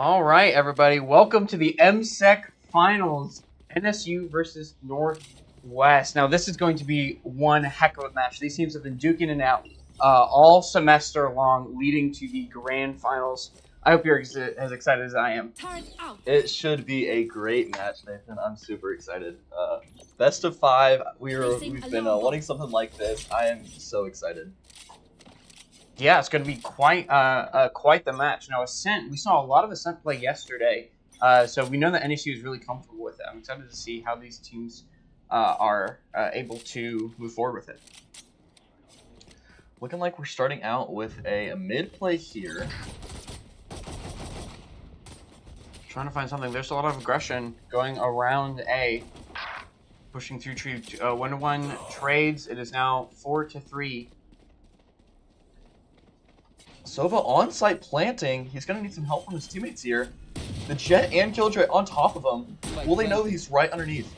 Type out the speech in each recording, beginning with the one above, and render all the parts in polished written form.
All right, everybody. Welcome to the MCEC Finals. NSU versus Northwest. Now, this is going to be one heck of a match. These teams have been duking it out all semester long, leading to the grand finals. I hope you're as excited as I am. It should be a great match, Nathan. I'm super excited. Best of 5. We've been wanting something like this. I am so excited. Yeah, it's going to be quite the match. Now, Ascent, we saw a lot of Ascent play yesterday, so we know that NSU is really comfortable with it. I'm excited to see how these teams are able to move forward with it. Looking like we're starting out with a mid play here. Trying to find something. There's a lot of aggression going around A. Pushing through tree 1-1 trades. It is now 4-3. Sova on-site planting. He's going to need some help from his teammates here. The Jet and Killjoy on top of him. Will they know he's right underneath?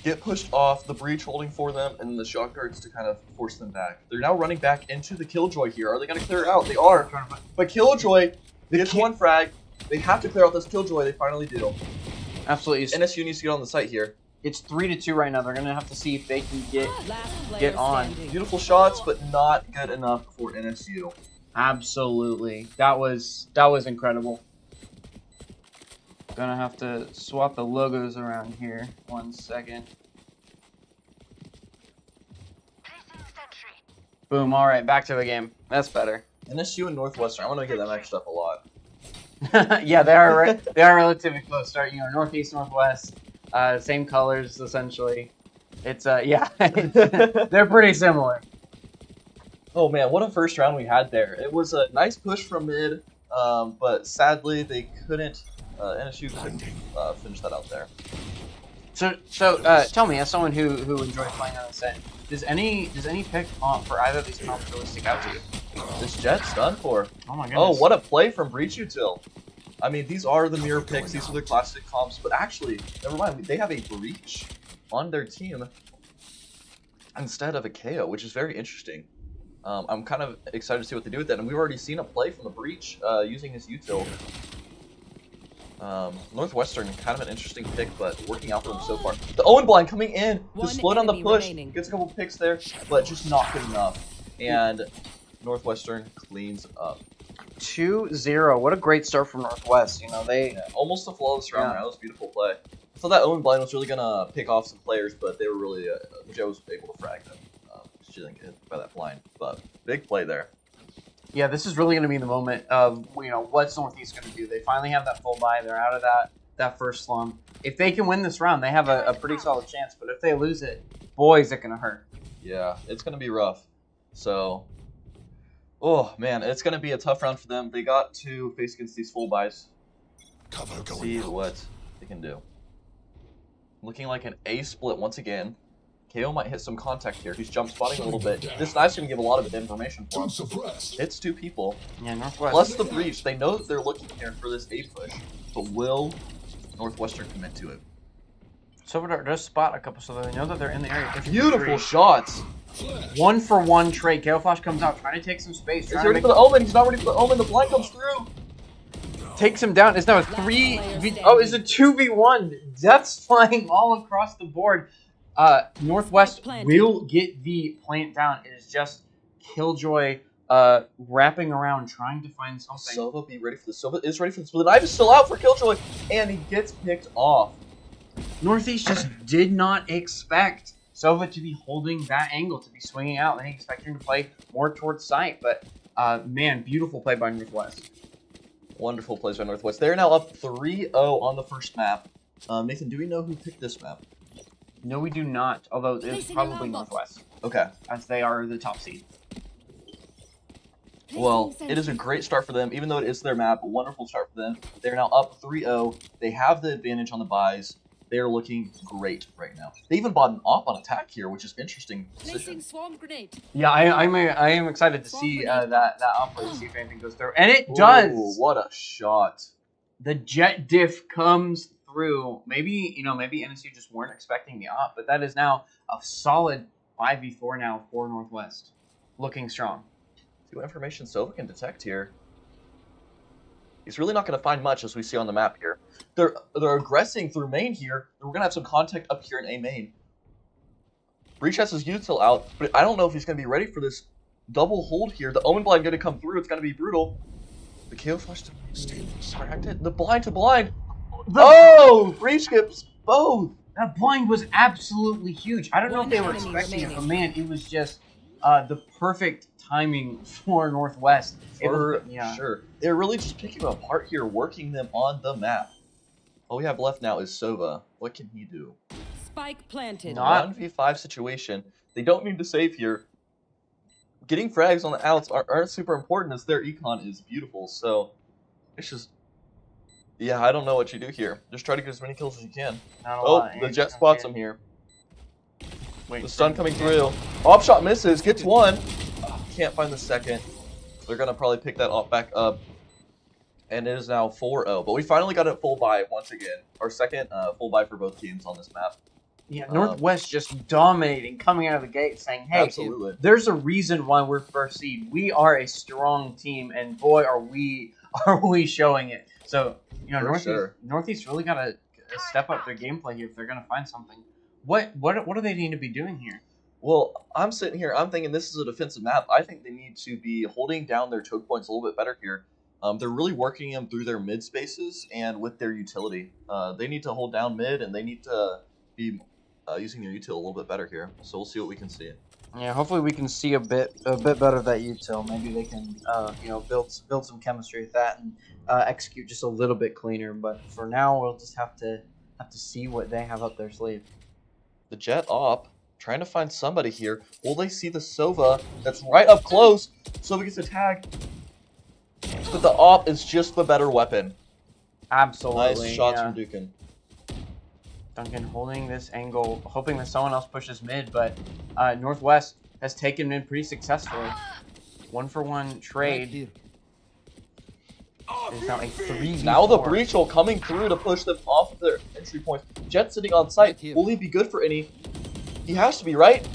Get pushed off, the breach holding for them, and then the shot guards to kind of force them back. They're now running back into the Killjoy here. Are they going to clear it out? They are. But Killjoy gets one frag. They have to clear out this Killjoy. They finally do. Absolutely. NSU needs to get on the site here. It's 3-2 right now. They're going to have to see if they can get on. Beautiful shots, but not good enough for NSU. Absolutely. That was incredible. Gonna have to swap the logos around here. 1 second. Boom. All right, back to the game. That's better. NSU and Northwestern. I'm gonna get that mixed up a lot. Yeah, they are relatively close. Start, northeast, northwest, same colors essentially. It's yeah, they're pretty similar. Oh man, what a first round we had there. It was a nice push from mid, but sadly they couldn't. NSU couldn't finish that out there. So tell me, as someone who enjoys playing on the set, does any pick for either of these comps really stick out to you? This Jet's done for. Oh my goodness. Oh, what a play from Breach Util. I mean, these are the mirror picks. These are the classic comps, but actually, never mind. They have a Breach on their team instead of a KO, which is very interesting. I'm kind of excited to see what they do with that, and we've already seen a play from the Breach using his Util. Northwestern, kind of an interesting pick, but working out for them so far. The Owen blind coming in to slow down the push, gets a couple picks there, but just not good enough. And Northwestern cleans up. 2-0. What a great start from Northwest. They almost a flawless round. That was a beautiful play. I thought that Owen blind was really gonna pick off some players, but they were really Joe was able to frag them. She didn't get hit by that blind, but big play there. Yeah, this is really going to be the moment of, what's Northeast going to do. They finally have that full buy. They're out of that first slump. If they can win this round, they have a pretty solid chance. But if they lose it, boy, is it going to hurt. Yeah, it's going to be rough. So, oh, man, it's going to be a tough round for them. They got to face against these full buys. See what they can do. Looking like an A split once again. KO might hit some contact here. He's jump spotting a little bit. This knife's going to give a lot of information for him. Hits 2 people. Yeah, Northwest. Plus the breach. They know that they're looking here for this A push, but will Northwestern commit to it? Silver does spot a couple, so they know that they're in the area. Beautiful shots. 1-for-1 trade. KO Flash comes out, trying to take some space. He's ready for the Omen. He's not ready for the Omen. The blind comes through. Takes him down. It's now a 3v. Oh, it's a 2v1. Death's flying all across the board. Northwest will get the plant down. It is just Killjoy wrapping around, trying to find something. Sova, be ready for this. Sova is ready for this, but the knife is still out for Killjoy, and he gets picked off. Northeast just did not expect Sova to be holding that angle, to be swinging out. They expected him to play more towards sight, but man, beautiful play by Northwest. Wonderful plays by Northwest. They're now up 3-0 on the first map. Nathan, do we know who picked this map? No, we do not, although it's probably Northwest. Okay. As they are the top seed. Well, it is a great start for them, even though it is their map. A wonderful start for them. They're now up 3-0. They have the advantage on the buys. They're looking great right now. They even bought an op on attack here, which is interesting. Yeah, I am excited to see that upgrade, see if anything goes through. And it does! Ooh, what a shot. The Jet diff comes through. Maybe NSU just weren't expecting the op, but that is now a solid 5v4 now for Northwest. Looking strong. See what information Sova can detect here. He's really not going to find much, as we see on the map here. They're aggressing through main here. We're going to have some contact up here in A main. Breach has his util out, but I don't know if he's going to be ready for this double hold here. The Omen Blind going to come through. It's going to be brutal. The KO flash to distracted. The blind to blind. Oh! Breach skips both. That blind was absolutely huge. I don't know if they were expecting it, but man, it was just the perfect timing for Northwest. For sure. They're really just picking them apart here, working them on the map. All we have left now is Sova. What can he do? Spike planted. 1v5 situation. They don't need to save here. Getting frags on the outs aren't super important as their econ is beautiful. So it's just, yeah, I don't know what you do here. Just try to get as many kills as you can. The Jet spots him here. Wait, the stun coming through. Off shot misses, gets one. Can't find the second. They're gonna probably pick that off back up. And it is now 4-0. But we finally got a full buy once again. Our second full buy for both teams on this map. Yeah, Northwest just dominating, coming out of the gate saying, hey, absolutely. There's a reason why we're first seed. We are a strong team, and boy, are we showing it. So, Northeast really got to step up their gameplay here if they're going to find something. What do they need to be doing here? Well, I'm sitting here, I'm thinking this is a defensive map. I think they need to be holding down their choke points a little bit better here. They're really working them through their mid spaces and with their utility. They need to hold down mid, and they need to be using their util a little bit better here. So we'll see what we can see. Yeah, hopefully we can see a bit better of that util. Maybe they can build some chemistry with that and execute just a little bit cleaner. But for now, we'll just have to see what they have up their sleeve. The Jet op trying to find somebody here. Will they see the Sova that's right up close? Sova gets a tag. But the op is just the better weapon. Absolutely. Nice shots from Dukin. Duncan holding this angle, hoping that someone else pushes mid, but Northwest has taken mid pretty successfully. 1-for-1 trade. There's now a 3v4. Now the breach hole coming through to push them off of their entry points. Jet sitting on site. Will he be good for any? He has to be, right?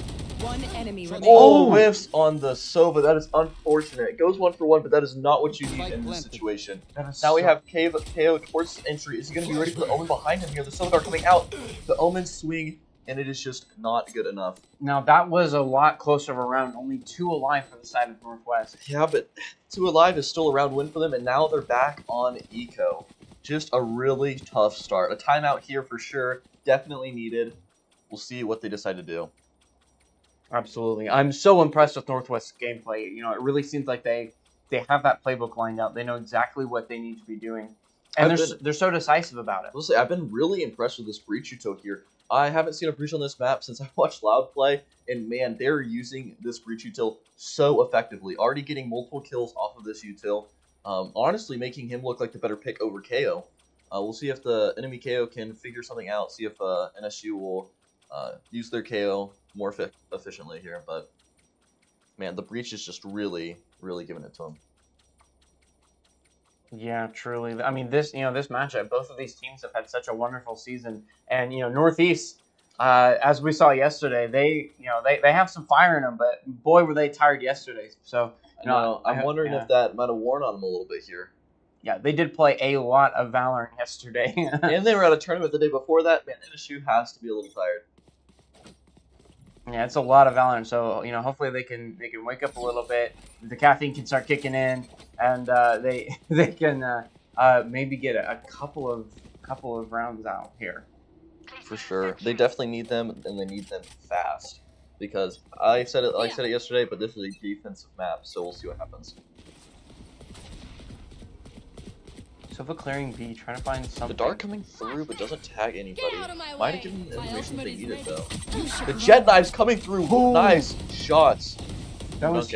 One enemy remaining. Oh, whiffs on the Sova. That is unfortunate. It goes 1-for-1, but that is not what you need in this situation. Now we have KO towards his entry. Is he going to be ready for the Omen behind him here? The Sova are coming out. The Omen swing, and it is just not good enough. Now that was a lot closer of a round. Only 2 alive for the side of Northwest. Yeah, but 2 alive is still a round win for them, and now they're back on eco. Just a really tough start. A timeout here for sure. Definitely needed. We'll see what they decide to do. Absolutely. I'm so impressed with Northwest's gameplay. It really seems like they have that playbook lined out. They know exactly what they need to be doing. And they're so decisive about it. I've been really impressed with this breach util here. I haven't seen a breach on this map since I watched Loud play, and man, they're using this breach util so effectively. Already getting multiple kills off of this util. Honestly, making him look like the better pick over KO. We'll see if the enemy KO can figure something out. See if NSU will use their KO more efficiently here, but man, the breach is just really giving it to him. Yeah, truly. I mean, this matchup, both of these teams have had such a wonderful season, and Northeast, as we saw yesterday, they have some fire in them, but boy, were they tired yesterday. So I'm wondering if that might have worn on them a little bit here. Yeah, they did play a lot of Valorant yesterday, and they were at a tournament the day before that. Man, NSU has to be a little tired. Yeah, it's a lot of Valorant, so hopefully they can wake up a little bit. The caffeine can start kicking in, and they can maybe get a couple of rounds out here. For sure, they definitely need them, and they need them fast. Because I said it yesterday, but this is a defensive map, so we'll see what happens. Sova clearing B, trying to find something. The dart coming through, but doesn't tag anybody. Might have given the information they needed, though. The jet knives coming through. Ooh. Nice shots. That was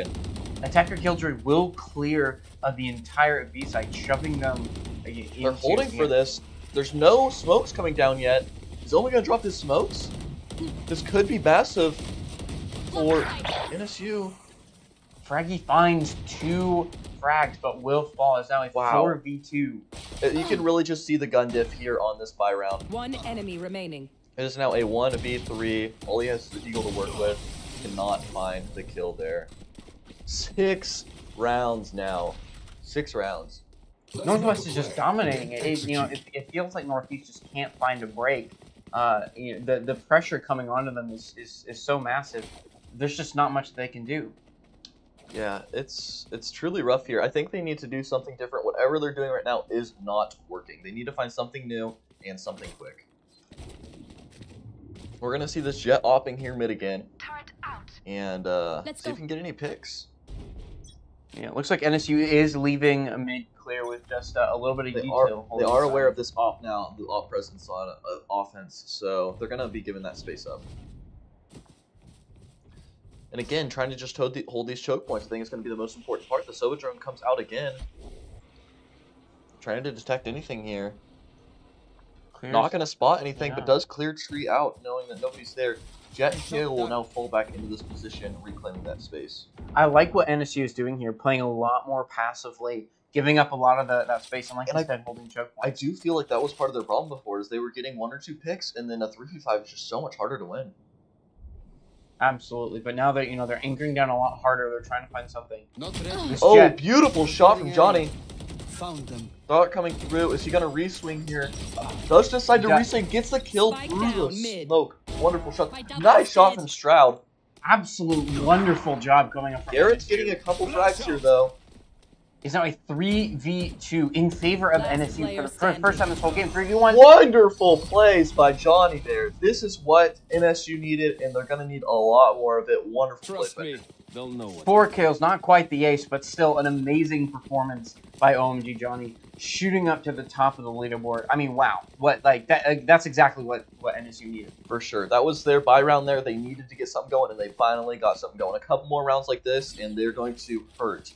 Attacker Killjoy will clear the entire B site, shoving them. They're holding for this. There's no smokes coming down yet. He's only gonna drop his smokes. This could be massive for NSU. Fraggy finds 2 frags, but will fall. It's now a 4v2. You can really just see the gun diff here on this buy round. One enemy remaining. It is now a 1v3. All he has is the Eagle to work with. Cannot find the kill there. 6 rounds now. 6 rounds. Northwest is just dominating it. It feels like Northeast just can't find a break. The pressure coming onto them is so massive. There's just not much they can do. Yeah, it's truly rough here. I think they need to do something different. Whatever they're doing right now is not working. They need to find something new and something quick. We're gonna see this Jet opping here mid again, and see if we can get any picks. Yeah, it looks like NSU is leaving a mid clear with just a little bit of detail. They are aware of this op now, the op presence on offense, so they're gonna be giving that space up. And again, trying to just hold these choke points, I think is going to be the most important part. The Sova drone comes out again. Trying to detect anything here. Not going to spot anything, but does clear tree out, knowing that nobody's there. Jet and KO will now fall back into this position, reclaiming that space. I like what NSU is doing here, playing a lot more passively, giving up a lot of that space, and like I said, holding choke points. I do feel like that was part of their problem before, is they were getting 1 or 2 picks, and then a 3v5 is just so much harder to win. Absolutely, but now that they're anchoring down a lot harder, they're trying to find something. Oh, Jet. Beautiful shot from Johnny. Found them. Thought coming through. Is he gonna reswing here? Does decide to reswing. Gets the kill through the smoke. Wonderful shot. Nice shot from Stroud. Absolute wonderful job coming up from Garrett's getting a couple frags here though. It's now a 3v2 in favor of NSU for the first time this whole game. 3v1. Wonderful plays by Johnny there. This is what NSU needed, and they're going to need a lot more of it. Wonderful Trust play. me, they'll know it. 4 kills, not quite the ace, but still an amazing performance by OMG Johnny, shooting up to the top of the leaderboard. I mean, wow. That's exactly what NSU needed. For sure. That was their buy round there. They needed to get something going, and they finally got something going. A couple more rounds like this, and they're going to hurt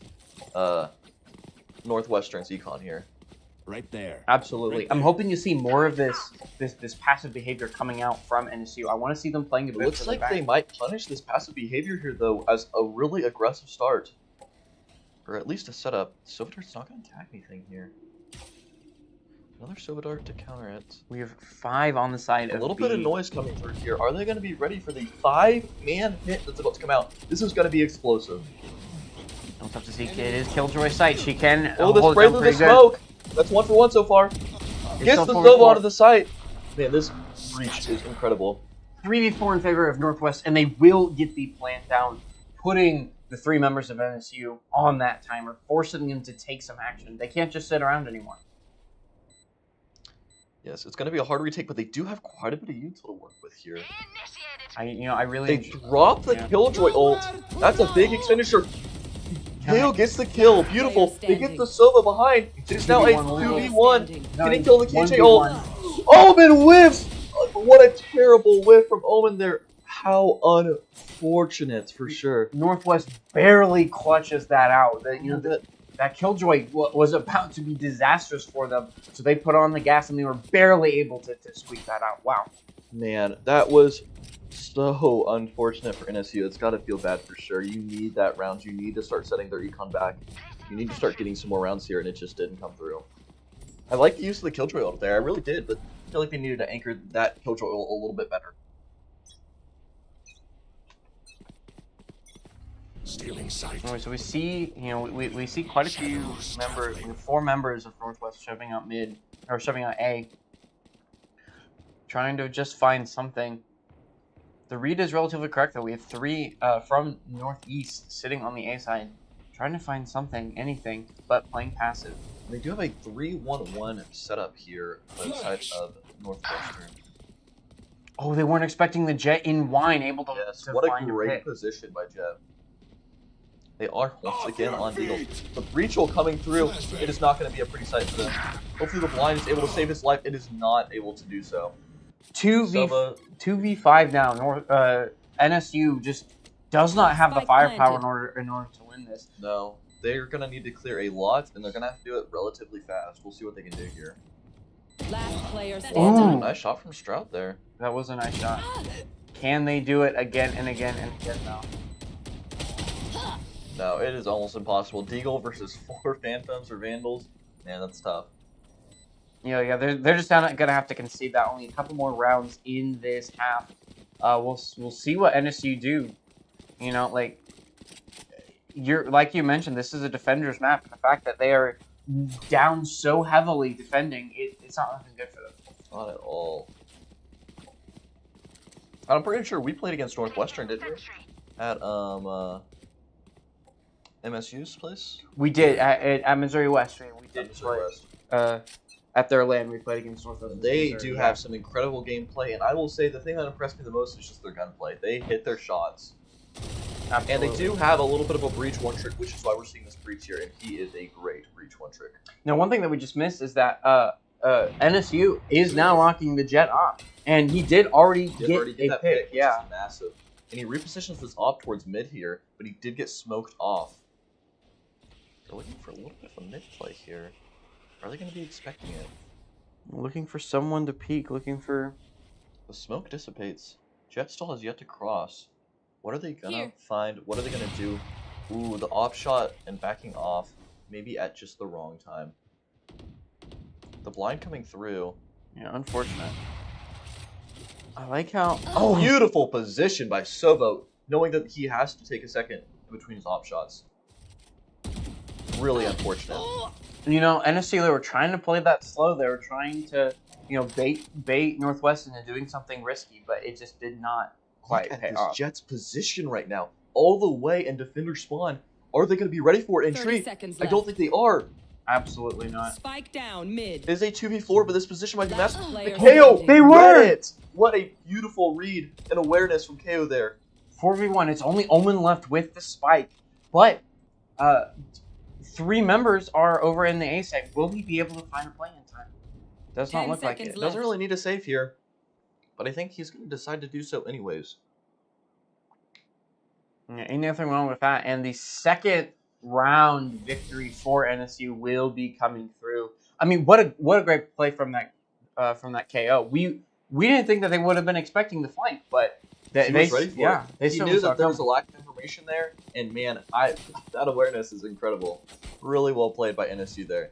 Northwestern's econ here. Right there. Absolutely. I'm hoping to see more of this passive behavior coming out from NSU. I want to see them playing a bit. It looks like they might punish this passive behavior here, though, as a really aggressive start. Or at least a setup. Sovadart's not going to attack anything here. Another Sovadart to counter it. We have 5 on the side of a little bit of noise coming through here. Are they going to be ready for the 5-man hit that's about to come out? This is going to be explosive. Don't have to see Kid. It is Killjoy's sight. She can. Oh, the spray through the smoke. That's 1 for 1 so far. Gets the Sova onto the site. Man, this breach is incredible. 3v4 in favor of Northwest, and they will get the plant down, putting the 3 members of NSU on that timer, forcing them to take some action. They can't just sit around anymore. Yes, it's going to be a hard retake, but they do have quite a bit of util to work with here. I really. They drop the Killjoy ult. That's a big expenditure. KO gets the kill. Beautiful. They get the Sova behind. It's now a 2v1. Can he kill the KJ ult? Omen whiffs! What a terrible whiff from Omen there. How unfortunate, for sure. Northwest barely clutches that out. That Killjoy was about to be disastrous for them, so they put on the gas and they were barely able to squeak that out. Wow. Man, that was so unfortunate for NSU. It's got to feel bad for sure. You need that round. You need to start setting their econ back. You need to start getting some more rounds here, and it just didn't come through. I like the use of the Killjoy ult there. I really did, but I feel like they needed to anchor that Killjoy ult a little bit better. Stealing sight. Anyway, so we see, we see quite a few members, 4 members of Northwest shoving out mid, or shoving out A, trying to just find something. The read is relatively correct, though. We have 3 from Northeast sitting on the A side, trying to find something, anything, but playing passive. They do have a 3-1-1 setup here on the side of Northwestern. Oh, they weren't expecting the Jet in wine, able to, yes, to what find a great position by Jet. They are once again on Deagle. The breach will coming through. It is not going to be a pretty sight for them. Hopefully the blind is able to save his life. It is not able to do so. 2v5 now. NSU just does not have the firepower in order to win this. No, they're going to need to clear a lot, and they're going to have to do it relatively fast. We'll see what they can do here. Last player standing. Nice shot from Stroud there. That was a nice shot. Can they do it again and again and again now? No, it is almost impossible. Deagle versus 4 Phantoms or Vandals. Man, that's tough. Yeah, they're just gonna have to concede that. Only a couple more rounds in this half. We'll see what NSU do. Like you mentioned, this is a defender's map, and the fact that they are down so heavily defending, it's not looking good for them. Not at all. I'm pretty sure we played against Northwestern, didn't we? At MSU's place? We did at Missouri West. We did Missouri West. At their land. We played against Northwestern. They Missouri, do have some incredible gameplay, and I will say the thing that impressed me the most is just their gunplay. They hit their shots. Absolutely. And they do have a little bit of a breach one trick, which is why we're seeing this breach here, and he is a great breach one trick. Now, one thing that we just missed is that NSU is now locking the jet off, and he did already get a that pick. which Yeah, is massive. And he repositions this op towards mid here, but he did get smoked off. They're looking for a little bit of a mid play here. Are they going to be expecting it? looking for someone to peek. Looking for. The smoke dissipates. Jet still has yet to cross. What are they gonna find? What are they gonna do? Ooh, the op shot and backing off. Maybe at just the wrong time. The blind coming through. Yeah, unfortunate. I like how. Oh, beautiful position by Sobo, knowing that he has to take a second in between his op shots. Really unfortunate. You know, NSU, they were trying to play that slow. They were trying to, bait Northwestern into doing something risky, but it just did not quite Look pay at this off. Jet's position right now. All the way in defender spawn. Are they going to be ready for it in 30 tree? seconds I left. don't think they are. Absolutely not. Spike down mid. It is a 2v4, but this position might be Last massive. player KO! standing. They were! Read it! What a beautiful read and awareness from KO there. 4v1. It's only Omen left with the spike, but 3 members are over in the A site. Will he be able to find a play in time? Does not 10 look like seconds it. left. Doesn't really need a save here, but I think he's going to decide to do so anyways. Yeah, ain't nothing wrong with that. And the second round victory for NSU will be coming through. I mean, what a great play from that KO. We didn't think that they would have been expecting the flank, but He was ready for it. they He still knew saw that there was a coming. lack of information there, and man, that awareness is incredible. Really well played by NSU there.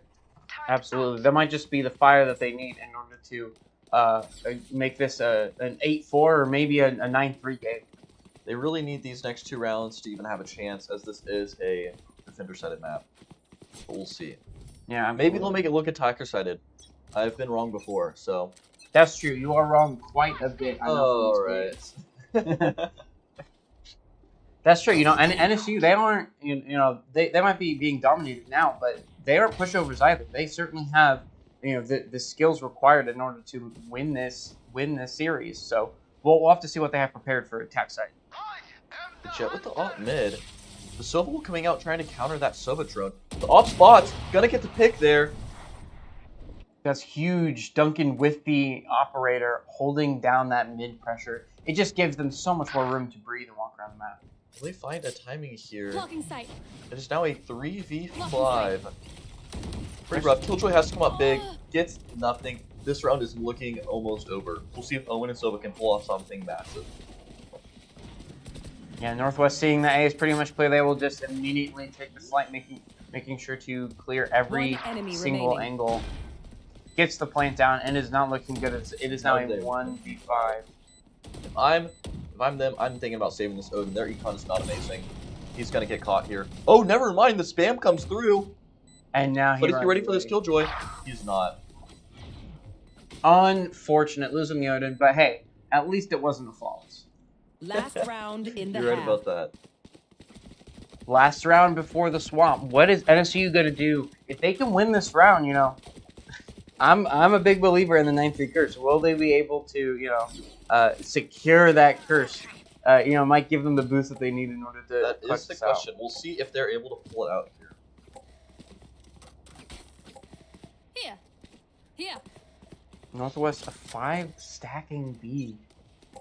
Absolutely, that might just be the fire that they need in order to make this an 8-4 or maybe a 9-3 game. They really need these next 2 rounds to even have a chance, as this is a defender-sided map. But we'll see. Yeah, Maybe they'll make it look attacker-sided. I've been wrong before, so. That's true. You are wrong quite a bit. I know from experience. That's true. And NSU, they aren't. They might be being dominated now, but they aren't pushovers either. They certainly have the skills required in order to win this series. So we'll have to see what they have prepared for attack side. The Jet with the op mid. The Sova coming out trying to counter that Sova drone. The op spot's gonna get the pick there. That's huge. Duncan with the operator holding down that mid pressure. It just gives them so much more room to breathe and walk around the map. Will they find a timing here? Blocking sight. It is now a 3v5. Pretty rough. Killjoy has to come up big. Gets nothing. This round is looking almost over. We'll see if Owen and Sova can pull off something massive. Yeah, Northwest seeing that A is pretty much clear, they will just immediately take the slight, making sure to clear every One enemy single remaining. angle. Gets the plant down and is not looking good. It is now a Not there. 1v5. If I'm them, I'm thinking about saving this Odin. Their econ is not amazing. He's gonna get caught here. Oh, never mind. The spam comes through. And now But is he runs ready for this away. Killjoy? He's not. Unfortunate, losing the Odin, but hey, at least it wasn't a flawless. Last round in the You're right half. about that. Last round before the swamp. What is NSU gonna do if they can win this round? I'm a big believer in the 9-3 curse. Will they be able to secure that curse? Might give them the boost that they need in order to. That clutch is the this out. question. We'll see if they're able to pull it out here. Here. Northwest a 5 stacking B,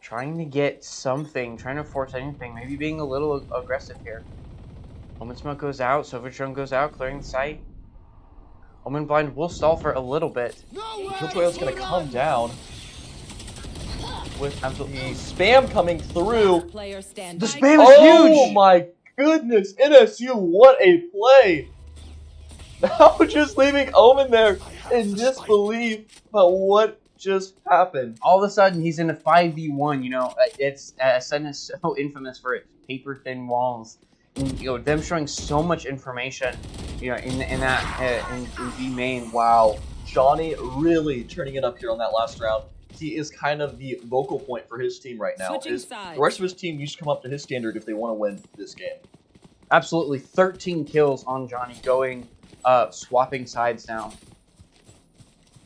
trying to get something, trying to force anything. Maybe being a little aggressive here. Omen smoke goes out. Silverstone goes out, clearing the site. Omen blind will stall for a little bit. Killjoy's gonna come down with the spam coming through. Player standing. The spam is Oh huge. my goodness, NSU, what a play! Now just leaving Omen there in disbelief about what just happened. All of a sudden, he's in a 5v1. It's Ascend is so infamous for its paper thin walls. And, them showing so much information. you know, in that in B main. Wow, Johnny really turning it up here on that last round. He is kind of the vocal point for his team right now. Switching sides. The rest of his team needs to come up to his standard if they want to win this game. Absolutely, 13 kills on Johnny, going swapping sides now.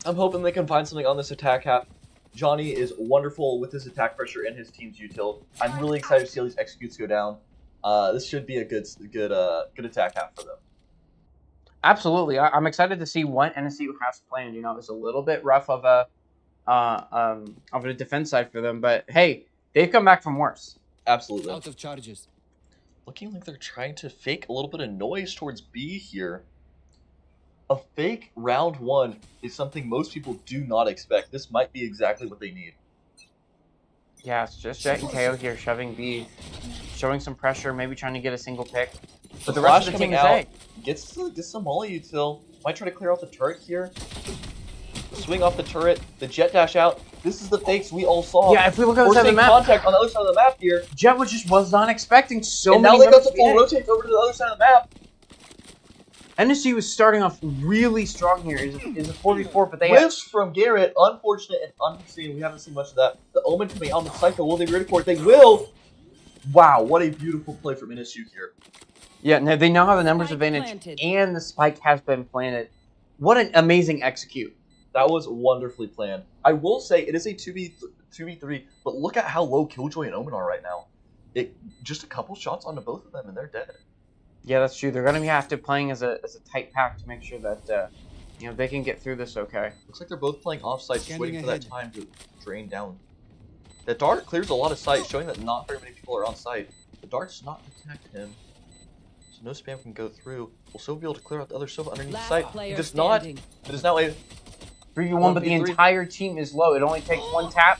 I'm hoping they can find something on this attack half. Johnny is wonderful with his attack pressure and his team's util. I'm really excited to see how these executes go down. This should be a good attack half for them. Absolutely, I'm excited to see what NSU has planned. You know, it's a little bit rough of a defense side for them, but hey, they've come back from worse. Absolutely. Out of charges. Looking like they're trying to fake a little bit of noise towards B here. A fake round one is something most people do not expect. This might be exactly what they need. Yeah, it's just Jet and KO here shoving B, showing some pressure, maybe trying to get a single pick. But the rest of the team is A. Gets some molly util. Might try to clear out the turret here. Swing off the turret. The Jet dash out. This is the fakes we all saw. Yeah, if we look at the other side of the map, contact on the other side of the map here. Jet was not expecting so and many. now they got the full rotate over to the other side of the map. NSU is starting off really strong here. Is a 4v4, but they Whiffs from Garrett. Unfortunate and unforeseen. We haven't seen much of that. The Omen coming out in the cycle. Will they be ready for it? They will. Wow, what a beautiful play from NSU here. Yeah, no, they now have the numbers Spike advantage, planted. and the spike has been planted. What an amazing execute. That was wonderfully planned. I will say it is a 2v3, but look at how low Killjoy and Omen are right now. Just a couple shots onto both of them and they're dead. Yeah, that's true. They're going to have to playing as a tight pack to make sure that you know, they can get through this okay. Looks like they're both playing offsite, just Scanning waiting for that ahead. time to drain down. The dart clears a lot of sight, showing that not very many people are on site. The dart does not detect him, so no spam can go through. Will Sova be able to clear out the other Sova underneath Last sight? player It does not. standing. It is now a 3v1, but the 1v3. entire team is low. It only takes one tap.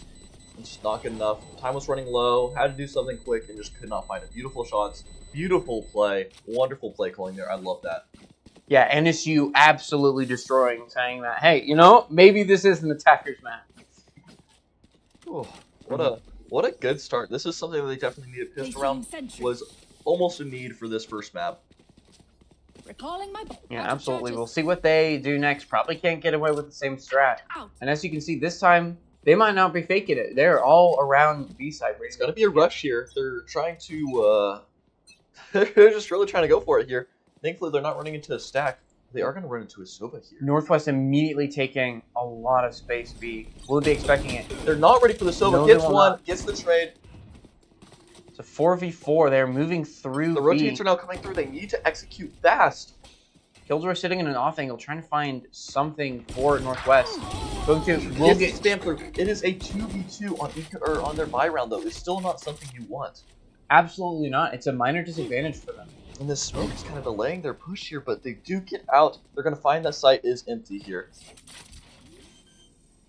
It's not good enough. Time was running low. Had to do something quick and just could not find it. Beautiful shots. Beautiful play. Wonderful play calling there. I love that. Yeah, NSU absolutely destroying, saying that, hey, you know, maybe this is an attacker's map. Oh, what a good start. This is something that they definitely needed. Pistol round was almost a need for this first map. Recalling my Yeah, absolutely. We'll see what they do next. Probably can't get away with the same strat. Out. And as you can see, this time, they might not be faking it. They're all around B side. It's got to be a rush here. They're trying to, they're just really trying to go for it here. Thankfully, they're not running into a stack. They are going to run into a Sova here. Northwest immediately taking a lot of space B. Will they be expecting it? They're not ready for the Sova. No, they Gets will one, not. gets the trade. It's a 4v4. They're moving through The B. rotates are now coming through. They need to execute fast. Killjoy sitting in an off angle, trying to find something for Northwest. Going to will Gets get spam through. It is a 2v2 on their buy round, though. It's still not something you want. absolutely not. It's a minor disadvantage for them. And this smoke is kind of delaying their push here, but they do get out. They're going to find that site is empty here.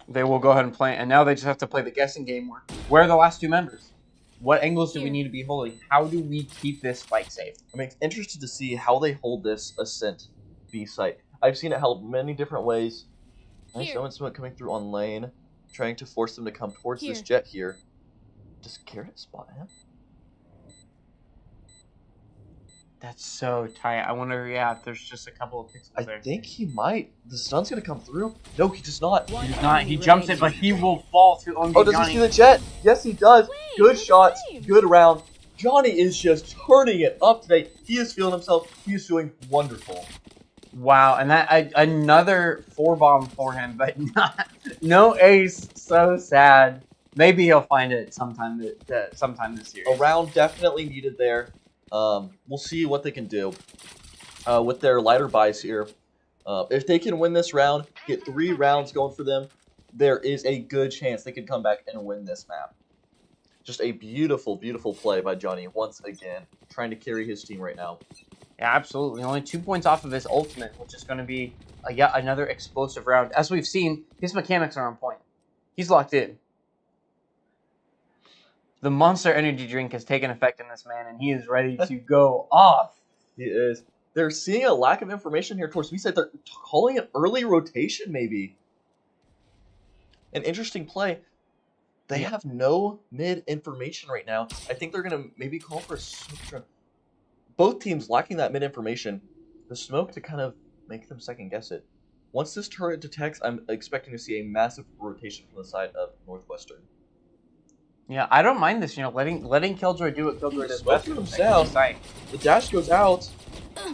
They will go ahead and play, and now they just have to play the guessing game. Where are the last two members? What angles do we need to be holding? How do we keep this spike safe? I'm interested to see how they hold this Ascent B site. I've seen it held many different ways. Nice Here. Omen smoke coming through on lane, trying to force them to come towards this Here. jet here. Does Garrett spot him? That's so tight. I wonder, yeah, if there's just a couple of pixels I there. think he might. The stun's going to come through. No, he does not. One He's not. He enemy jumps it, remaining. but he will fall to OMG Oh, does he Johnny. see the jet? Yes, he does. Good Wait, shots. same. Good round. Johnny is just turning it up today. He is feeling himself. He is doing wonderful. Wow, and that another 4-bomb for him, but no ace. So sad. Maybe he'll find it sometime this series. A round definitely needed there. We'll see what they can do with their lighter buys here. If they can win this round, get 3 rounds going for them, there is a good chance they could come back and win this map. Just a beautiful, beautiful play by Johnny once again, trying to carry his team right now. Yeah, absolutely. Only 2 points off of his ultimate, which is going to be yet another explosive round. As we've seen, his mechanics are on point. He's locked in. The Monster Energy drink has taken effect in this man, and he is ready to go off. He is. They're seeing a lack of information here towards me. Said they're calling it early rotation, maybe. An interesting play. They have no mid information right now. I think they're going to maybe call for a switch. Both teams lacking that mid information. the smoke to kind of make them second guess it. Once this turret detects, I'm expecting to see a massive rotation from the side of Northwestern. Yeah, I don't mind this. You know, letting Killjoy do what Killjoy does Smoke best. to himself. Site. The dash goes out.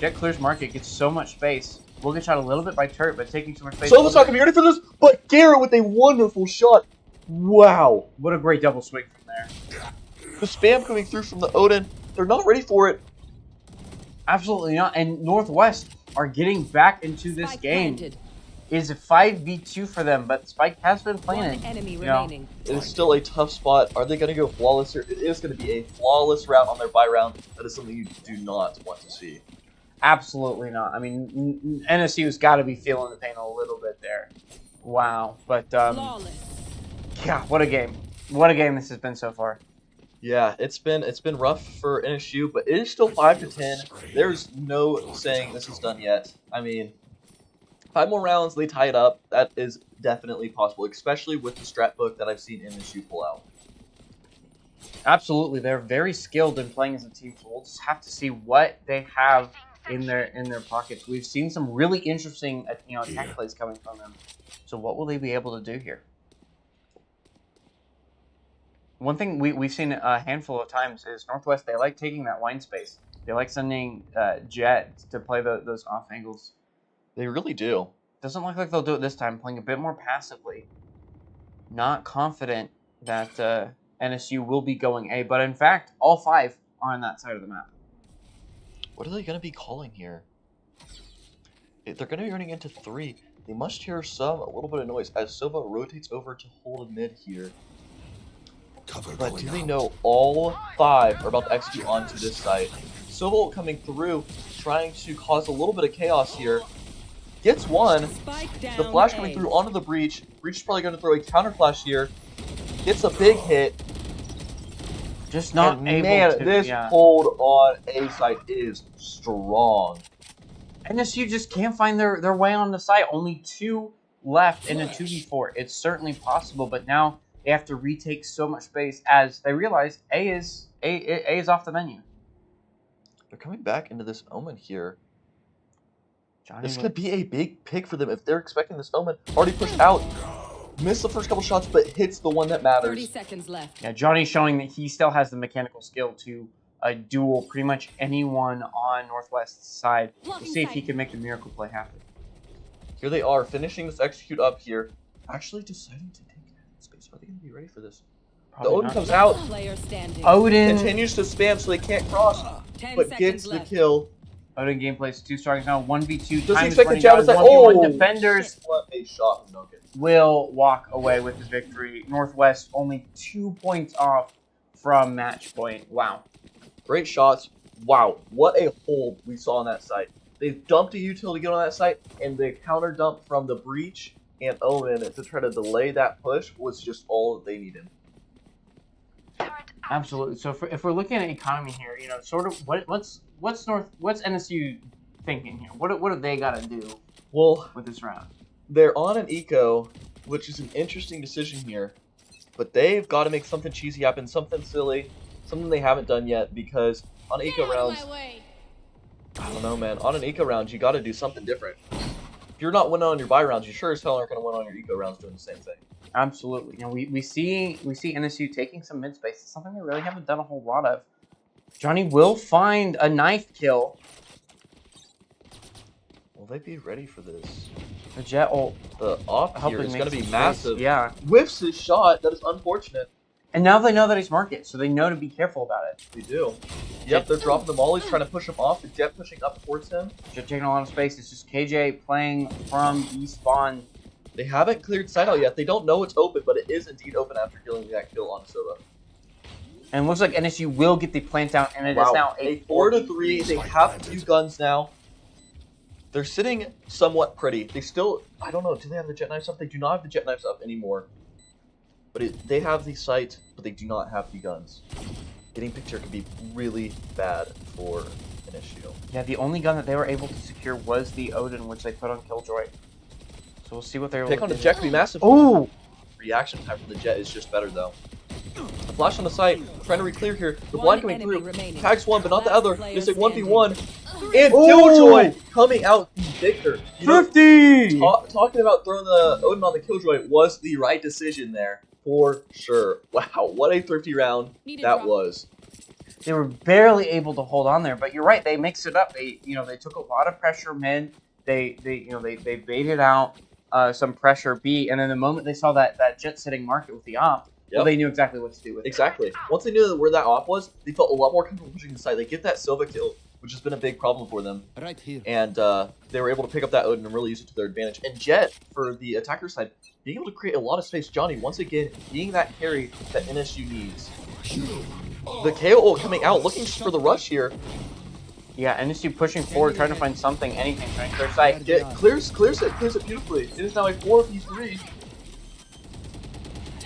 Jet clears market, gets so much space. Will get shot a little bit by turret, but taking too much space. Sova's not gonna be ready for this, but Garrett with a wonderful shot. Wow. What a great double swing from there. The spam coming through from the Odin. They're not ready for it. Absolutely not. And Northwest are getting back into this Spike game. planted. Is a 5v2 for them, but Spike has been One playing. enemy You know, remaining. It is still a tough spot. Are they going to go flawless here? It is going to be a flawless round on their bye round. That is something you do not want to see. Absolutely not. I mean, NSU's got to be feeling the pain a little bit there. Wow. But, Flawless. yeah, what a game. What a game this has been so far. Yeah, it's been rough for NSU, but it is still 5-10. There's no saying this is done yet. I mean, 5 more rounds, they tie it up. That is definitely possible, especially with the strat book that I've seen NSU pull out. Absolutely. They're very skilled in playing as a team, so we'll just have to see what they have in their pockets. We've seen some really interesting attack plays coming from them. So what will they be able to do here? One thing we've seen a handful of times is Northwest, they like taking that line space. They like sending Jet to play those off angles. They really do. Doesn't look like they'll do it this time, playing a bit more passively. Not confident that NSU will be going A, but in fact, all 5 are on that side of the map. What are they going to be calling here? If they're going to be running into 3. They must hear a little bit of noise as Sova rotates over to hold mid here. But do they know all 5 are about to execute onto this site? Sova coming through, trying to cause a little bit of chaos here. Gets one. Spike down. The flash coming through onto the breach. Breach is probably going to throw a counter flash here. Gets a big hit. Just not And able man, to. this Yeah. hold on A site is strong. NSU just can't find their way on the site. Only 2 left in a 2v4. It's certainly possible, but now they have to retake so much space as they realize A is off the menu. They're coming back into this Omen here. Johnny This could be a big pick for them if they're expecting this Omen. Already pushed out. Missed the first couple shots, but hits the one that 30 matters. seconds left. Yeah, Johnny's showing that he still has the mechanical skill to duel pretty much anyone on Northwest's side. We'll see if he can make the miracle play happen. Here they are, finishing this execute up here. Actually deciding to take that space. Are they going to be ready for this? Probably The Odin not. comes out, Player standing. Odin. continues to spam so they can't cross, 10 but seconds gets the left. kill. Odin gameplay is 2 strikes now. 1v2. Does he Time is expect the running jab? down. It's like, 1v1 oh! defenders What a shot from Noken. will walk away with the victory. Northwest only 2 points off from match point. Wow. Great shots. Wow, what a hold we saw on that site. They dumped a util to get on that site, and the counter dump from the breach and Omen to try to delay that push was just all that they needed. Absolutely. So if we're looking at economy here, sort of what's NSU thinking here? What have they got to do Well, with this round? they're on an eco, which is an interesting decision here, but they've got to make something cheesy happen, something silly, something they haven't done yet, because on eco rounds, I don't know, man, on an eco round, you got to do something different. If you're not winning on your buy rounds, you sure as hell aren't going to win on your eco rounds doing the same thing. Absolutely. We see NSU taking some mid space. It's something they really haven't done a whole lot of. Johnny will find a knife kill. Will they be ready for this? The Jet ult The off here helping is make going to some be space. massive. Yeah. Whiffs his shot. That is unfortunate. And now they know that he's market, so they know to be careful about it. They do. Yep, they're dropping the mollies, trying to push him off. The Jet pushing up towards him. Jet taking a lot of space. It's just KJ playing from B spawn. They haven't cleared side out yet. They don't know it's open, but it is indeed open after killing that kill on Sova. And it looks like NSU will get the plant out, and it is now a 4-3. They have 2 guns now. They're sitting somewhat pretty. They still, I don't know, do they have the jet knives up? They do not have the jet knives up anymore. But they have the sight, but they do not have the guns. Getting picked here could be really bad for NSU. Yeah, the only gun that they were able to secure was the Odin, which they put on Killjoy. So we'll see what they're able Pick to on the do. jet could be massive. Ooh! Reaction time for the jet is just better, though. The flash on the site, trying to re-clear here. The One blind coming enemy through. remaining. Tags one, but not the Last other. player It's a standing. 1v1. And Killjoy coming out the victor. You know, 50! talking about throwing the Odin on the Killjoy was the right decision there, for sure. Wow, what a thrifty round that was. They were barely able to hold on there, but you're right. They mixed it up. They took a lot of pressure mid. They baited out some pressure B, and then the moment they saw that jet sitting market with the op, well, they knew exactly what to do with it. Exactly. Once they knew where that op was, they felt a lot more comfortable pushing inside. They get that Silva kill, which has been a big problem for them. Right here. And they were able to pick up that Odin and really use it to their advantage. And Jet, for the attacker side, being able to create a lot of space. Johnny, once again, being that carry that NSU needs. The KO ult coming out, looking for the rush here. Yeah, NSU pushing forward, trying to find something, anything, trying to clear sight. It clears it beautifully. It is now a 4v3.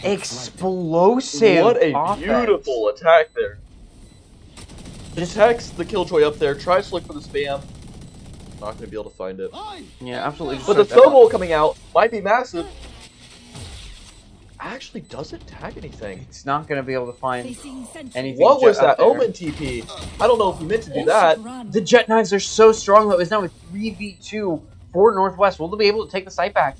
Explosive. What a offense. beautiful attack there. Detects the Killjoy up there, tries to look for the spam. Not going to be able to find it. Yeah, absolutely. But the Sobol coming out might be massive. Actually doesn't tag anything. It's not going to be able to find anything. What was that? there. Omen TP? I don't know if he meant to do that. The Jet Knives are so strong, though. It's now a 3v2 for Northwest. Will they be able to take the site back?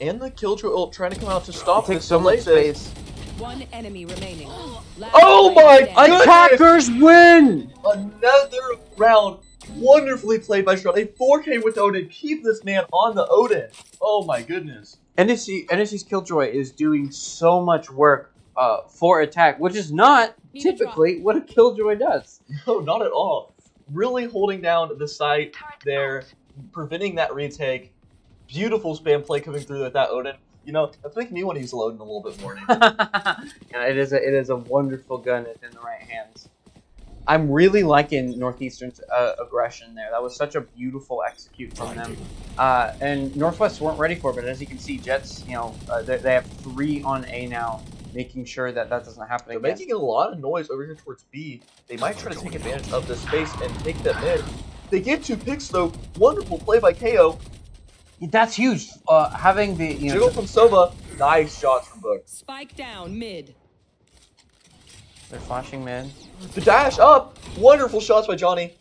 And the Killjoy ult trying to come out to stop Take this. so much space. One enemy remaining. Oh my goodness. Attackers win! Another round. Wonderfully played by Strut. A 4K with Odin. Keep this man on the Odin. Oh my goodness. NSU's Killjoy is doing so much work for attack, which is not typically what a Killjoy does. No, not at all. Really holding down the site there, preventing that retake. Beautiful spam play coming through with that Odin. You know, that's making me want to use the Odin a little bit more. Yeah, it is a wonderful gun in the right hands. I'm really liking Northeastern's aggression there. That was such a beautiful execute from them. And Northwest weren't ready for it, but as you can see, Jets, they have 3 on A now, making sure that doesn't happen They're again. making a lot of noise over here towards B. They might try to take advantage of this space and take that mid. They get 2 picks though. Wonderful play by KO. That's huge. Having the Jiggle from Sova. Nice shots from Book. Spike down mid. they're flashing mid. The dash up. Wonderful shots by Johnny.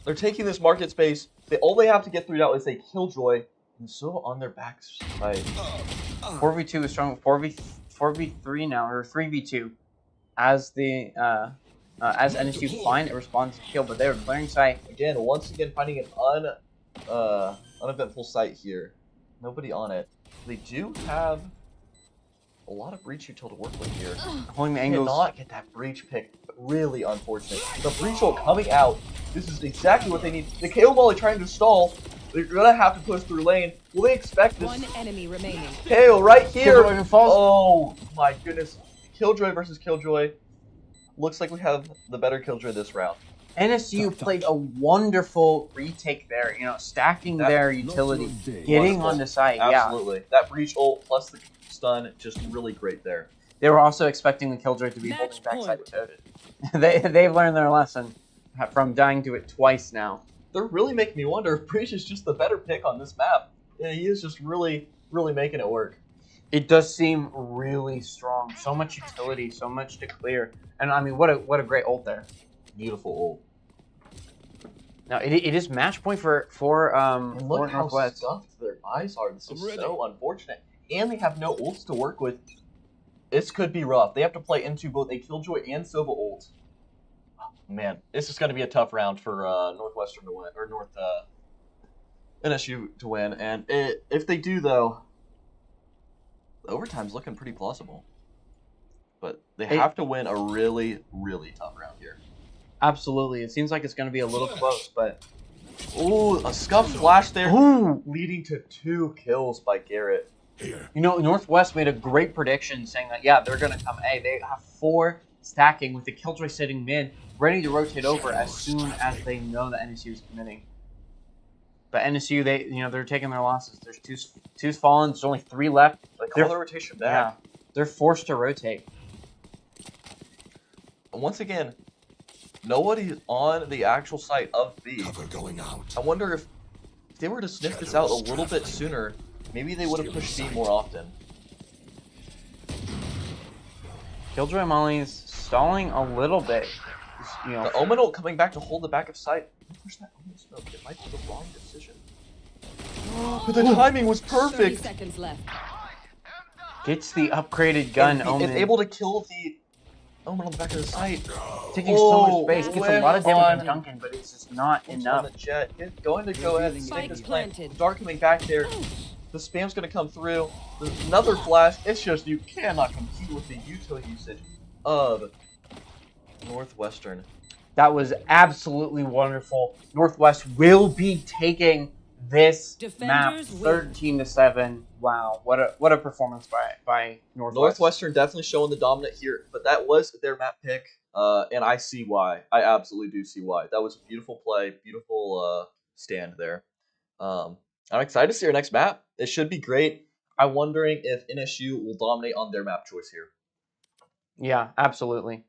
They're taking this market space. All they have to get through now is a Killjoy. And Sova on their backside. 4v2 is strong. 4v3 now, or 3v2, as the as NSU find a responsive kill, but they were clearing sight. Once again, finding an uneventful site here. Nobody on it. They do have a lot of breach util to work with here. Holding the angles. Cannot get that breach pick. Really unfortunate. The breach ult coming out. This is exactly what they need. The KO Molly trying to stall. They're gonna have to push through lane. Will they expect this? One enemy remaining. KO right here. Killjoy even falls. Oh my goodness. Killjoy versus Killjoy. Looks like we have the better Killjoy this round. NSU played a wonderful retake there, stacking their utility, getting onto site. Absolutely. That breach ult plus the stun, just really great there. They were also expecting the Killjoy to be holding backside with Odin. They've learned their lesson from dying to it twice now. They're really making me wonder if Breach is just the better pick on this map. Yeah, he is just really, really making it work. It does seem really strong. So much utility, so much to clear. And I mean, what a great ult there. Beautiful ult. Now it is match point for And look how Northwest. stuffed their eyes are. This is so unfortunate. And they have no ults to work with. This could be rough. They have to play into both a Killjoy and Sova ult. Oh, man, this is going to be a tough round for Northwestern to win, or NSU to win. And if they do, though, the overtime's looking pretty plausible. But they have to win a really, really tough round here. Absolutely. It seems like it's going to be a little close, but... Ooh, a scuff flash there, Ooh. leading to 2 kills by Garrett. Northwest made a great prediction saying that, yeah, they're going to come A. They have 4 stacking with the Killjoy sitting mid, ready to rotate over as soon as they know that NSU is committing. But NSU, they're taking their losses. There's two's fallen. There's only 3 left. They call their rotation back. Yeah, they're forced to rotate. Once again, nobody on the actual site of B. Cover going out. I wonder if they were to sniff this out a little bit sooner, maybe they would have pushed B more often. Killjoy Molly's stalling a little bit. you know. The Omenal coming back to hold the back of sight. Push that Omenal smoke. It might be the wrong decision. But the timing was 30 perfect. seconds left. Gets the upgraded gun. And Omen it's able to kill the Omen on the back of the sight. taking so Oh, much space. Gets a lot of damage on- on Duncan, but it's just not On enough. the jet. It's going to go ahead and Spike snake this plant. planted. Dark coming back there. The spam's going to come through. There's another flash. It's just you cannot compete with the utility usage of Northwestern. That was absolutely wonderful. Northwest will be taking this map Defenders win. 13-7. Wow, what a performance by Northwest. Northwestern definitely showing the dominant here, but that was their map pick, and I see why. I absolutely do see why. That was a beautiful play, beautiful stand there. I'm excited to see our next map. It should be great. I'm wondering if NSU will dominate on their map choice here. Yeah, absolutely.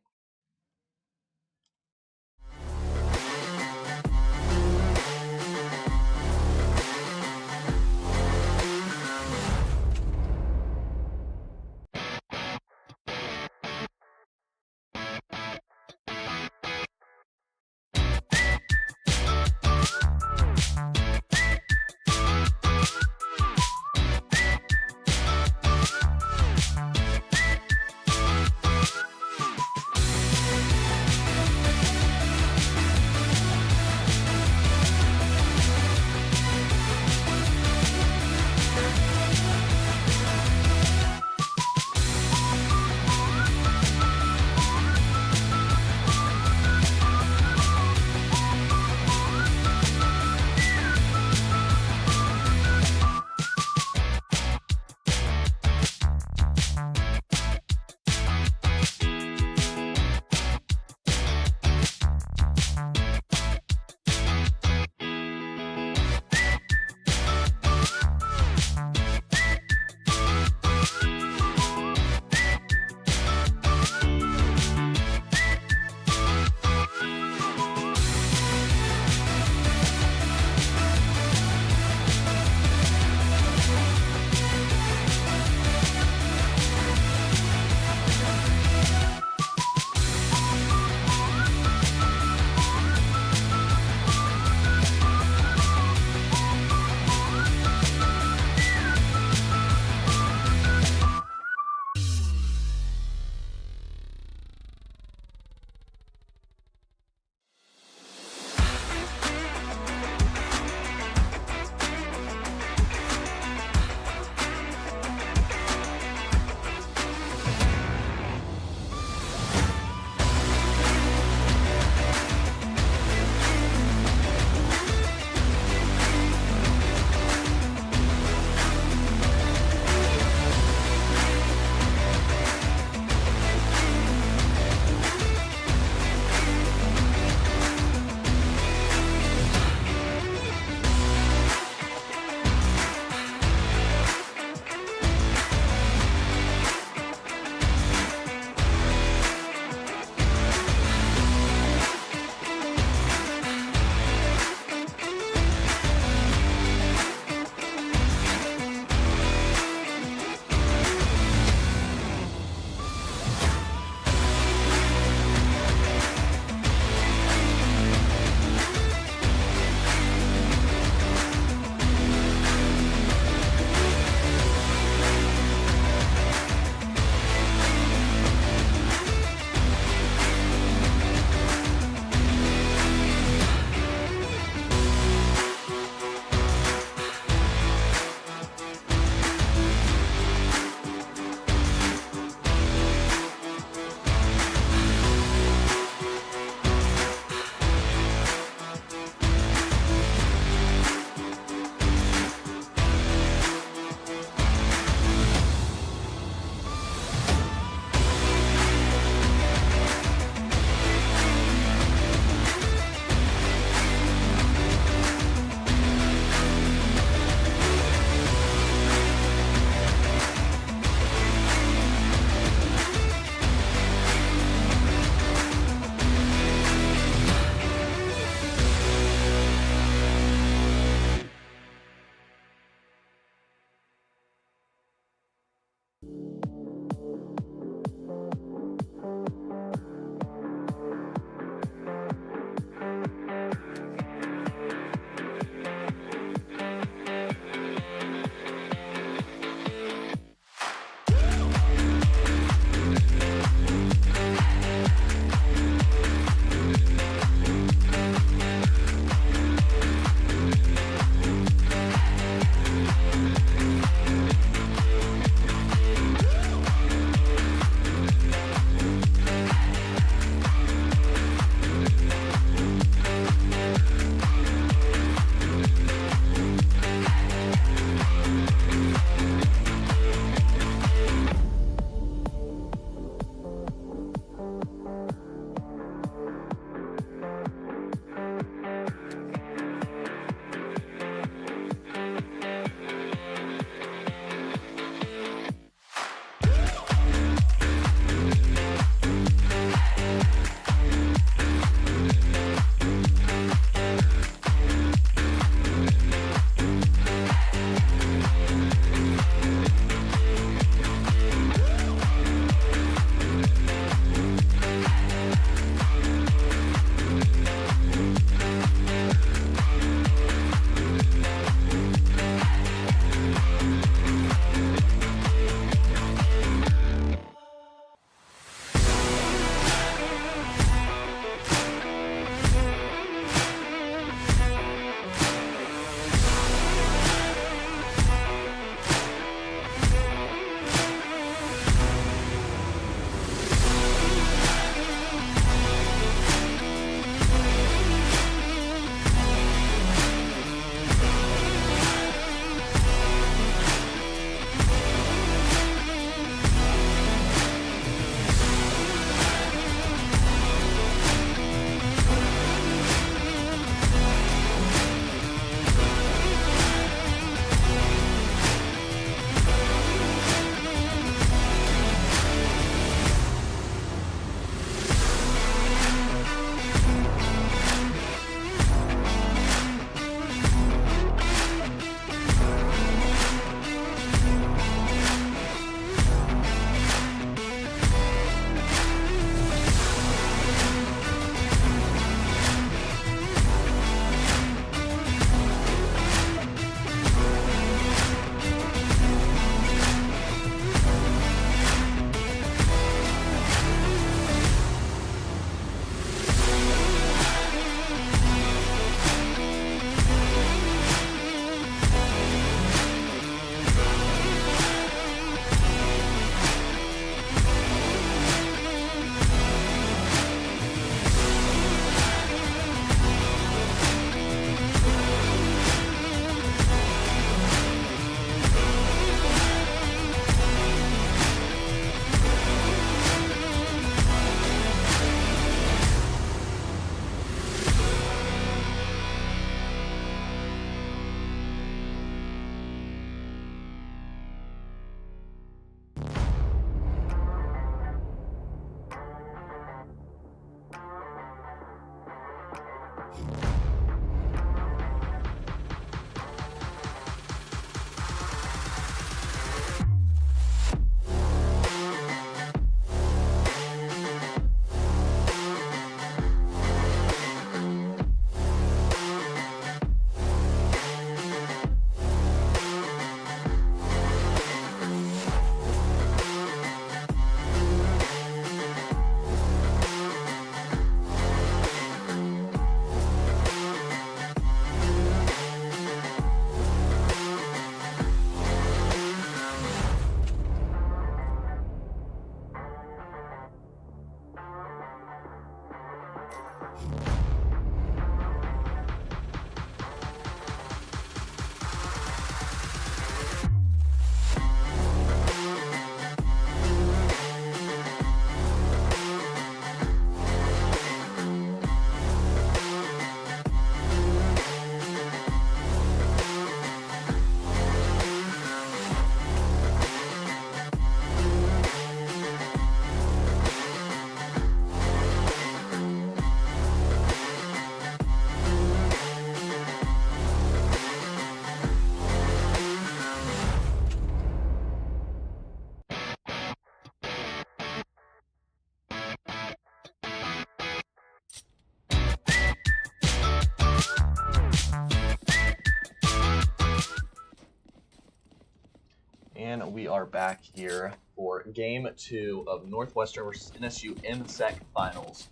And we are back here for Game 2 of Northwestern versus NSU MCEC Finals.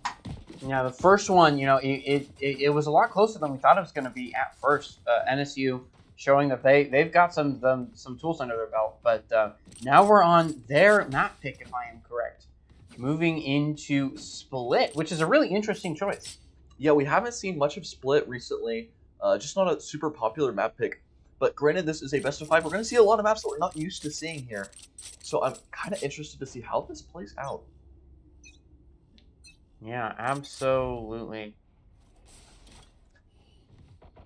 Yeah, the first one, you know, it was a lot closer than we thought it was going to be at first. NSU showing that they've got some tools under their belt, but now we're on their map pick, if I am correct. Moving into Split, which is a really interesting choice. Yeah, we haven't seen much of Split recently. Just not a super popular map pick. But granted, this is a best of 5. We're going to see a lot of maps that we're not used to seeing here. So I'm kind of interested to see how this plays out. Yeah, absolutely.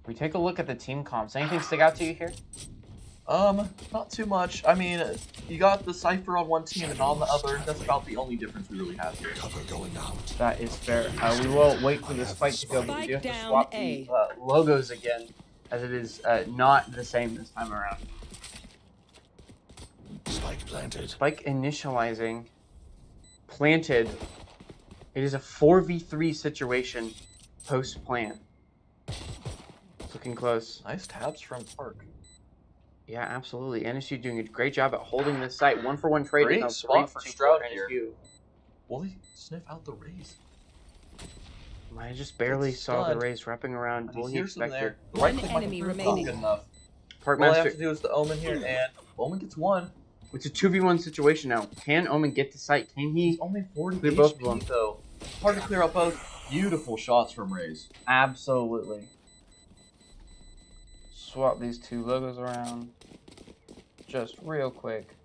We take a look at the team comps. Anything stick out to you here? Not too much. I mean, you got the Cypher on one team and on the other. That's about the only difference we really have here. Cover going out. That is fair. We will wait for this fight to go, but we do have to swap the logos again, as it is not the same this time around. Spike planted. Spike initializing. Planted. It is a 4v3 situation post-plant. It's looking close. Nice tabs from Park. Yeah, absolutely. NSU doing a great job at holding this site. 1-for-1 trade. Great spot for Stroud here. Will he sniff out the raise? I just barely saw the raise wrapping around. Will he he expect there? it? The right One click enemy button remaining. not good enough. Park All I Master. have to do is the Omen here, and Omen gets one. It's a 2v1 situation now. Can Omen get to site? Can he? He's only 40 Clear both of HP, them. though. Hard to clear out both. Beautiful shots from Raze. Absolutely. Swap these two logos around. Just real quick.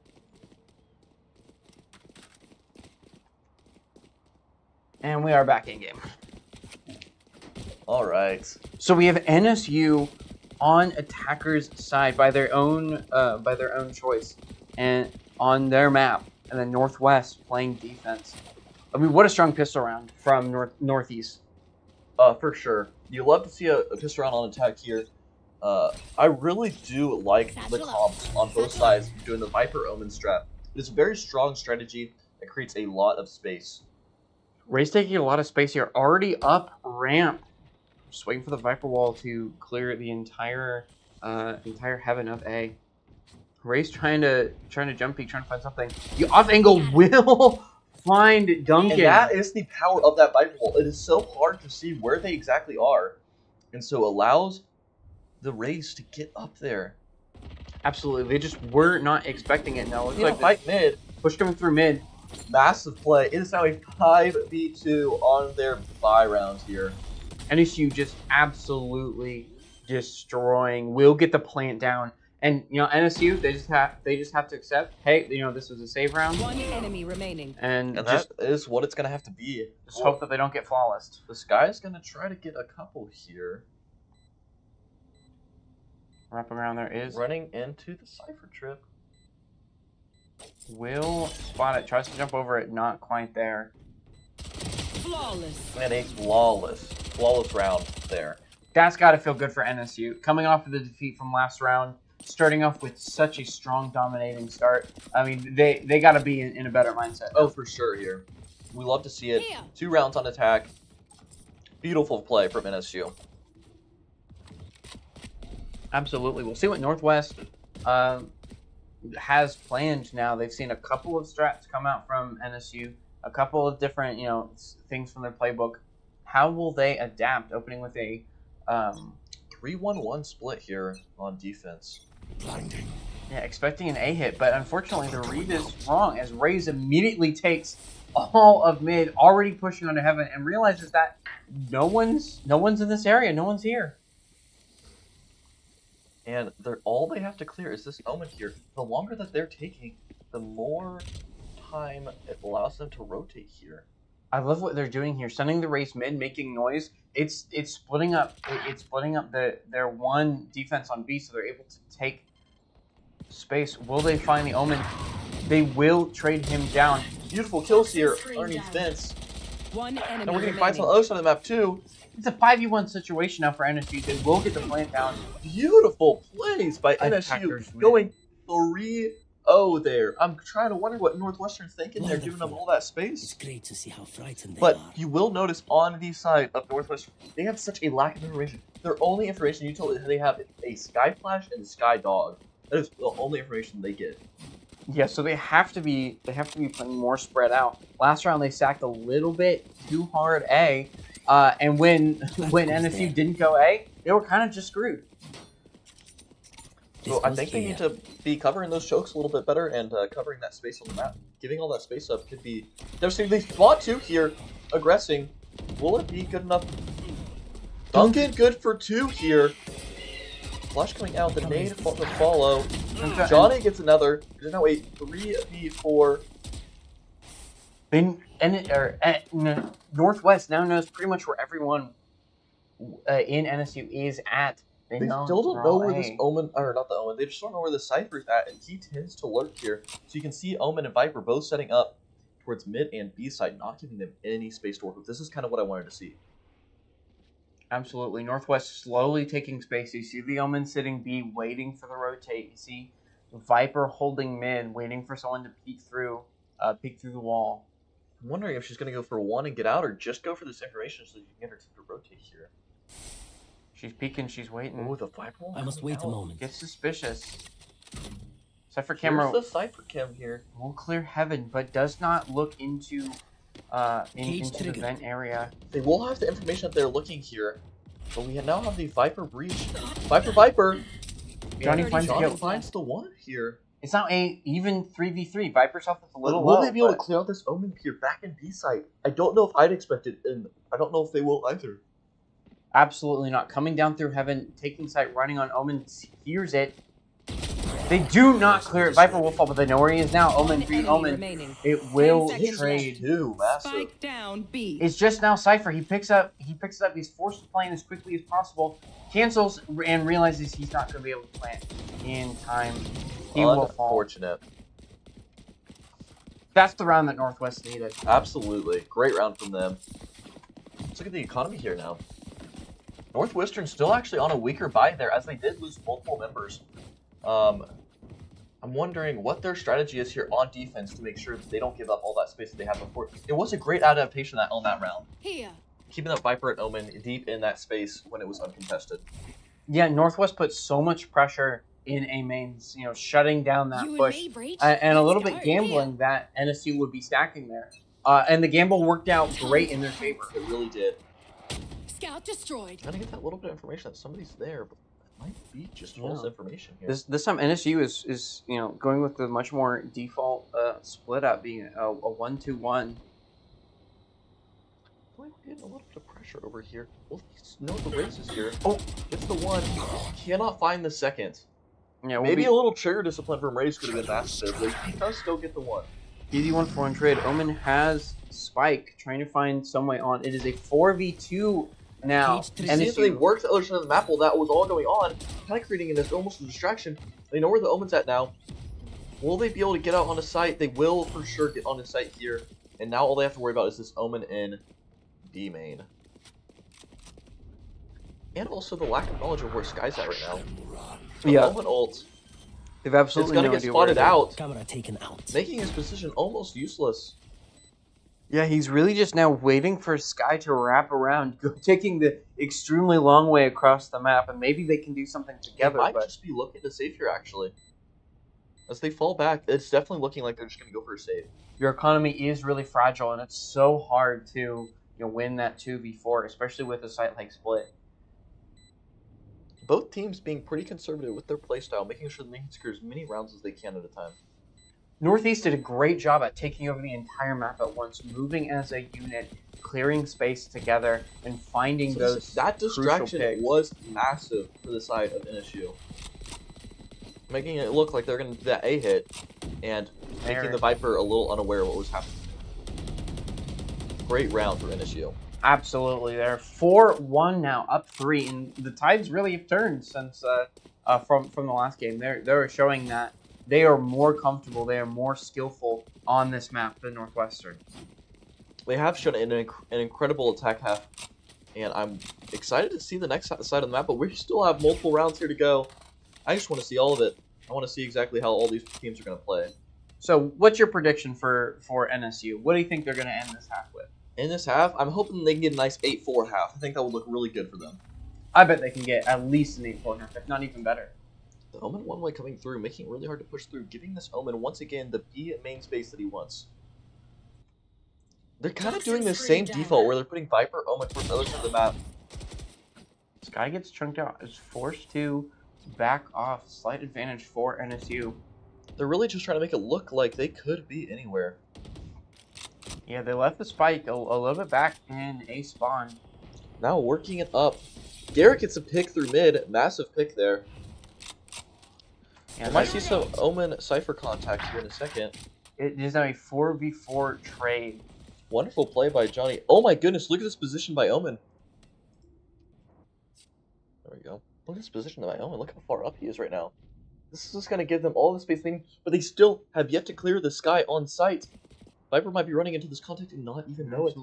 And we are back in game. All right. So we have NSU on attackers' side by their own choice, and on their map, and then Northwest playing defense. I mean, what a strong pistol round from Northeast. For sure. You love to see a pistol round on attack here. I really do like the comps on both sides doing the Viper Omen strat. It's a very strong strategy that creates a lot of space. Ray's taking a lot of space here. Already up ramp. Just waiting for the Viper wall to clear the entire heaven of A. Ray's trying to jump peek, trying to find something. The off angle will find Duncan. And that is the power of that Viper wall. It is so hard to see where they exactly are, and so allows the Rays to get up there. Absolutely, they just were not expecting it. Now looks like fight mid. Push coming through mid. Massive play. It is now a 5v2 on their buy round here. NSU just absolutely destroying. Will get the plant down, and you know NSU they just have to accept. Hey, you know this was a save round. One enemy remaining. And And just that is what it's gonna have to be. hope that they don't get flawless. This guy's gonna try to get a couple here. Wrapping around there is Running into the Cypher trip. Will spot it. Tries to jump over it. Not quite there. Flawless. And a flawless round there. That's got to feel good for NSU. Coming off of the defeat from last round, starting off with such a strong, dominating start. I mean, they got to be in a better mindset. Oh, for sure here. We love to see it. Here. 2 rounds on attack. Beautiful play from NSU. Absolutely. We'll see what Northwest has planned now. They've seen a couple of strats come out from NSU, a couple of different, you know, things from their playbook. How will they adapt? Opening with a 3-1-1 split here on defense. Blinding. yeah, expecting an A hit, but unfortunately the read is wrong as Raze immediately takes all of mid, already pushing onto heaven, and realizes that no one's in this area. No one's here. And all they have to clear is this Omen here. The longer that they're taking, the more time it allows them to rotate here. I love what they're doing here, sending the race mid, making noise. It's splitting up. It's splitting up their one defense on B, so they're able to take space. Will they find the Omen? They will trade him down. Beautiful kills here underneath Vince. One enemy And we're getting remaining. fights on the other side of the map too. It's a 5v1 situation now for NSU. They will get the plant down. Beautiful plays by Attackers NSU. win. Going 3-0 there. I'm trying to wonder what Northwestern's thinking. They're giving them all that It's space. great to see how frightened they But are. you will notice on the side of Northwestern, they have such a lack of information. Their only information you told is they have a Sky Flash and a Sky Dog. That is the only information they get. Yeah, so they have to be playing more spread out. Last round they sacked a little bit too hard A, and when NSU didn't go A, they were kind of just screwed. So I think they need to be covering those chokes a little bit better and covering that space on the map. Giving all that space up could be devastating. They want to here, aggressing. Will it be good enough? Duncan, good for 2 here. Flash coming out, the nade to follow. Johnny gets another. There's now a 3v4. Northwest now knows pretty much where everyone in NSU is at. They still don't know where this Omen, or not the Omen, they just don't know where the Cypher's at, and he tends to lurk here. So you can see Omen and Viper both setting up towards mid and B side, not giving them any space to work with. This is kind of what I wanted to see. Absolutely. Northwest slowly taking space. You see the Omen sitting B, waiting for the rotate. You see Viper holding mid, waiting for someone to peek through the wall. I'm wondering if she's going to go for 1 and get out, or just go for this information so you can get her to rotate here. She's peeking, she's waiting. Oh, the Viper. I must wait a moment. Gets suspicious. Cypher camera. Here's the Cypher cam here. Will clear heaven, but does not look into into the vent area. They will have the information that they're looking here, but we now have the Viper breach. Viper. Johnny finds the 1 here. It's now a even 3v3. Viper's health is a little low. Will low. they be able to clear out this Omen here back in B site? I don't know if I'd expect it, and I don't know if they will either. Absolutely not. Coming down through heaven, taking sight, running on Omen, hears it. They do not clear it. Viper will fall, but they know where he is now. Omen, free Omen. Remaining. It will 10 seconds trade. Two, massive. Spike down B. It's just now Cypher. He picks it up. He's forced to plant as quickly as possible. Cancels and realizes he's not going to be able to plant in time. He will fall. Unfortunate. That's the round that Northwest needed. Absolutely. Great round from them. Let's look at the economy here now. Northwestern still actually on a weaker buy there, as they did lose multiple members. I'm wondering what their strategy is here on defense to make sure that they don't give up all that space that they had before. It was a great adaptation on that round. Here. Keeping that Viper and Omen deep in that space when it was uncontested. Yeah, Northwest put so much pressure in A mains, shutting down that push, and a little bit gambling that NSU would be stacking there. And the gamble worked out great in their favor. It really did. Scout destroyed. Trying to get that little bit of information that somebody's there, but it might be just false information here. This time NSU is going with the much more default split up, being a 1-2-1. We're getting a little bit of pressure over here. Well, no, the race is here. Oh, gets the 1. Cannot find the 2nd. Yeah, maybe a little trigger discipline from Raze could have been massive, but he does still get the 1. Easy 1-4 trade. Omen has Spike, trying to find some way on. It is a 4v2 now. And if they worked the other side of the map while that was all going on, kind of creating this almost a distraction. They know where the Omen's at now. Will they be able to get out on the site? They will for sure get on the site here. And now all they have to worry about is this Omen in B main. And also the lack of knowledge of where Sky's at right now. The Omen ult. They've absolutely it's gonna get spotted out, Camera taken out, making his position almost useless. Yeah, he's really just now waiting for Sky to wrap around, taking the extremely long way across the map, and maybe they can do something together. They might just be looking to save here, actually. As they fall back, it's definitely looking like they're just going to go for a save. Your economy is really fragile, and it's so hard to win that 2v4, especially with a site like Split. Both teams being pretty conservative with their playstyle, making sure they can secure as many rounds as they can at a time. Northeast did a great job at taking over the entire map at once, moving as a unit, clearing space together, and finding that distraction was massive for the side of NSU. Making it look like they're going to do that A hit, and making the Viper a little unaware of what was happening. Great round for NSU. Absolutely. They're 4-1 now, up 3, and the tides really have turned since from the last game. They're showing that they are more comfortable, they are more skillful on this map than Northwestern. They have shown an incredible attack half, and I'm excited to see the next side of the map, but we still have multiple rounds here to go. I just want to see all of it. I want to see exactly how all these teams are going to play. So what's your prediction for NSU? What do you think they're going to end this half with? In this half, I'm hoping they can get a nice 8-4 half. I think that would look really good for them. I bet they can get at least an 8-4 half, if not even better. The Omen one way coming through, making it really hard to push through, giving this Omen once again the B main space that he wants. They're kind of doing the same default where they're putting Viper Omen towards the other side of the map. Sky gets chunked out, is forced to back off. Slight advantage for NSU. They're really just trying to make it look like they could be anywhere. Yeah, they left the spike a little bit back in A spawn. Now working it up. Garrett gets a pick through mid. Massive pick there. Yeah, I might see some Omen Cypher contact here in a second. it is now a 4v4 trade. Wonderful play by Johnny. Oh my goodness, look at this position by Omen. There we go. Look at this position by Omen. Look how far up he is right now. This is just going to give them all the space they need, but they still have yet to clear the sky on site. Viper might be running into this contact and not even know it.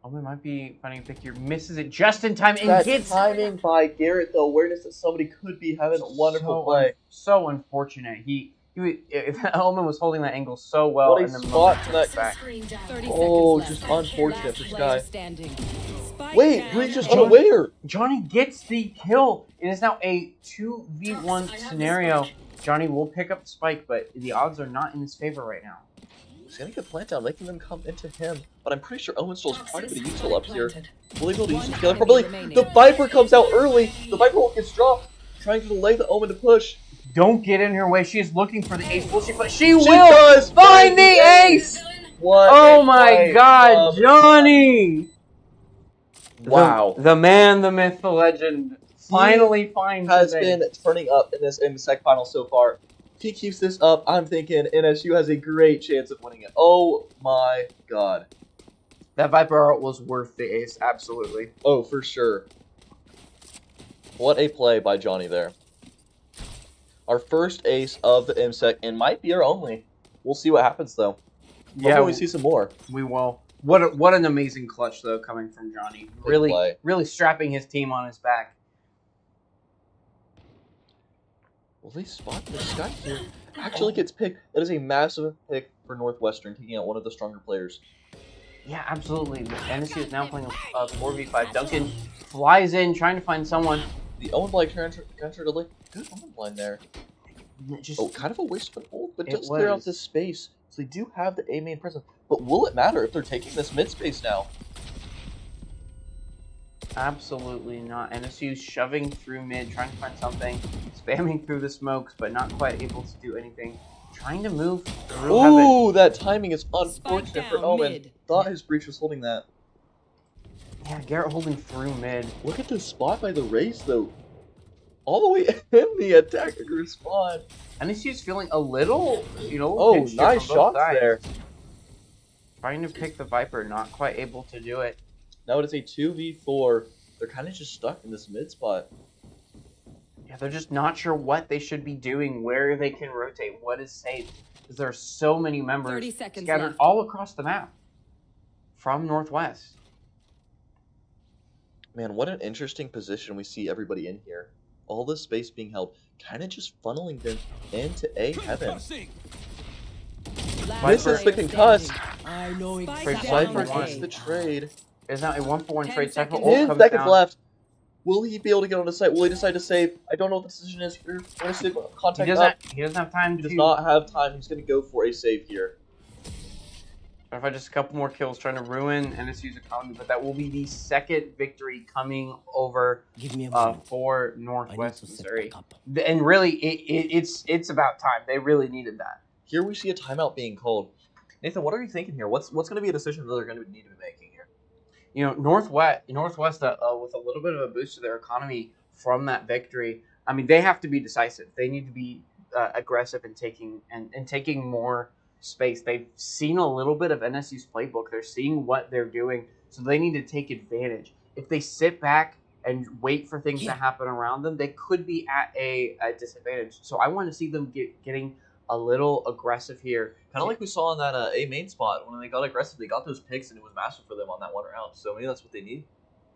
Omen might be finding a pick here. Misses it just in time and That gets timing by Garrett, the awareness that somebody could be having a wonderful play. So unfortunate. Omen was holding that angle so well. What a in the spot moment to that. 30 Oh, seconds just left. unfortunate for Last Sky. player standing. Spike Wait, down. Breach is John- unaware. Johnny gets the kill. It is now a 2v1 scenario. Johnny will pick up the spike, but the odds are not in his favor right now. He's going to get plant down, making them come into him. But I'm pretty sure Omen still has quite a bit of util up here. Will he be able to use it together properly? The Viper comes out early. The Viper won't get dropped, trying to delay the Omen to push. Don't get in her way. She is looking for the ace. Will she? She She will does find the ace. What? Oh a my play God, from- Johnny! Wow. The man, the myth, the legend finally finds Has his been ace. turning up in this MCEC final so far. If he keeps this up, I'm thinking NSU has a great chance of winning it. Oh my God. That Viper art was worth the ace, absolutely. Oh, for sure. What a play by Johnny there. Our first ace of the MCEC, and might be our only. We'll see what happens, though. Yeah, Hopefully we see some more. we will. What an amazing clutch though coming from Johnny. Good play. Really strapping his team on his back. Will they spot the Sky here? Actually gets picked. That is a massive pick for Northwestern, taking out one of the stronger players. Yeah, absolutely. NSU is now playing a 4v5. Duncan flies in, trying to find someone. The Owen Blind counter delay. Good Owen Blind there. Just Oh, kind of a waste of an ult, but It does clear out was. this space. So they do have the A main presence. But will it matter if they're taking this mid space now? absolutely not. NSU's shoving through mid, trying to find something, spamming through the smokes, but not quite able to do anything. Trying to move through heaven. Ooh, that timing is unfortunate Spike for down Omen. mid. Thought his breach was holding that. Yeah, Garrett holding through mid. Look at the spot by the race, though. All the way in the attacker respawn. NSU's feeling a little, Oh, pinched here nice from both shots sides. there. Trying to pick the Viper, not quite able to do it. Now it is a 2v4. They're kind of just stuck in this mid spot. Yeah, they're just not sure what they should be doing, where they can rotate, what is safe. Because there are so many members 30 seconds scattered left. all across the map from Northwest. Man, what an interesting position we see everybody in here. All the space being held, kind of just funneling them into A heaven. Last Misses the player concuss. standing. I know Spike exactly. down Cypher A. gets the trade. It's now a 1-for-1 10 trade. Cypher seconds. ult 10 comes seconds down. left. Will he be able to get on the site? Will he decide to save? I don't know what the decision is here. Want to see He contact doesn't, up? he doesn't have time He to... does not have time. He's going to go for a save here. If I just a couple more kills trying to ruin NSU's economy, but that will be the second victory coming over Give me a moment. for I need Northwest to set Missouri. back up. And really, it's about time. They really needed that. Here we see a timeout being called. Nathan, what are you thinking here? What's going to be a decision that they're going to need to be making here? Northwest with a little bit of a boost to their economy from that victory. I mean, they have to be decisive. They need to be aggressive in taking more space. They've seen a little bit of NSU's playbook. They're seeing what they're doing, so they need to take advantage. If they sit back and wait for things to happen around them, they could be at a disadvantage. So I want to see them getting a little aggressive here. Kind of like we saw on that A main spot. When they got aggressive, they got those picks, and it was massive for them on that one round. So maybe that's what they need.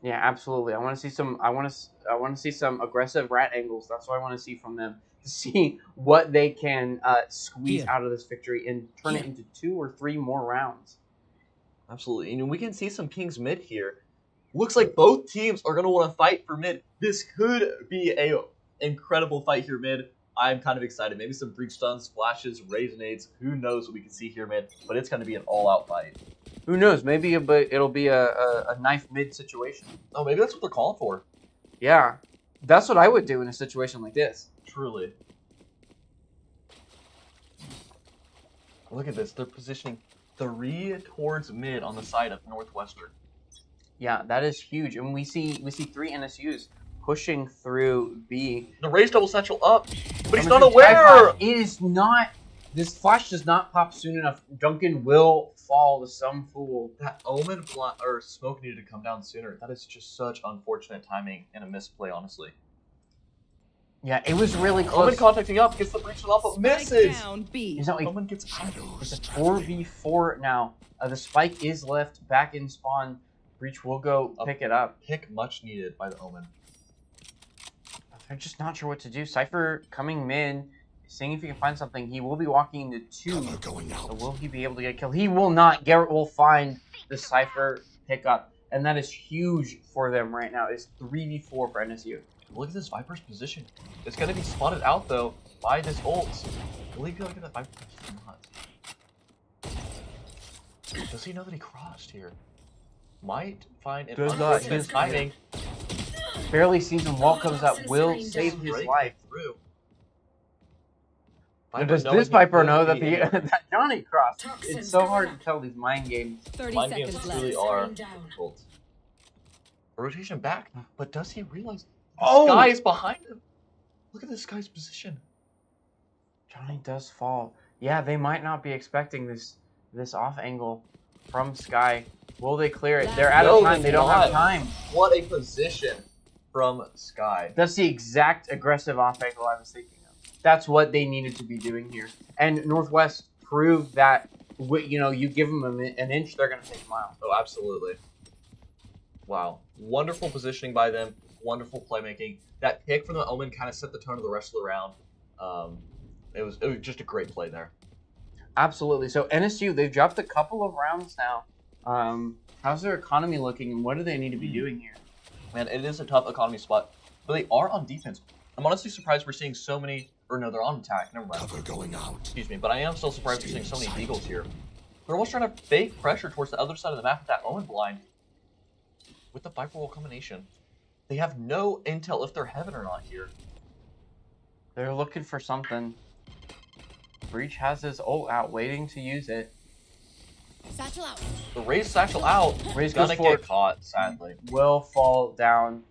Yeah, absolutely. I want to see some. I want to see some aggressive rat angles. That's what I want to see from them. To see what they can squeeze out of this victory and turn it into 2 or 3 more rounds. Absolutely. And we can see some Kings mid here. Looks like both teams are going to want to fight for mid. This could be a incredible fight here mid. I'm kind of excited. Maybe some breach stuns, flashes, raisinates. Who knows what we can see here, man? But it's going to be an all-out fight. Who knows? Maybe it'll be a knife mid situation. Oh, maybe that's what they're calling for. Yeah, that's what I would do in a situation like this. Truly. Look at this. They're positioning 3 towards mid on the side of Northwestern. Yeah, that is huge. And we see 3 NSUs pushing through B. The Raze double satchel up, but he's Coming not through aware. Tide Pod. It is not. This flash does not pop soon enough. Duncan will fall to some fool. That Omen or smoke needed to come down sooner. That is just such unfortunate timing and a misplay, honestly. Yeah, it was really close. Omen contacting up, gets the breach off, but Spike misses. down B. It's not like Omen gets out. it's a 4v4 now. The spike is left back in spawn. Breach will go pick it up. Pick much needed by the Omen. They're just not sure what to do. Cypher coming mid, seeing if he can find something. He will be walking into 2. Cover going out. So will he be able to get killed? He will not. Garrett will find the Cypher pickup. And that is huge for them right now. It's 3v4 for NSU. Look at this Viper's position. It's going to be spotted out, though, by this ult. Will he be able to get that Viper? Not. Does he know that he crossed here? Might find an Does not. unfortunate timing. Barely sees him. Wall comes up. Will save his Break life. through. Now, does knowing this he Viper could know that be in. that Johnny crossed? It's so hard to tell these mind games. 30 Mind games seconds left. truly are difficult. A rotation back, but does he realize Oh! this guy is behind him? Look at this guy's position. Johnny does fall. Yeah, they might not be expecting this off angle from Sky. Will they clear it? They're out No, of time. They they're don't have not. time. What a position from Sky. That's the exact aggressive off angle I was thinking of. That's what they needed to be doing here. And Northwest proved that, you give them an inch, they're going to take a mile. Oh, absolutely. Wow. Wonderful positioning by them. Wonderful playmaking. That pick from the Omen kind of set the tone of the rest of the round. It was just a great play there. Absolutely. So NSU, they've dropped a couple of rounds now. How's their economy looking, and what do they need to be doing here? Man, it is a tough economy spot, but they are on defense. I'm honestly surprised we're seeing so many, or no, they're on attack. Never mind. Cover going out. Excuse me, but I am still surprised we're seeing so many Beagles here. They're almost trying to fake pressure towards the other side of the map with that Omen blind. With the Viper Wall combination. They have no intel if they're heaven or not here. They're looking for something. Breach has his ult out, waiting to use it. Satchel out. The Raze satchel out. Raze Gonna goes forward. get caught, sadly. Will fall down.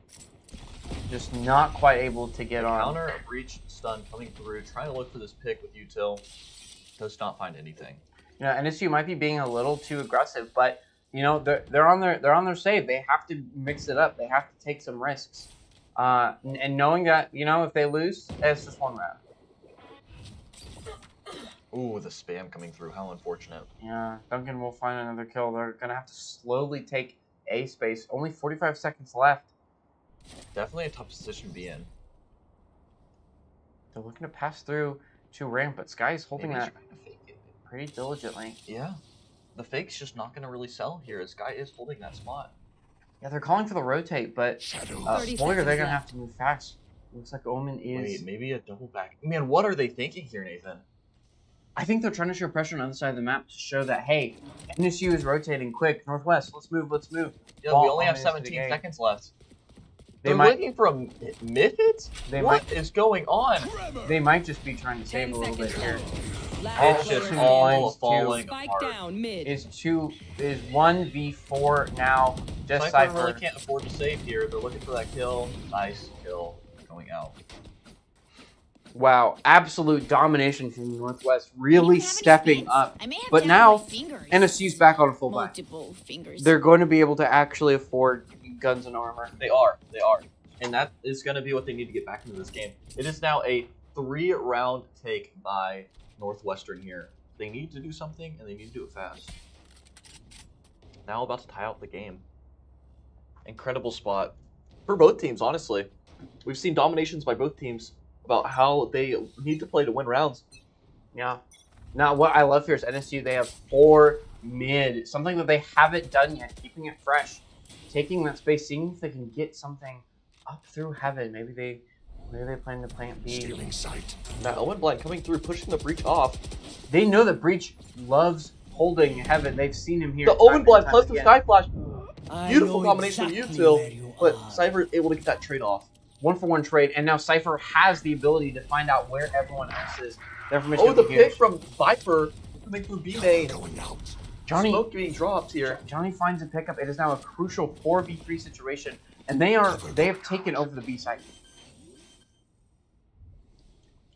Just not quite able to get on. Counter a breach stun coming through, trying to look for this pick with util. Does not find anything. NSU might be being a little too aggressive, but they're on their save. They have to mix it up. They have to take some risks. And knowing that if they lose, it's just one round. Ooh, the spam coming through. How unfortunate. Yeah, Duncan will find another kill. They're gonna have to slowly take A space. Only 45 seconds left. Definitely a tough position to be in. They're looking to pass through to ramp, but Sky is holding Maybe that he's trying to fake it. pretty diligently. Yeah. The fake's just not going to really sell here as Sky is holding that spot. Yeah, they're calling for the rotate, but Shadow. 30 Boyer, they're seconds gonna have left. to move fast. Looks like Omen is. Wait, maybe a double back. Man, what are they thinking here, Nathan? I think they're trying to show pressure on the other side of the map to show that, hey, NSU is rotating quick. Northwest, let's move. Yeah, Ball we only have Omen into the 17 game. seconds left. They They're might- looking for a mid hit? They What might- is going on? They might just be trying to 10 save a little bit seconds here. left. Last It's player just standing. all two. falling Spike apart. down mid. Is 1v4 now. Just Cypher Cypher. really can't afford to save here. They're looking for that kill. Nice kill going out. Wow, absolute domination from Northwest, really You have any stepping spins? up. I may have But down now, my fingers. NSU's back on a full buy. Multiple fingers. They're going to be able to actually afford guns and armor. They are. And that is going to be what they need to get back into this game. It is now a 3-round take by Northwestern here. They need to do something, and they need to do it fast. Now about to tie out the game. Incredible spot for both teams, honestly. We've seen dominations by both teams about how they need to play to win rounds. Yeah. Now, what I love here is NSU, they have 4 mid, something that they haven't done yet, keeping it fresh, taking that space, seeing if they can get something up through heaven. Maybe they Where are they planning to plant B? Stealing sight. That Omen blind coming through, pushing the breach off. They know that Breach loves holding Heaven. They've seen him here. The time Omen and blind time plus the again. Sky Flash. I Beautiful know combination exactly of where util, you but are. Cypher is able to get that trade off. 1-for-1 trade, and now Cypher has the ability to find out where everyone else is. The information Oh, the will be huge. pick from Viper coming through B main. Going out. Johnny, Smoke being dropped here. Johnny finds a pickup. It is now a crucial 4v3 situation, and they have taken over the B side.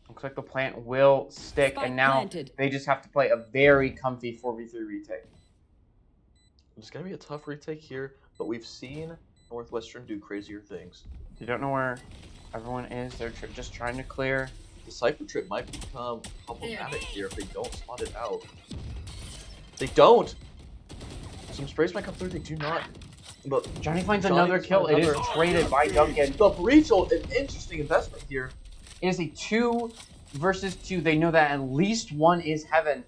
Looks like the plant will stick, Spike and now planted. they just have to play a very comfy 4v3 retake. It's going to be a tough retake here, but we've seen Northwestern do crazier things. They don't know where everyone is. They're just trying to clear. The Cypher trip might become problematic here if they don't spot it out. They don't! Some sprays might come through, they do not. But Johnny finds Johnny another finds kill. It is another. traded by Duncan. The breach, an interesting investment here. It is a 2 versus 2. They know that at least one is Heaven.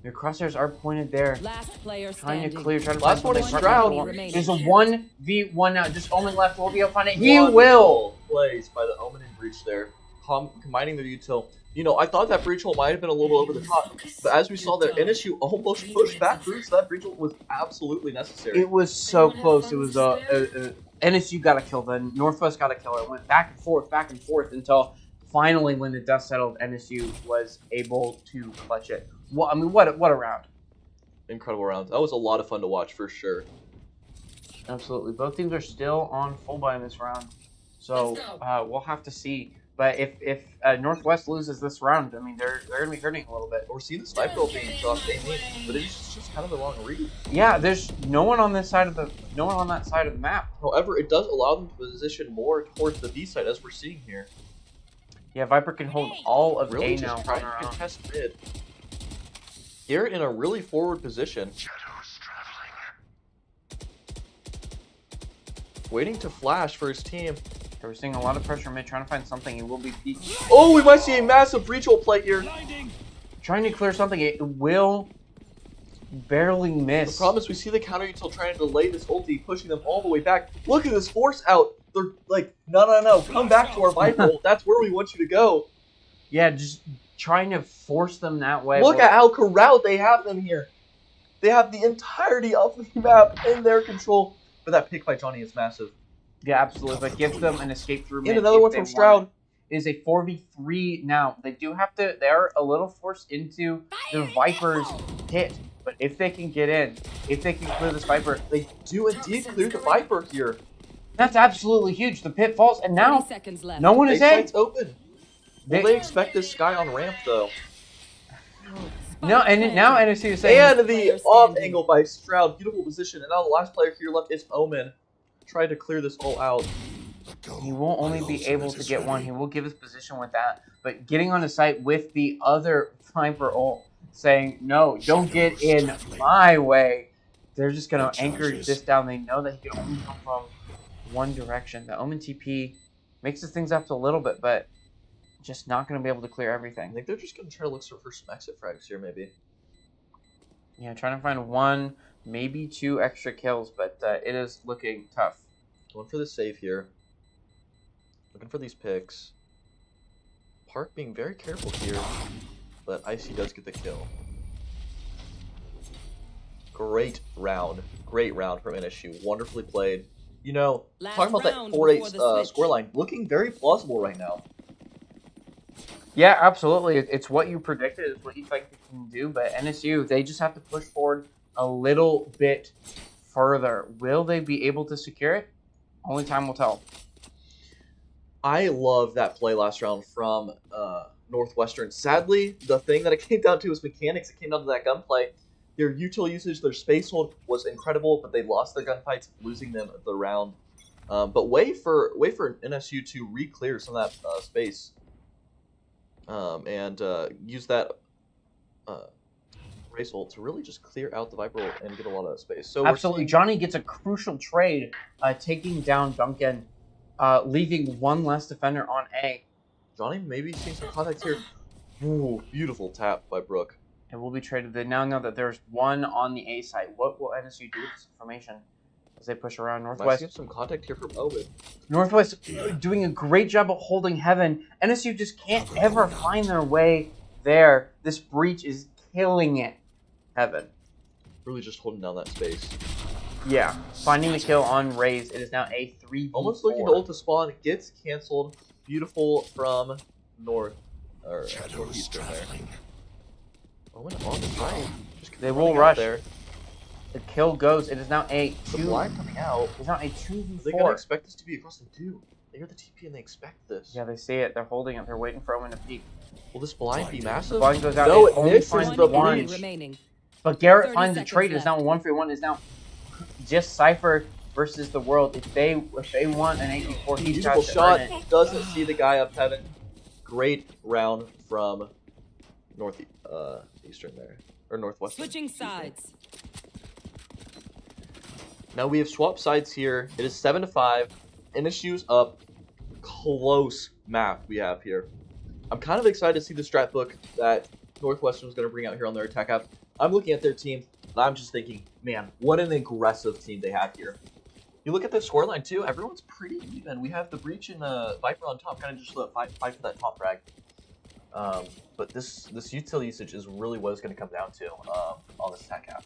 Their crosshairs are pointed there. Last player Trying standing. to clear, trying to Last find one is something. Stroud. There's a 1v1 now. Just Omen left. Will be able to find it. He will! Plays by the Omen and Breach there. Combining their util. You know, I thought that breach hole might have been a little over the top, but as we saw there, NSU almost pushed back through, so that breach hole was absolutely necessary. It was so close. It was NSU got a kill, then Northwest got a kill. It went back and forth until finally, when the dust settled, NSU was able to clutch it. Well, I mean, what a round! Incredible round. That was a lot of fun to watch for sure. Absolutely, both teams are still on full buy in this round, so we'll have to see. But if Northwest loses this round, I mean, they're going to be hurting a little bit. We're seeing the sniper roll being dropped, but it's just kind of the wrong read. Yeah, there's no one on this side of no one on that side of the map. However, it does allow them to position more towards the B side, as we're seeing here. Yeah, Viper can hold all of Really A now. just trying to contest mid. Garrett in a really forward position. Waiting to flash for his team. We're seeing a lot of pressure mid, trying to find something. He will be peeking. Oh, we might see a massive breach hole play here. Trying to clear something. It will barely The miss. problem is we see the counter util trying to delay this ulti, pushing them all the way back. Look at this force out. They're like, no, come back to our Viper hole. That's where we want you to go. Yeah, just trying to force them that way. Look at how corralled they have them here. They have the entirety of the map in their control. But that pick by Johnny is massive. Yeah, absolutely. But gives them an escape through mid. And another if one they from want Stroud. it. It is a 4v3 now. They do have to. They're a little forced into the Viper's hit. But if they can get in, if they can clear this Viper, They do indeed clear the Viper here. that's absolutely huge. The pit falls, and now 30 seconds left. no one Base is in. site's open. Will they expect this guy on ramp though? No, and now NSU is saying, And the off angle by Stroud, beautiful position. And now the last player here left is Omen. Try to clear this all out. he will only be able to get one. He will give his position with that. But getting on the site with the other Viper ult saying, no, don't get in my way. They're just going to anchor this down. They know that he can only come from one direction. The Omen TP mixes things up a little bit, but just not going to be able to clear I everything. think they're just going to try to look for some exit frags here, maybe. Yeah, trying to find one, maybe two extra kills, but it is looking tough. Going for the save here. Looking for these picks. Park being very careful here, but Icy does get the kill. Great round from NSU. Wonderfully played. You know, Last talking about that round 4-8 before the switch. scoreline, looking very plausible right now. Yeah, absolutely. It's what you predicted. It's what you think they can do. But NSU, they just have to push forward a little bit further. Will they be able to secure it? Only time will tell. I love that play last round from Northwestern. Sadly, the thing that it came down to was mechanics. It came down to that gunplay. Their util usage, their space hold was incredible, but they lost their gunfights, losing them the round. But wait for NSU to re-clear some of that space and use that race ult to really just clear out the Viper ult and get a lot of space. So Absolutely. Johnny gets a crucial trade, taking down Duncan, leaving one less defender on A. Johnny maybe seeing some contacts here. Ooh, beautiful tap by Brook. It will be traded. They now know that there's one on the A side. What will NSU do with this information? as they push around Might Northwest. see some contact here from Owen. Northwest doing a great job of holding Heaven. NSU just can't ever find their way there. This breach is killing it. Heaven. Really just holding down that space. Yeah, finding the kill on Raze. It is now a 3v4. Almost looking to ult to spawn. Gets canceled. Beautiful from north. Or Shadows traveling. Owen on the side. They will rush. There. The kill goes. It is now a The 2. blind coming out. It's now a 2v4. They're gonna expect this to be across the two. They hear the TP and they expect this. Yeah, they see it. They're holding it. They're waiting for Owen to peek. Will this blind be massive? Blind goes out. No, It only this finds is the the One enemy breach. remaining. But Garrett 30 finds a seconds trade. It's now left. 1v1. It's now just Cypher versus the world. If they want an 8v4, he's got Beautiful to shot. earn it. Doesn't see the guy up heaven. Great round from eastern there. Or northwest. Switching sides. Now we have swapped sides here. It is 7-5. NSU's up. Close map we have here. I'm kind of excited to see the strat book that Northwestern is going to bring out here on their attack app. I'm looking at their team, and I'm just thinking, man, what an aggressive team they have here. You look at the scoreline too, everyone's pretty even. We have the Breach and Viper on top, kind of just fight for that top frag. But this utility usage is really what it's going to come down to on this attack app.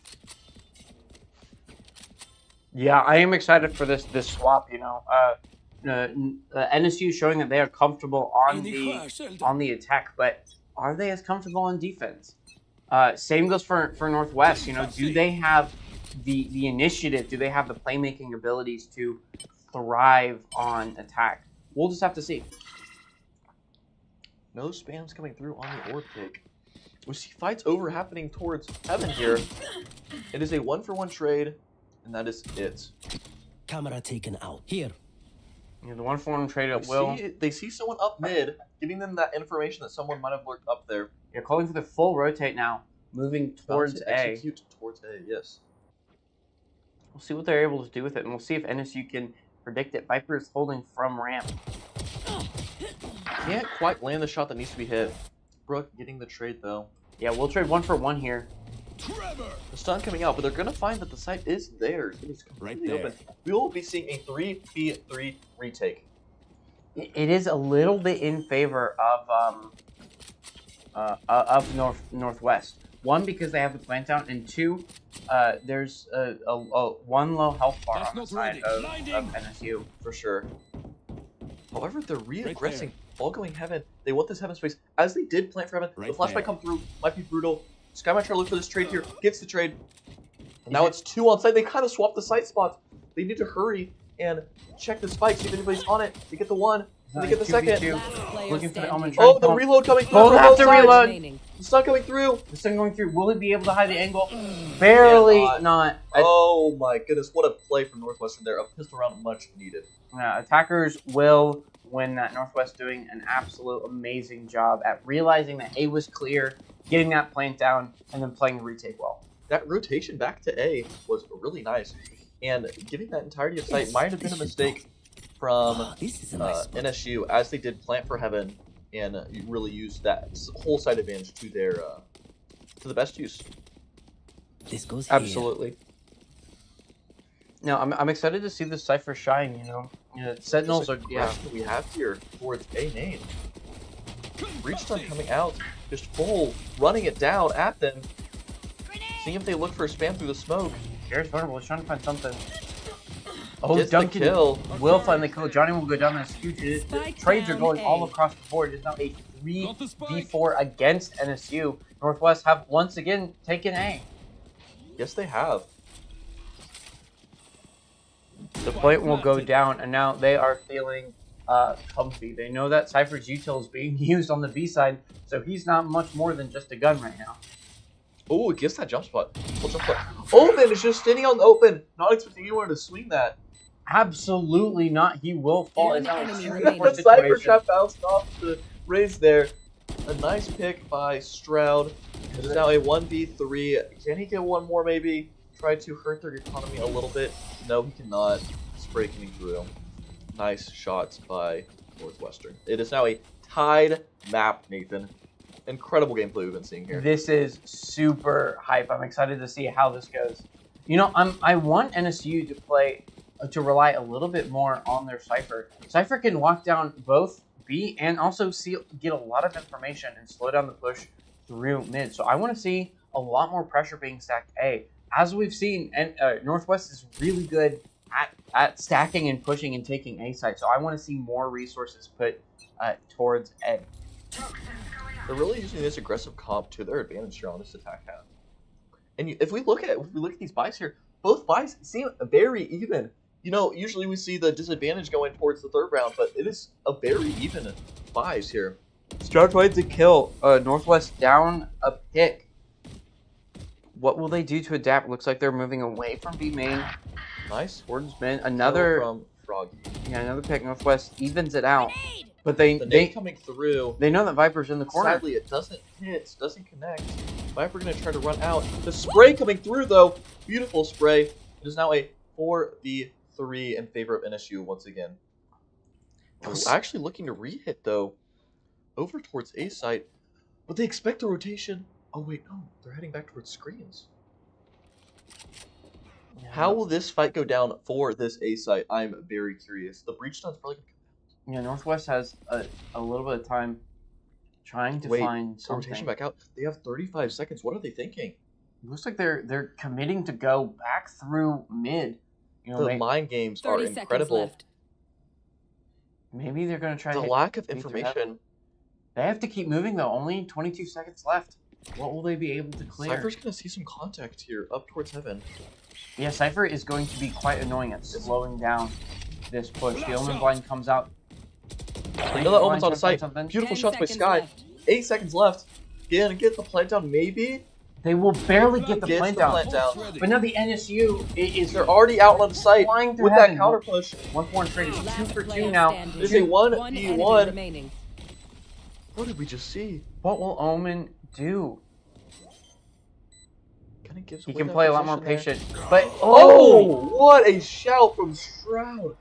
Yeah, I am excited for this swap. You know, NSU showing that they are comfortable on the attack, but are they as comfortable on defense? Same goes for Northwest. You know, do they have the initiative? Do they have the playmaking abilities to thrive on attack? We'll just have to see. No spams coming through on the orb pick. We see fights happening towards heaven here. It is a 1-for-1 trade, and that is it. Camera taken out. Here. You know, the 1-for-1 trade at will. They see someone up mid, giving them that information that someone might have lurked up there. You're calling for the full rotate now, moving towards A. Execute towards A, yes. We'll see what they're able to do with it, and we'll see if NSU can predict it. Viper is holding from ramp. Can't quite land the shot that needs to be hit. Brooke getting the trade though. Yeah, we'll trade 1-for-1 here. The stun coming out, but they're gonna find that the site is there. It is completely open. We will be seeing a 3v3 retake. It is a little bit in favor of Northwest. One, because they have the plant down, and two, there's a one low health bar on the side of NSU. For sure. However, they're re-aggressing, all going heaven. They want this heaven space. As they did plant for heaven, the flashback come through, might be brutal. Sky might try to look for this trade here, gets the trade. And now it's 2 on site. They kind of swapped the site spots. They need to hurry and check the spike, see if anybody's on it. They get the one, and they get the second. Looking for the Omen. Oh, the reload coming through. Hold after reload. The stun coming through. The stun going through. Will he be able to hide the angle? Barely not. Oh my goodness, what a play from Northwestern there. A pistol round much needed. Attackers will win that. Northwest doing an absolute amazing job at realizing that A was clear, getting that plant down, and then playing the retake well. That rotation back to A was really nice. And giving that entirety of site might have been a mistake from NSU, as they did plant for heaven and really used that whole side advantage to their to the best use. This goes absolutely. No, I'm excited to see the Cypher shine. You know, Sentinels are we have here towards A main. Breach stun coming out, just full running it down at them. Seeing if they look for a spam through the smoke. Garrett's vulnerable. He's trying to find something. Oh, Duncan will find the kill. Johnny will go down this huge. Trades are going all across the board. It's now a 3v4 against NSU. Northwest have once again taken A. Yes, they have. The point will go down, and now they are feeling comfy. They know that Cypher's util is being used on the B side, so he's not much more than just a gun right now. Oh, it gets that jump spot. Open is just standing on the open, not expecting anyone to swing that. Absolutely not. He will fall. It's not the Cypher trap bounced off the Raze there. A nice pick by Stroud. It is now a 1v3. Can he get one more maybe? Try to hurt their economy a little bit. No, he cannot. Spray coming through. Nice shots by Northwestern. It is now a tied map, Nathan. Incredible gameplay we've been seeing here. This is super hype. I'm excited to see how this goes. You know, I want NSU to play, to rely a little bit more on their Cypher. Cypher can lock down both B and also get a lot of information and slow down the push through mid. So I want to see a lot more pressure being stacked A. As we've seen, and Northwest is really good at stacking and pushing and taking A side. So I want to see more resources put towards A. They're really using this aggressive comp to their advantage here on this attack half. And if we look at these buys here, both buys seem very even. You know, usually we see the disadvantage going towards the third round, but it is a very even buys here. Stratwide to kill. Northwest down a pick. What will they do to adapt? Looks like they're moving away from B main. Nice. Towards mid. Another from Froggy. Yeah, another pick. Northwest evens it out. Grenade! But The nade coming through. they know that Viper's in the corner. Sadly, it doesn't hit, doesn't connect. Viper gonna try to run out. The spray coming through though. Beautiful spray. It is now a 4v3 in favor of NSU once again. Actually looking to re-hit though. Over towards A site. But they expect a rotation. Oh wait, no. They're heading back towards screens. Yeah. How will this fight go down for this A site? I'm very curious. The breach stun's probably Yeah, Northwest has a little bit of time trying to find something. rotation back out. They have 35 seconds. What are they thinking? Looks like they're committing to go back through mid. You know, The mind games are 30 seconds incredible. left. maybe they're gonna try The to hit lack of B through information. heaven. They have to keep moving though. Only 22 seconds left. What will they be able to clear? Cypher's gonna see some contact here up towards heaven. Yeah, Cypher is going to be quite annoying at slowing down this push. The Omen blind comes out. Another Omen's on the site. Something. Beautiful 10 shots by seconds Sky. left. 8 seconds left. Get the plant down, maybe? They will barely get the Gets plant the down. plant down. But now the NSU is They're already out on the site flying through with that heaven. counter push. 1-4 trade is 2 Last for 2 player now. standing. It's a One 1v1. enemy remaining. What did we just see? What will Omen do? Kinda gives He away can that play a lot more position there. patient. But Oh! What a shout from Shroud.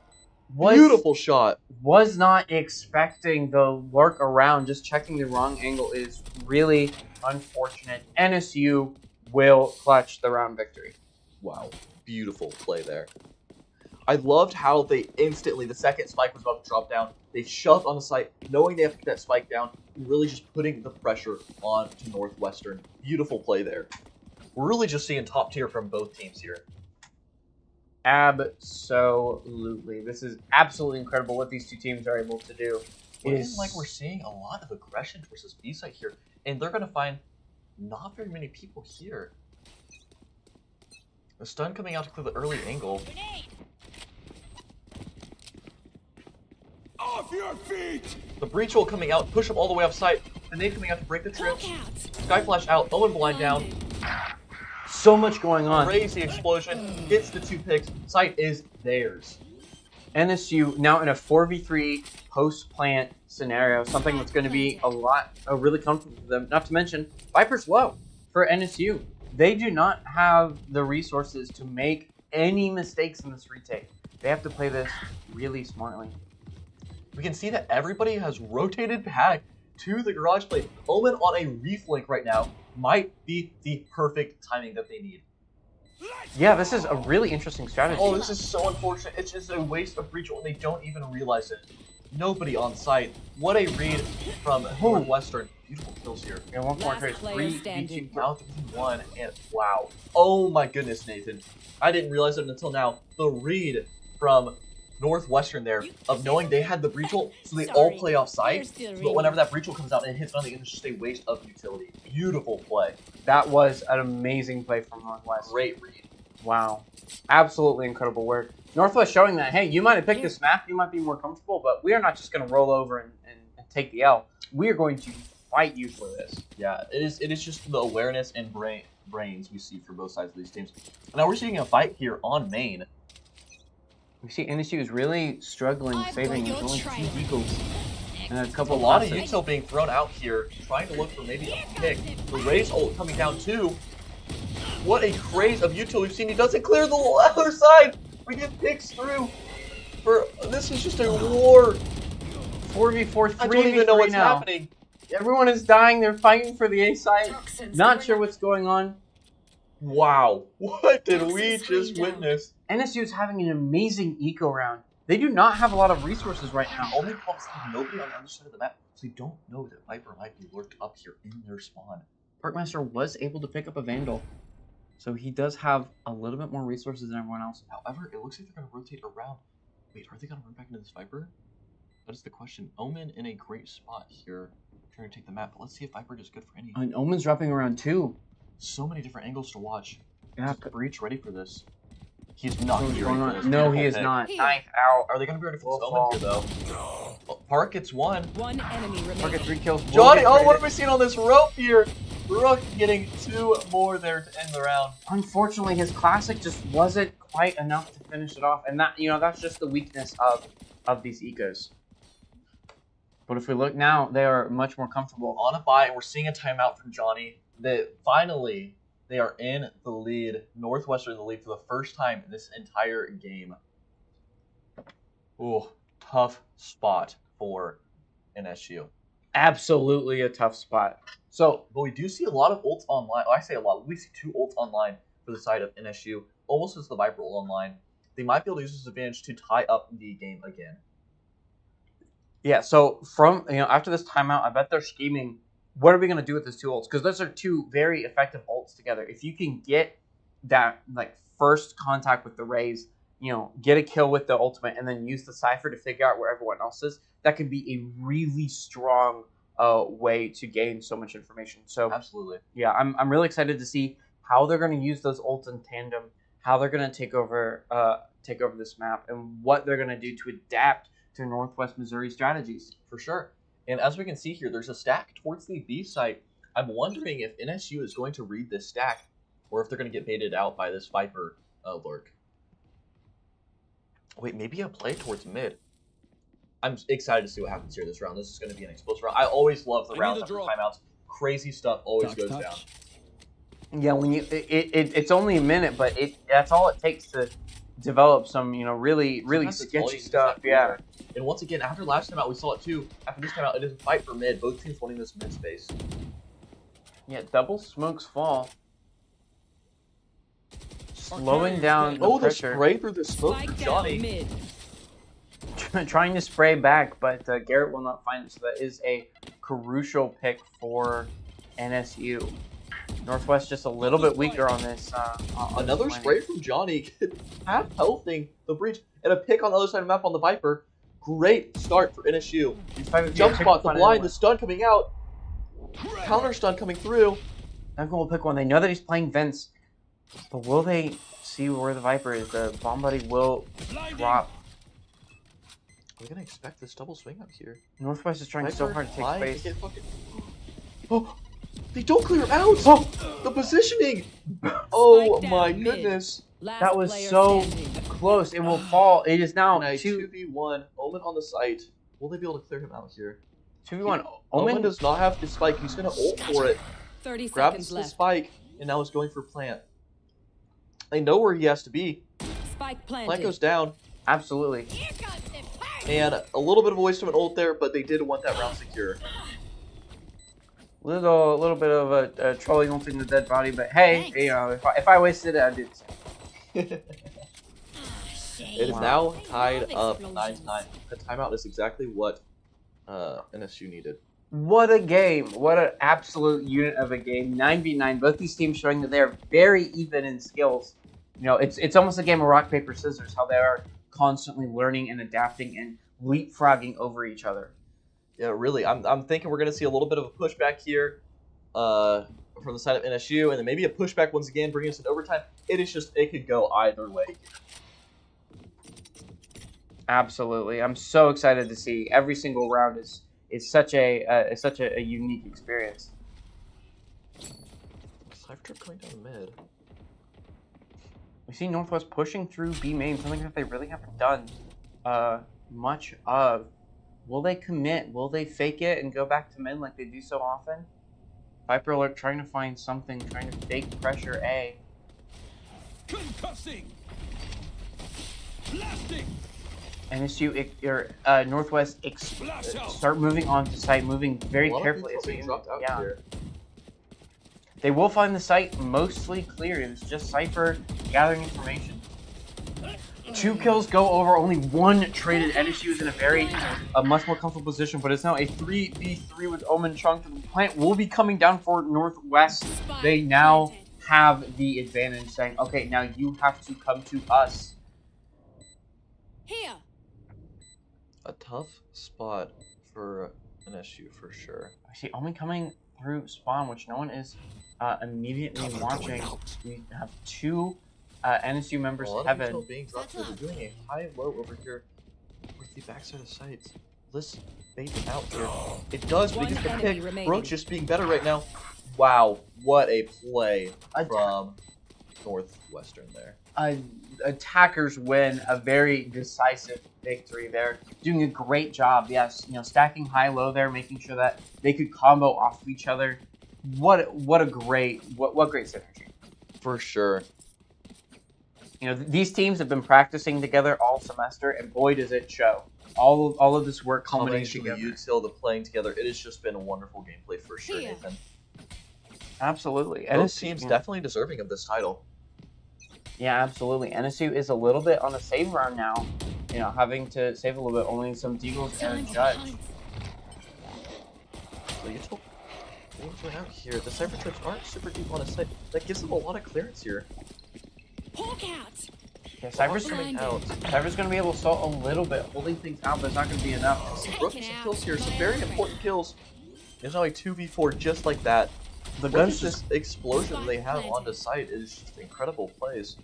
was Beautiful shot. was not expecting the lurk around. Just checking the wrong angle is really unfortunate. NSU will clutch the round victory. Wow. Beautiful play there. I loved how they instantly, the second spike was about to drop down, they shoved on the site, knowing they have to get that spike down, really just putting the pressure on to Northwestern. Beautiful play there. We're really just seeing top tier from both teams here. Absolutely. This is absolutely incredible what these two teams are able to do. It Looking is like we're seeing a lot of aggression towards this B site here, and they're going to find not very many people here. The stun coming out to clear the early angle. Grenade! Off your feet! The breach roll coming out, push them all the way up site. The nade coming out to break the trip. Look out! Sky flash out, Owen blind down. so much going on. Crazy explosion, hits the 2 picks. Site is theirs. NSU now in a 4v3 post-plant scenario, something that's going to be really comfortable for them. Not to mention, Viper's low for NSU. They do not have the resources to make any mistakes in this retake. They have to play this really smartly. We can see that everybody has rotated back to the garage plate. Omen on a reef link right now might be the perfect timing that they need. Yeah, this is a really interesting strategy. Oh, this is so unfortunate. It's just a waste of breach and they don't even realize it. Nobody on site. What a read from Northwestern. Beautiful kills here. Yeah, 1-4 Last trade. player 3 standing. Now 1 and wow. Oh my goodness, Nathan. I didn't realize it until now. The read from Northwestern there of knowing they had the breach ult, so they all play off site. But whenever that breach ult comes out and it hits nothing, it's just a waste of utility. Beautiful play. That was an amazing play from Northwest. Great read. Wow. Absolutely incredible work. Northwest showing that, hey, you might have picked this map, you might be more comfortable, but we are not just going to roll over and take the L. We are going to fight you for this. Yeah, it is just the awareness and brains we see for both sides of these teams. And now we're seeing a fight here on main. We see NSU is really struggling, saving with only 2 vehicles and a couple A lot of losses. util being thrown out here, trying to look for maybe a pick. The Raze ult coming down too. What a craze of util we've seen. He doesn't clear the other side. We get picks through. This is just a war. 4v4, 3v3 I don't even know what's now. happening. Everyone is dying. They're fighting for the A side. Toxins Not going sure up. what's going on. Wow, what did we just witness? NSU is having an amazing eco round. They do not have a lot of resources right now. Only problem is they have nobody on the other side of the map, so they don't know that Viper might be lurked up here in their spawn. Parkmaster was able to pick up a Vandal, so he does have a little bit more resources than everyone else. However, it looks like they're going to rotate around. Wait, are they going to run back into this Viper? That is the question. Omen in a great spot here, trying to take the map. But let's see if Viper is good for any. And Omen's dropping around too. So many different angles to watch. Yeah, Is Breach ready for this? He's not what's ready going for on? this. No, Beautiful he is pick. not. Ninth out. Are they going to be ready for this Will Omen here, though? Oh, Park gets one. One enemy Park remaining. at 3 kills. will Johnny, get oh, what traded. have we seen on this rope here? Rook getting 2 more there to end the round. Unfortunately, his classic just wasn't quite enough to finish it off, and that that's just the weakness of these ecos. But if we look now, they are much more comfortable. On a bye, and we're seeing a timeout from Johnny. That finally they are in the lead. Northwestern in the lead for the first time in this entire game. Ooh, tough spot for NSU. Absolutely a tough spot. So, But we do see a lot of ults online. Oh, I say a lot. We see 2 ults online for the side of NSU, almost as the Viper ult online. They might be able to use this advantage to tie up the game again. yeah, so from after this timeout, I bet they're scheming. What are we gonna do with these 2 ults? Because those are 2 very effective ults together. If you can get that first contact with the Raze, get a kill with the ultimate, and then use the Cypher to figure out where everyone else is, that could be a really strong way to gain so much information. So Absolutely. yeah, I'm really excited to see how they're going to use those ults in tandem, how they're going to take over this map, and what they're going to do to adapt to Northwest Missouri strategies. For sure. And as we can see here, there's a stack towards the B site. I'm wondering if NSU is going to read this stack, or if they're going to get baited out by this Viper lurk. Wait, maybe a play towards mid. I'm excited to see what happens here this round. This is going to be an explosive round. I always love the rounds after timeouts. Crazy stuff always goes down. Yeah, when it's only a minute, but that's all it takes to develop some really Sometimes it's all sketchy you just stuff. have to Yeah. do. And once again, after last time out, we saw it too. After this time out, it is a fight for mid. Both teams wanting this mid space. Yeah, double smokes fall. Slowing down the Oh, the pressure. spray through the smoke Spike for down Johnny. mid. Trying to spray back, but Garrett will not find it. So that is a crucial pick for NSU. Northwest just a little bit weaker on this. On Another this spray from Johnny. Half healthing the breach. And a pick on the other side of the map on the Viper. Great start for NSU. Jump spot, the blind, the stun coming out. Counter stun coming through. Duncan will pick one. They know that he's playing Vince, but will they see where the Viper is? The bomb buddy will drop. We're gonna expect this double swing up here. Northwest is trying so hard to take flying space. get fucking... Oh, they don't clear out. Oh! The positioning. Oh Spike down my mid. goodness. Last That was player so standing. close. It will fall. It is now And a 2 2v1. Omen on the site. Will they be able to clear him out here? 2v1. Omen Omen does not have the spike. He's gonna ult for it. 30 Grabs seconds the left. spike and now is going for plant. They know where he has to be. Spike Plant planted. goes down. absolutely. Here comes the party. And a little bit of a waste of an ult there, but they did want that round secure. Little bit of a trolling ulting the dead body, but hey, Thanks. if I wasted it, I'd do the same. It is Wow. now tied Love up explosions. 9-9. The timeout is exactly what NSU needed. What a game. What an absolute unit of a game. 9v9. Both these teams showing that they're very even in skills. It's almost a game of rock, paper, scissors, how they are constantly learning and adapting and leapfrogging over each other. Yeah, really. I'm thinking we're going to see a little bit of a pushback here from the side of NSU, and then maybe a pushback once again, bringing us in overtime. It could go either way. Absolutely. I'm so excited to see every single round is such a unique experience. Cypher coming down the mid. We see Northwest pushing through B main, something that they really haven't done much of. Will they commit? Will they fake it and go back to mid like they do so often? Viper Alert trying to find something, trying to fake pressure A. Concussing. Blasting. NSU Northwest start moving on to site, moving very A lot of carefully. people being dropped out Yeah. here. They will find the site mostly cleared. It's just Cypher gathering information. 2 kills go over, only 1 traded. NSU is in a much more comfortable position, but it's now a 3v3 with Omen Chunk. The plant will be coming down for Northwest. They now have the advantage, saying, okay, now you have to come to us. Here. A tough spot for NSU for sure. I see Omen coming through spawn, which no one is immediately watching. We have 2 NSU members heaven. Being dropped here. They're doing a high-low over here with the backside of sights. Let's bait it out here. It does, but he gets the pick. Roach just being better right now. Wow, what a play from Northwestern there. Attackers win a very decisive victory. They're doing a great job. Yes, stacking high-low there, making sure that they could combo off of each other. What great synergy. For sure. These teams have been practicing together all semester, and boy, does it show. All of this work culminating together. The util, the playing together, it has just been a wonderful gameplay for sure, Nathan. Absolutely. Both teams definitely deserving of this title. Yeah, absolutely. NSU is a little bit on a save run now. Having to save a little bit, only some deagles and a judge. So util going out here. The Cypher trips aren't super deep on a site. That gives them a lot of clearance here. Hawk out. Yeah, Cypher's coming out. Cypher's going to be able to salt a little bit, holding things out, but it's not going to be enough. Some rookie kills here, some very important kills. There's now a 2v4 just like that. The guns just explosion they have onto site is just incredible plays.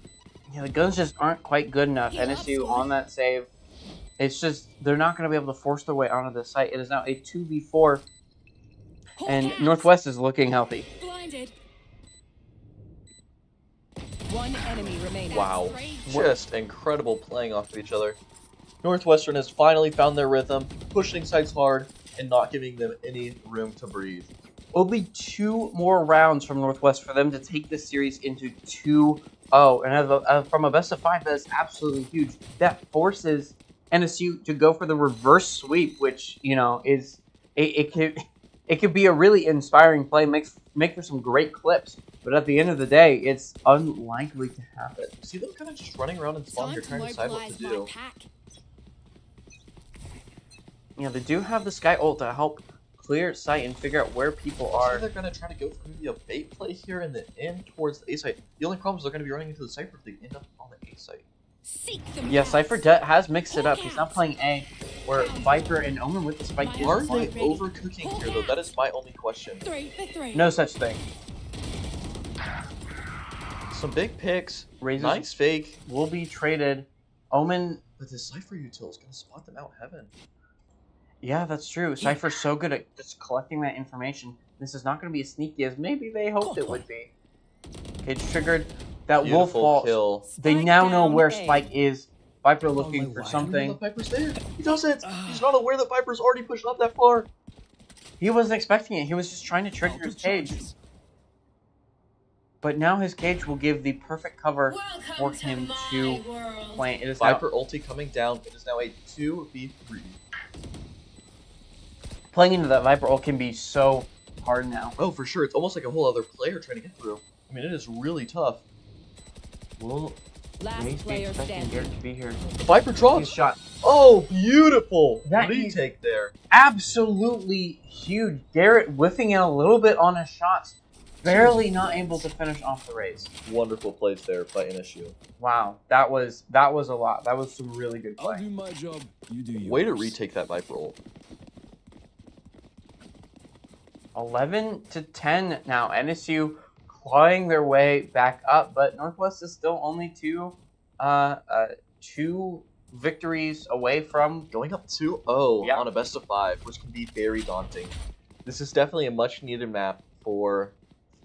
Yeah, the guns just aren't quite good enough. NSU on that save. It's just, they're not going to be able to force their way onto the site. It is now a 2v4, and Northwest is looking healthy. Blinded. 1 enemy remaining. Wow, just incredible playing off of each other. Northwestern has finally found their rhythm, pushing sites hard, and not giving them any room to breathe. Only 2 more rounds from Northwest for them to take this series into 2-0. And from a best of 5, that is absolutely huge. That forces NSU to go for the reverse sweep, which is it could be a really inspiring play, make for some great clips. But at the end of the day, it's unlikely to happen. See them kind of just running around in spawn here, trying to decide what to do. They do have the Sky ult to help clear sight and figure out where people are. So they're going to try to go for maybe a bait play here and then in towards the A site. The only problem is they're going to be running into the Cypher if they end up on the A site. Yeah, Cypher has mixed it up. He's not playing A, where Viper and Omen with the spike is Are they overcooking here, though? That is my only question. No such thing. Some big picks. Razors nice fake. Will be traded. Omen. But the Cypher util is going to spot them out heaven. Yeah, that's true. Cypher's so good at just collecting that information. This is not going to be as sneaky as maybe they hoped it would be. Cage triggered. That Beautiful wolf kill. They now know where Spike is. Viper looking for something. The Viper's there. He doesn't. He's not aware that Viper's already pushed up that far. He wasn't expecting it. He was just trying to trigger his cage. But now his cage will give the perfect cover for him to plant. It is Viper ulti coming down. It is now a 2v3. Playing into that Viper ult can be so hard now. Oh, for sure. It's almost like a whole other player trying to get through. I mean, it is really tough. Will Mace be expecting Garrett to be here? The Viper drops. Shot. Oh, beautiful That retake there. Absolutely huge. Garrett whiffing in a little bit on his shots. Barely not able to finish off the race. Wonderful plays there by NSU. Wow, that was a lot. That was some really good play. I'll do my job. You do yours. Way to retake that Viper ult. 11-10 now. NSU clawing their way back up, but Northwest is still only two victories away from going up 2-0 on a best of 5, which can be very daunting. This is definitely a much needed map for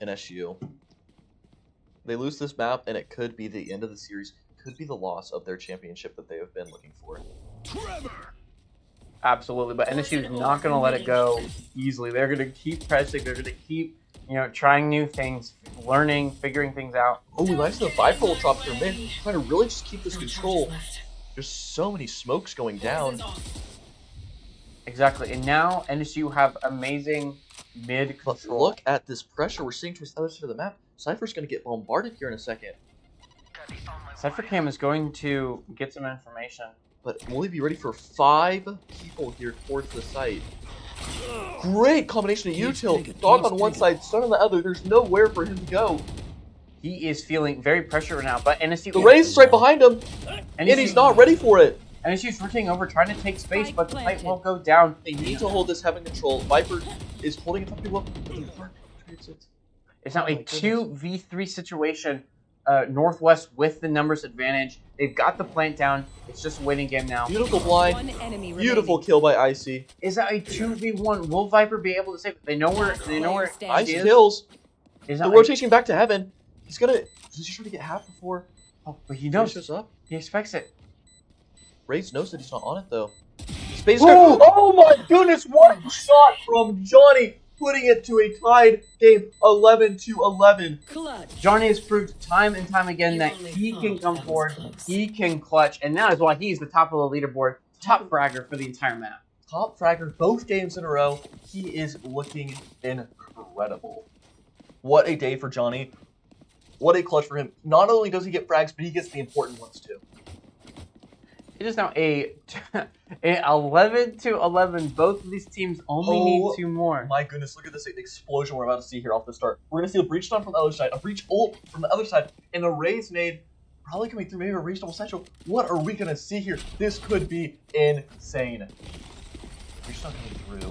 NSU. They lose this map and it could be the end of the series, could be the loss of their championship that they have been looking for. Trevor! Absolutely, but NSU is not going to let it go easily. They're going to keep pressing. They're going to keep, trying new things, learning, figuring things out. Oh, we like the Viper ult drop here, man. Trying to really just keep this control. There's so many smokes going down. Exactly, and now NSU have amazing mid But control. look at this pressure we're seeing towards the other side of the map. Cypher's going to get bombarded here in a second. Cypher Cam is going to get some information. But will he be ready for 5 people here towards the site? Great combination of util. Dog on one side, Stun on the other. There's nowhere for him to go. He is feeling very pressured now, but NSU... The Raze is right behind him, and he's not ready for it. NSU's rotating over, trying to take space, Spike but the fight planted. won't go down. They need to hold this heaven control. Viper is holding a couple people up. It's now Oh a my goodness. 2v3 situation. Northwest with the numbers advantage. They've got the plant down. It's just a waiting game now. Beautiful blind. One enemy Beautiful remaining. kill by Icy. Is that a 2v1? Will Viper be able to save it? They know where Icy is. kills. Is The that rotation back to heaven. He's gonna. Does he try to get half before oh, but he Raze knows. shows up? He expects it. Raze knows that he's not on it though. Space. Ooh! Oh my goodness! What shot from Johnny, putting it to a tied game, 11-11. Clutch. Johnny has proved time and time again that he can come forward, he can clutch, and that is why he's the top of the leaderboard, top fragger for the entire map. Top fragger both games in a row. He is looking incredible. What a day for Johnny. What a clutch for him. Not only does he get frags, but he gets the important ones too. It is now a 11-11. Both of these teams only need 2 more. My goodness, look at this explosion we're about to see here off the start. We're going to see a breach stun from the other side, a breach ult from the other side, and a Raze nade probably coming through, maybe a Raze double central. What are we going to see here? This could be insane. Breach stun coming through.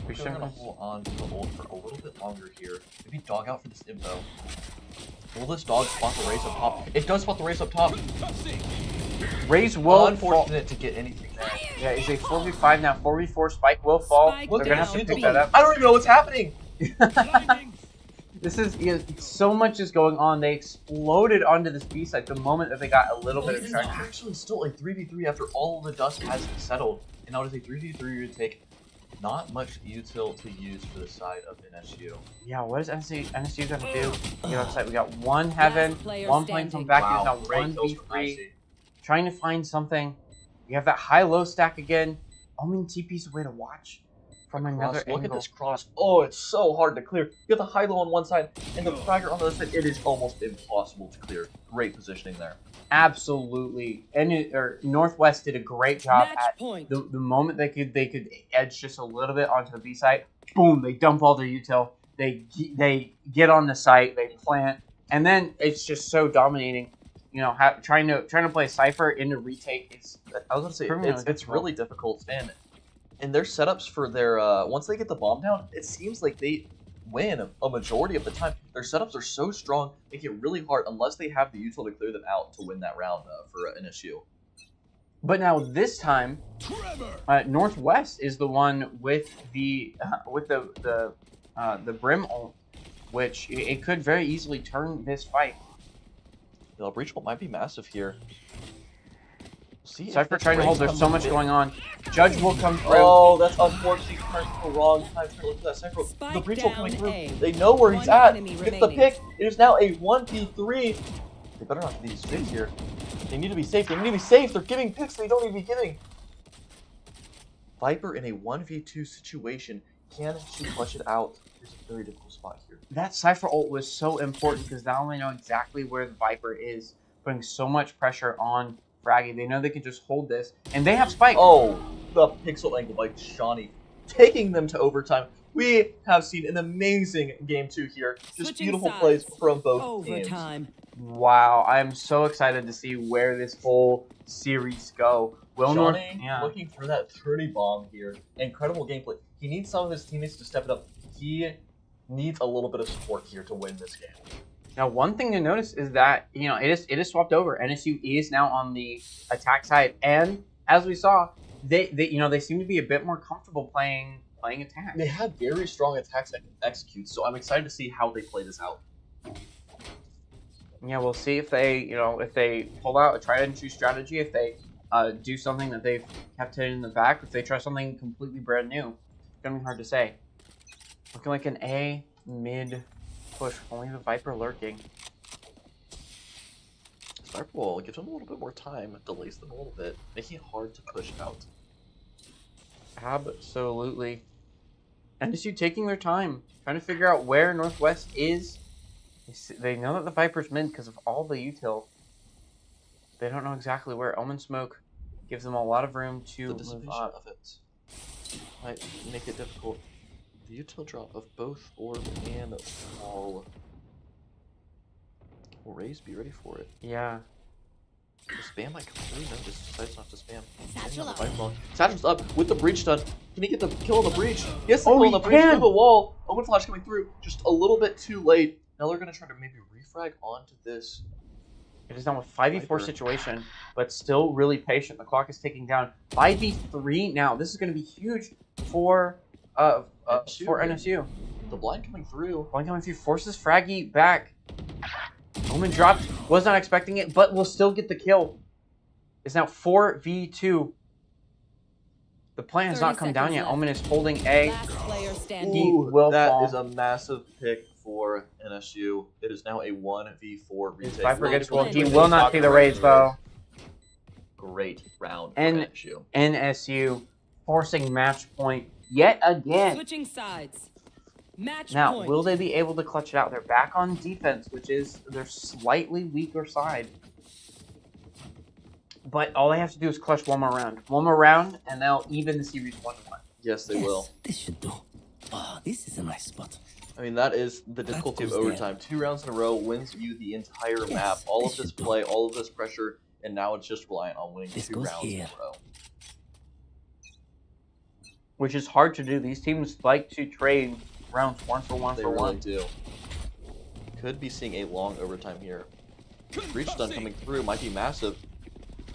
We're going to hold on to the ult for a little bit longer here. Maybe dog out for this info. Will this dog spot the Raze up top? It does spot the Raze up top. Raze will Unfortunate to get anything there. Yeah, it's a 4v5 now. 4v4 Spike will fall. Spike They're Look gonna at have to him. pick that up. I don't even know what's happening. This is so much is going on. They exploded onto this B side the moment that they got a little bit It of is traction. actually still a 3v3 after all of the dust has settled. And now it is a 3v3 to take not much util to use for the side of NSU. Yeah, what is NSU gonna do? Get outside. We got one heaven, player one playing from standing. back. Wow, Now great one kills from v3. Icy. Trying to find something. We have that high-low stack again. Omen TP's a way to watch from another Cross, look at angle. this cross. Oh, it's so hard to clear. You have the high low on one side and the fragger on the other side. It is almost impossible to clear. Great positioning there. Absolutely. And Northwest did a great job Match at point. the moment they could edge just a little bit onto the B site. Boom, they dump all their util. They get on the site, they plant, and then it's just so dominating. You know, trying to play Cypher into retake is. I was gonna Criminally say it's really difficult, and their setups for their once they get the bomb down, it seems like they win a majority of the time. Their setups are so strong, make it really hard unless they have the util to clear them out to win that round for NSU. But now this time, Northwest is the one with the Brim ult, which it could very easily turn this fight. The breach ult might be massive here. See, Cypher trying to hold. There's so much going on. Judge will come through. Oh, that's unfortunate. The wrong time to look at that Cypher. The breach ult coming through. They know where he's at. Gets the pick. It is now a 1v3. They better not get these picks here. They need to be safe. They need to be safe. They're giving picks they don't need to be giving. Viper in a 1v2 situation. Can she clutch it out? Here's a very difficult spot here. That Cypher ult was so important because now they know exactly where the Viper is, putting so much pressure on Fraggy. They know they can just hold this, and they have Spike. Oh, the pixel angle by Shawnee, taking them to overtime. We have seen an amazing game 2 here. Just Switching beautiful sides. plays from both teams. Overtime. Wow, I'm so excited to see where this whole series go. Will North, Shawnee yeah. looking for that 30 bomb here. Incredible gameplay. He needs some of his teammates to step it up. He needs a little bit of support here to win this game. Now, one thing to notice is that it is swapped over. NSU is now on the attack side, and as we saw, they seem to be a bit more comfortable playing attack. They have very strong attacks that can execute, so I'm excited to see how they play this out. Yeah, we'll see if they pull out a tried and true strategy, if they do something that they've kept hidden in the back, if they try something completely brand new. It's gonna be hard to say. Looking like an A mid push, only the Viper lurking. Sniper gives them a little bit more time, delays them a little bit, making it hard to push out. Absolutely. NSU taking their time, trying to figure out where Northwest is. They know that the Viper's mid because of all the util. They don't know exactly where. Omen Smoke gives them a lot of room to The move dissipation up. of it might make it difficult. The util drop of both orb and wall. Will Raze be ready for it? Yeah. The spam might come through. No, just decides not to spam. Satchel up. Satchel's up with the breach done. Can he get the kill on the breach? Yes, the Oh, kill on he the breach can! through the wall. Omen Flash coming through. Just a little bit too late. Now they're going to try to maybe refrag onto this. It is now a 5v4 Viper. situation, but still really patient. The clock is ticking down. 5v3 now. This is going to be huge for NSU. The blind coming through. Blind coming through forces Fraggy back. Omen dropped. Was not expecting it, but will still get the kill. It's now 4v2. The plan has not come down yet. left. Omen is holding A. Last player standing. He will that fall. is a massive pick for NSU. It is now a 1v4 retake. Viper gets Well, gold. He will not see the raids though. Great round for And NSU. NSU forcing match point yet again. Switching sides. Match Now, point. will they be able to clutch it out? They're back on defense, which is their slightly weaker side. But all they have to do is clutch one more round. One more round, and they'll even the series 1-1. Yes, they will. This should do. Oh, this is a nice spot. I mean, that is the difficulty of goes there. overtime. 2 rounds in a row wins you the entire map. All of this play, all of this pressure, and now it's just reliant on winning This 2 goes rounds in here. a row. Which is hard to do. These teams like to trade rounds one for one They for really one. do. Could be seeing a long overtime here. Breach stun coming through might be massive.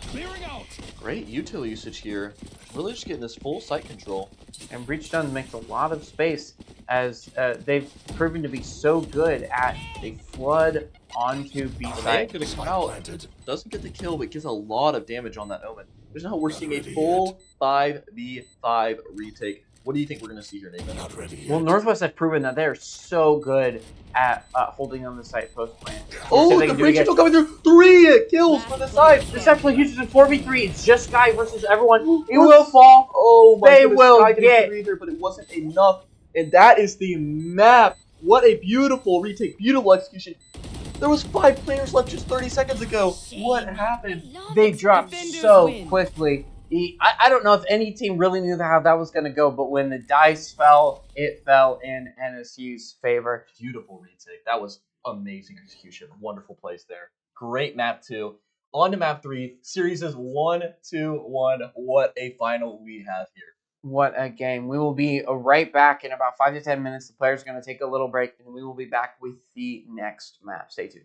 Clearing out. Great util usage here. Really just getting this full site control. And Breach Stun makes a lot of space as they've proven to be so good at a flood onto B The man site. could have come out. Doesn't get the kill, but gets a lot of damage on that Omen. There's now we're seeing a full 5v5 retake. What do you think we're going to see here, Nathan? Not ready yet. Well, Northwest have proven that they're so good at holding on the site post plan. Oh, the breach util coming through. 3 kills for the side. This actually uses a 4v3. It's just Sky versus everyone. He will fall. Oh my They goodness, will Sky getting get- 3 there, but it wasn't enough. And that is the map. What a beautiful retake, beautiful execution. There was 5 players left just 30 seconds ago. What happened? They dropped Defenders so win. quickly. I don't know if any team really knew how that was going to go, but when the dice fell, it fell in NSU's favor. Beautiful retake. That was amazing execution. Wonderful plays there. Great map 2. On to map 3. Series is 1-2-1. What a final we have here. What a game. We will be right back in about 5 to 10 minutes. The players are going to take a little break, and we will be back with the next map. Stay tuned.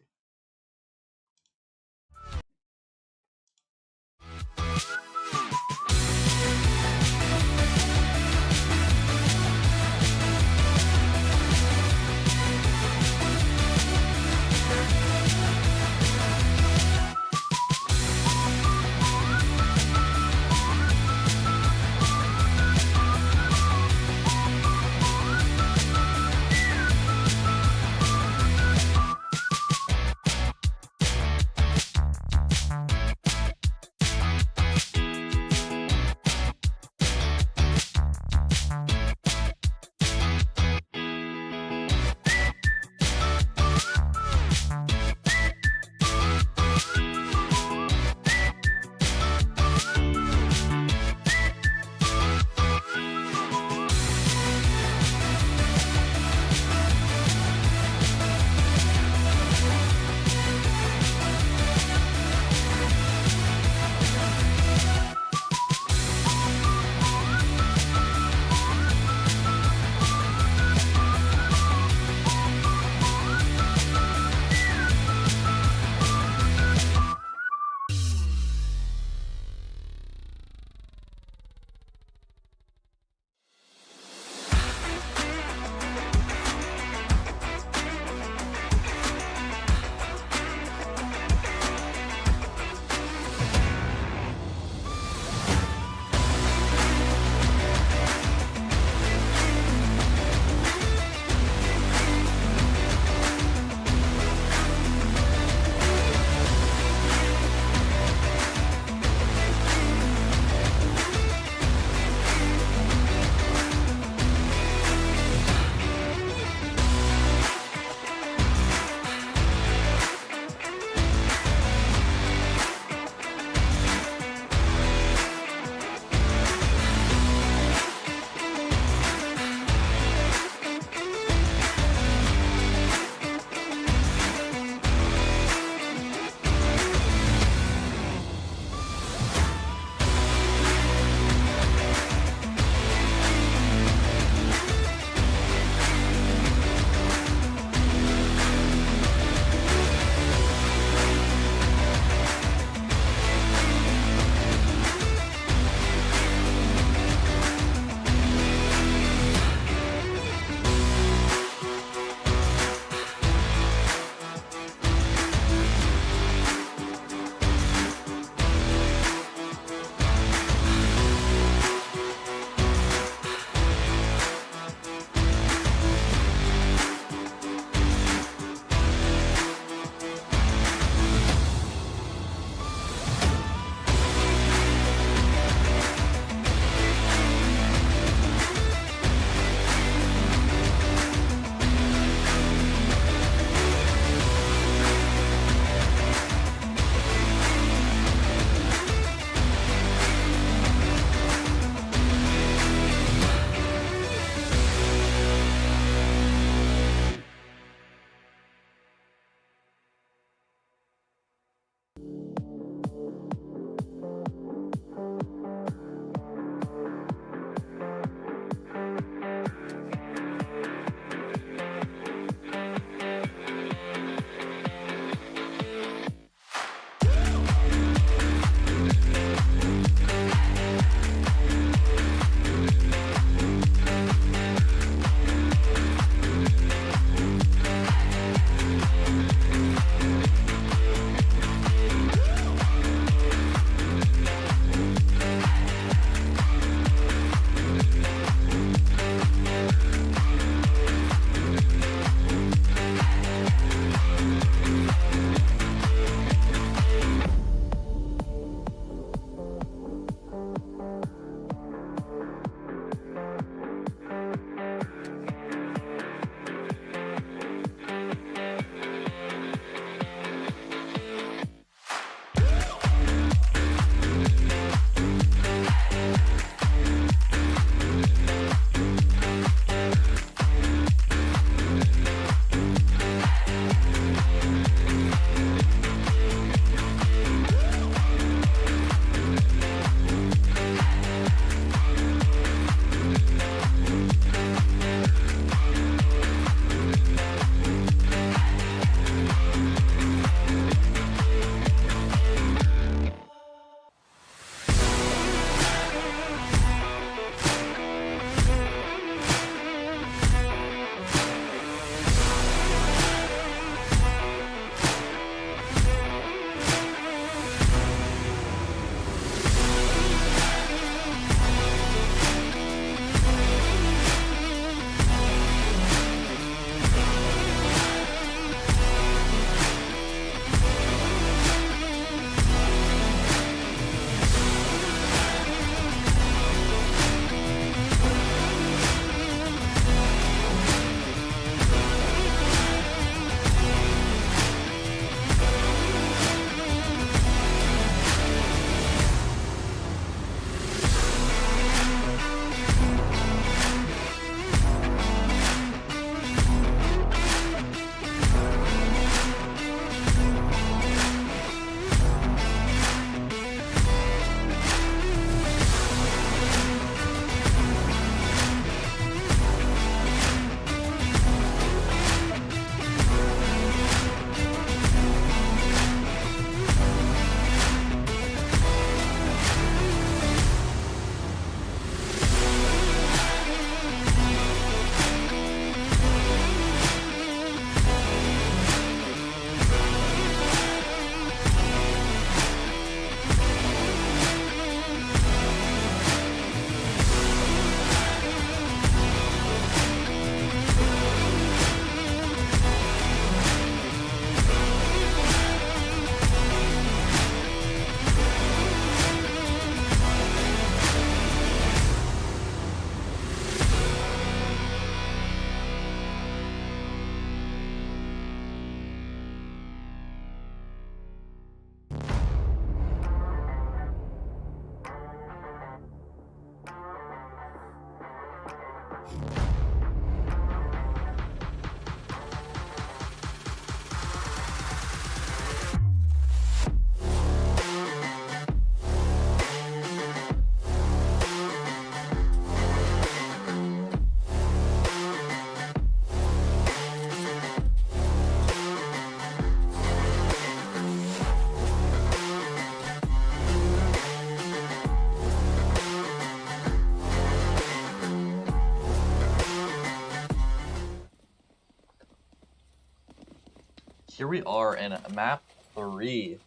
Here we are in map 3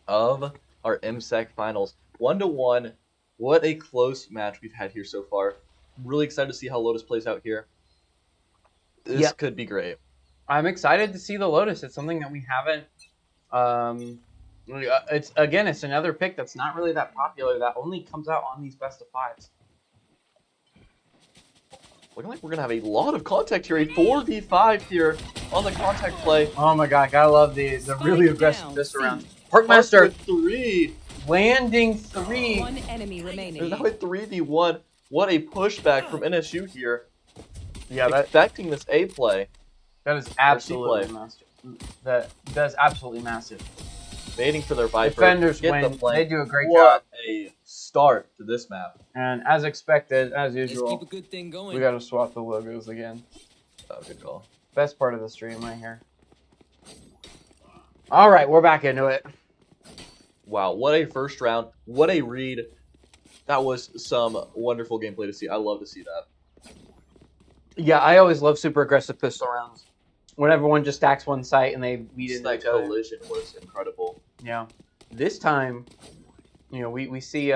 of our MCEC finals. 1-1. What a close match we've had here so far. I'm really excited to see how Lotus plays out here. This could be great. I'm excited to see the Lotus. It's something that we haven't. It's another pick that's not really that popular. That only comes out on these best of 5s. Looking like we're gonna have a lot of contact here. A 4v5 here on the contact play. Oh my god, gotta love the really aggressive this round. Parkmaster 3 landing 3. One enemy remaining. There's now a 3v1. What a pushback from NSU here. Yeah, Expecting this A play. that is absolutely massive. That is absolutely massive. Waiting for their Viper. Defenders Get win. the flank. They do a great What job. a start to this map. And as expected, as Let's usual, keep a good thing going. we gotta swap the logos again. Oh, good call. Best part of the stream right here. All right, we're back into it. Wow, what a first round. What a read. That was some wonderful gameplay to see. I love to see that. Yeah, I always love super aggressive pistol rounds. When everyone just stacks one site and they beat into That each other. collision was incredible. Yeah. This time, we see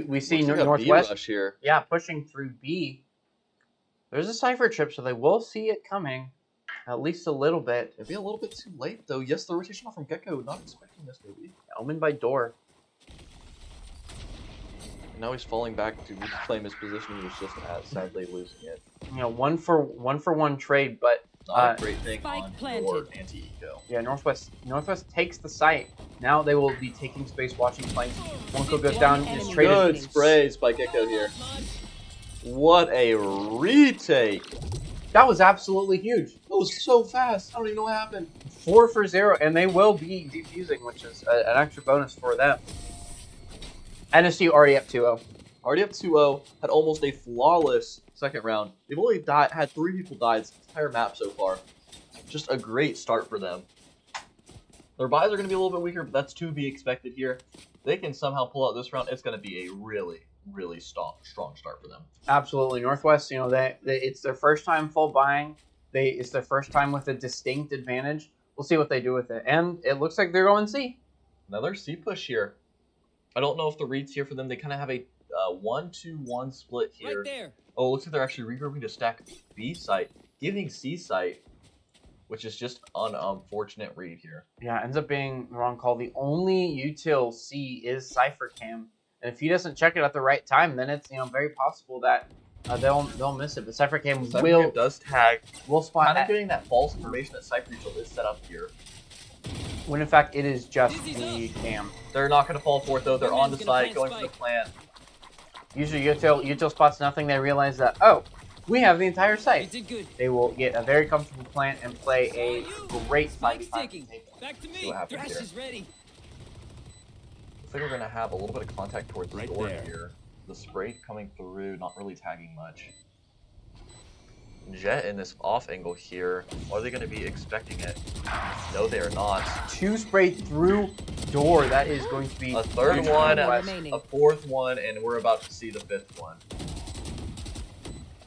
we see Looks like a Northwest. B-rush here. Yeah, pushing through B. There's a cipher trip, so they will see it coming, at least a little bit. Maybe a little bit too late, though. Yes, the rotation off from Gecko. Not expecting this, maybe. Omen by door. And now he's falling back to reclaim his position. He was just sadly losing it. One for one trade, but Not a great thing Spike on planted. your anti-eco. yeah, Northwest takes the site. Now they will be taking space, watching flanks. One goes down, is enemy traded. Good sprays by Gecko here. What a retake. That was absolutely huge. That was so fast. I don't even know what happened. 4 for 0, and they will be defusing, which is an extra bonus for them. NSU already up 2-0. Already up 2-0. Had almost a flawless second round. They've only had 3 people die this entire map so far. Just a great start for them. Their buys are going to be a little bit weaker, but that's to be expected here. They can somehow pull out this round. It's going to be a really, really strong start for them. Absolutely, Northwest. It's their first time full buying. It's their first time with a distinct advantage. We'll see what they do with it, and it looks like they're going C. Another C push here. I don't know if the read's here for them. They kind of have a 1-2-1 split here. Right there. Oh, it looks like they're actually regrouping to stack B site, giving C site, which is just an unfortunate read here. Yeah, ends up being the wrong call. The only util C is Cypher Cam, and if he doesn't check it at the right time, then it's very possible that they'll miss it. But Cypher Cam does tag. will spot Kind of at, getting that false information that Cypher Util is set up here. when in fact it is just the cam. They're not going to fall for it though. They're on the Gonna site, plant going for the spike. plant. Usually util spots nothing. They realize that we have the entire You site. did good. They will get a very comfortable plant and play a great fight. Spike's taking. Back to me. what happens Thrash here. is ready. Looks like we're going to have a little bit of contact towards the Right door there. here. The spray coming through, not really tagging much. Jet in this off angle here. Are they going to be expecting it? No, they are not. 2 sprayed through door. That is going to be A third huge one, for West. remaining. a fourth one, and we're about to see the 5th one.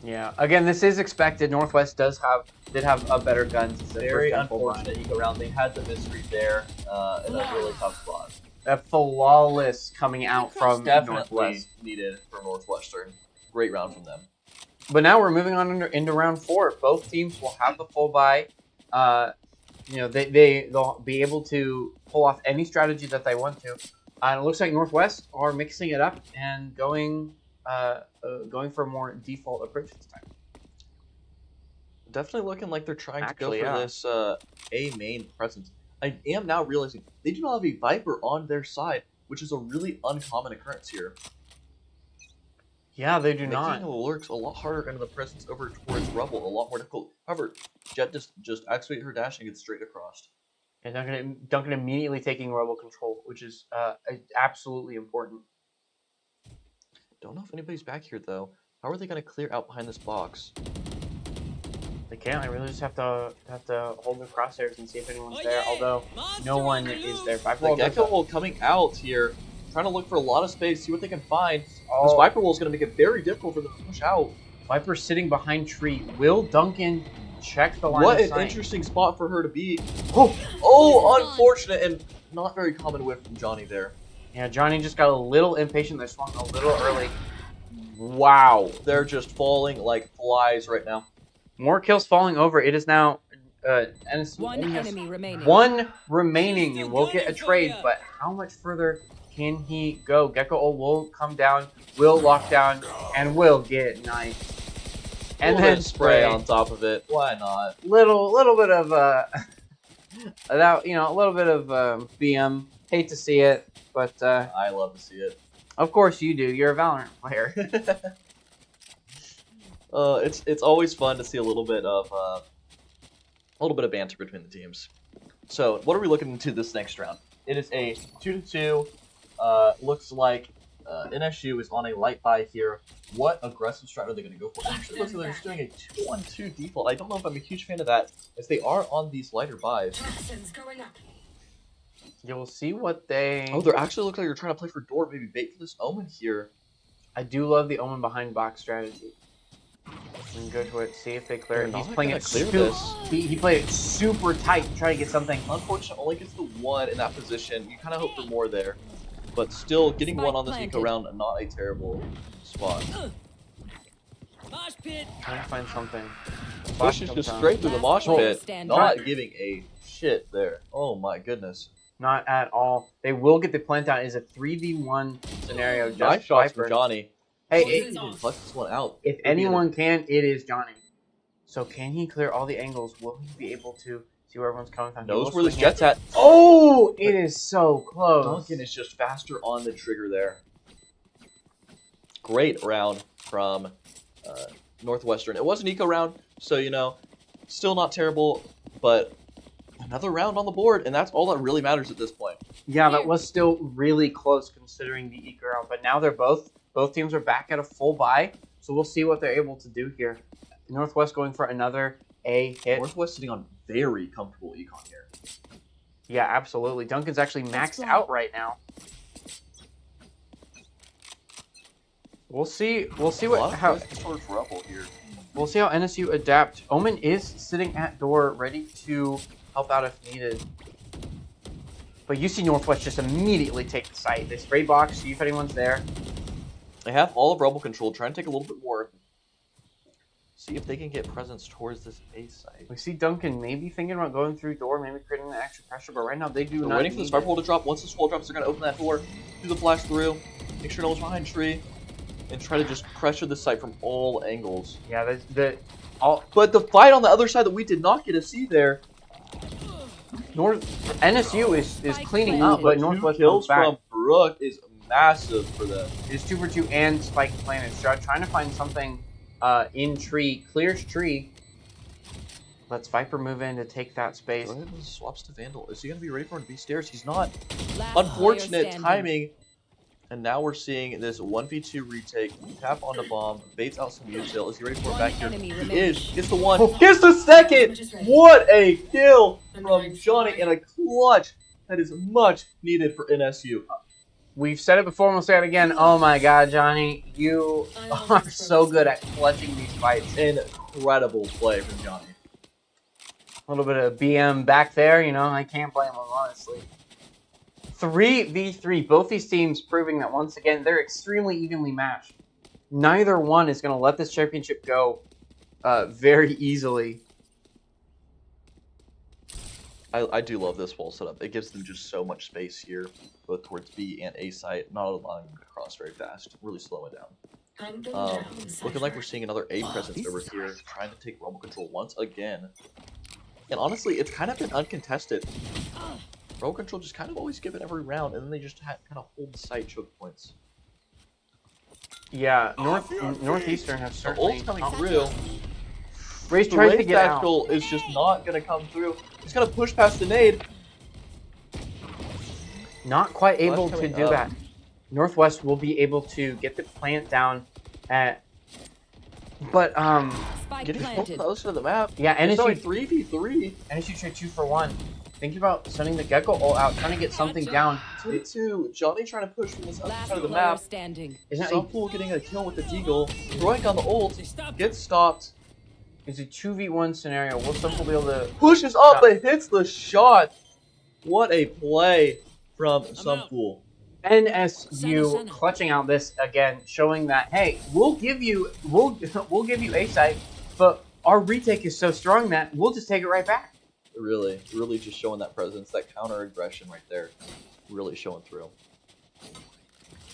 Yeah. Again, this is expected. Northwest did have a better guns. It's their Very first time full unfortunate eco round. They had the mystery there in a really tough spot. buy. A flawless coming out from Definitely Northwest. needed for Northwestern. Great round from them. But now we're moving on into round 4. Both teams will have the full buy. They'll be able to pull off any strategy that they want to. And it looks like Northwest are mixing it up and going for a more default approach this time. Definitely looking like they're trying Actually, to go for yeah. this A main presence. I am now realizing they do not have a Viper on their side, which is a really uncommon occurrence here. Yeah, they do Making not. the lurks a lot harder into the presence over towards Rubble, a lot more difficult. However, Jet just activate her dash and gets straight across. And Duncan immediately taking rebel control, which is absolutely important. Don't know if anybody's back here though. How are they going to clear out behind this box? They can't. They really just have to hold their crosshairs and see if anyone's Oh, there. yeah. Although Monster no one on the is loose. there. Viper The Wall Gecko does Will coming out here, trying to look for a lot of space, see what they can find. This Oh. Viper Will is going to make it very difficult for them to push out. Viper sitting behind tree. Will Duncan check the line What of an sight. interesting spot for her to be. Oh, Oh, unfortunate and not very common whiff from Johnny there. yeah, Johnny just got a little impatient. They swung a little early. Wow, they're just falling like flies right now. More kills falling over. It is now NSU One only has enemy remaining. one remaining, He's and still we'll get a gunning for trade. ya. But how much further can he go? Gecko Ult will come down, will lock down, and will get nice. And Little then bit of spray on top of it. Why not? little bit of that, you know, a little bit of BM. Hate to see it, but I love to see it. of course you do. You're a Valorant player. It's always fun to see a little bit of banter between the teams. So what are we looking into this next round? It is a 2-2. Looks like NSU is on a light buy here. What aggressive strat are they going to go for? Actually, looks like they're just doing a 2-1-2 default. I don't know if I'm a huge fan of that, as they are on these lighter buys. You'll see what they. Oh, they actually look like they're trying to play for door, maybe bait for this Omen here. I do love the Omen behind box strategy. We can go to it, see if they clear it. They're He's not playing gonna it clear super. this. He played it super tight to try to get something. Unfortunately, only gets the one in that position. You kind of hope for more there. But still, getting Spike one on this planted. eco round, not a terrible spot. Mosh pit. Trying to find something. Pushes Comes just down. straight through the mosh pit, Stand not back. giving a shit there. Oh my goodness. Not at all. They will get the plant down. It is a 3v1 scenario. Just Nice shots Viper. from Johnny. Hey, He didn't flex this one out. if anyone can, it is Johnny. So can he clear all the angles? Will he be able to see where everyone's coming from? He Knows will where this swing it. jet's at. Oh, it is so close. Duncan is just faster on the trigger there. Great round from Northwestern. It was an eco round, so you know, still not terrible, but another round on the board, and that's all that really matters at this point. Yeah, that was still really close considering the eco round. But now they're both teams are back at a full buy, so we'll see what they're able to do here. Northwest going for another A hit. Northwest sitting on very comfortable econ here. Yeah, absolutely. Duncan's actually maxed out right now. We'll see what how towards Rebel here. we'll see how NSU adapt. Omen is sitting at door, ready to help out if needed. But you see Northwest just immediately take the site. They spray box, see if anyone's there. They have all of Rebel control, trying to take a little bit more. See if they can get presence towards this A site. We see Duncan maybe thinking about going through door, maybe creating that extra pressure, but right now they do They're not waiting for this need Viper it. wall to drop. Once this wall drops, they're going to open that door, do the flash through, make sure no one's behind tree, and try to just pressure the site from all angles. Yeah, But the fight on the other side that we did not get to see there, NSU is cleaning up, but two Northwest kills comes back. from Brook is massive for them. It's 2 for 2 and Spike planted. Trying to find something in tree. Clears tree. Lets Viper move in to take that space. Go ahead and swaps to Vandal. Is he going to be ready for him to be stairs? He's not. Last Unfortunate player standing. timing. And now we're seeing this 1v2 retake. Tap on the bomb. Baits out some util. Is he ready for it back here? enemy He remaining. is. Gets the one. Gets the second. What a kill from Johnny and a clutch that is much needed for NSU. We've said it before and we'll say it again. Oh my god, Johnny. You are so good at clutching these fights. Incredible play from Johnny. A little bit of BM back there, you know. I can't blame him, honestly. 3v3. Both these teams proving that once again they're extremely evenly matched. Neither one is going to let this championship go very easily. I do love this wall setup. It gives them just so much space here, both towards B and A site, not allowing them to cross very fast, really slow it down. Looking like we're seeing another A presence over here, trying to take Rumble control once again. And honestly, it's kind of been uncontested. Rumble control just kind of always give it every round, and then they just kind of hold the site choke points. Yeah, Northeastern have The certainly... ult's coming through. Race The tries to Race get out. Tactical is just not going to come through. He's going to push past the nade. Not quite able to coming do up. that. Northwest will be able to get the plant down at... But, Spike Getting planted. close to the map. yeah, It's only NSU 3v3. trade 2 for 1. Think about sending the Gecko ult out, trying to get something down. 2-2. Johnny trying to push from this other Last side of the player map. standing. Isn't it, Sunpool getting a kill with the Deagle. Throwing on the ult. They stopped. Gets stopped. It's a 2v1 scenario. Will Simple be able to... Pushes up, but hits the shot. What a play from Sumpool. NSU clutching out this again, showing that, hey, we'll give you A site, but our retake is so strong that we'll just take it right back. Really just showing that presence, that counter aggression right there. Really showing through.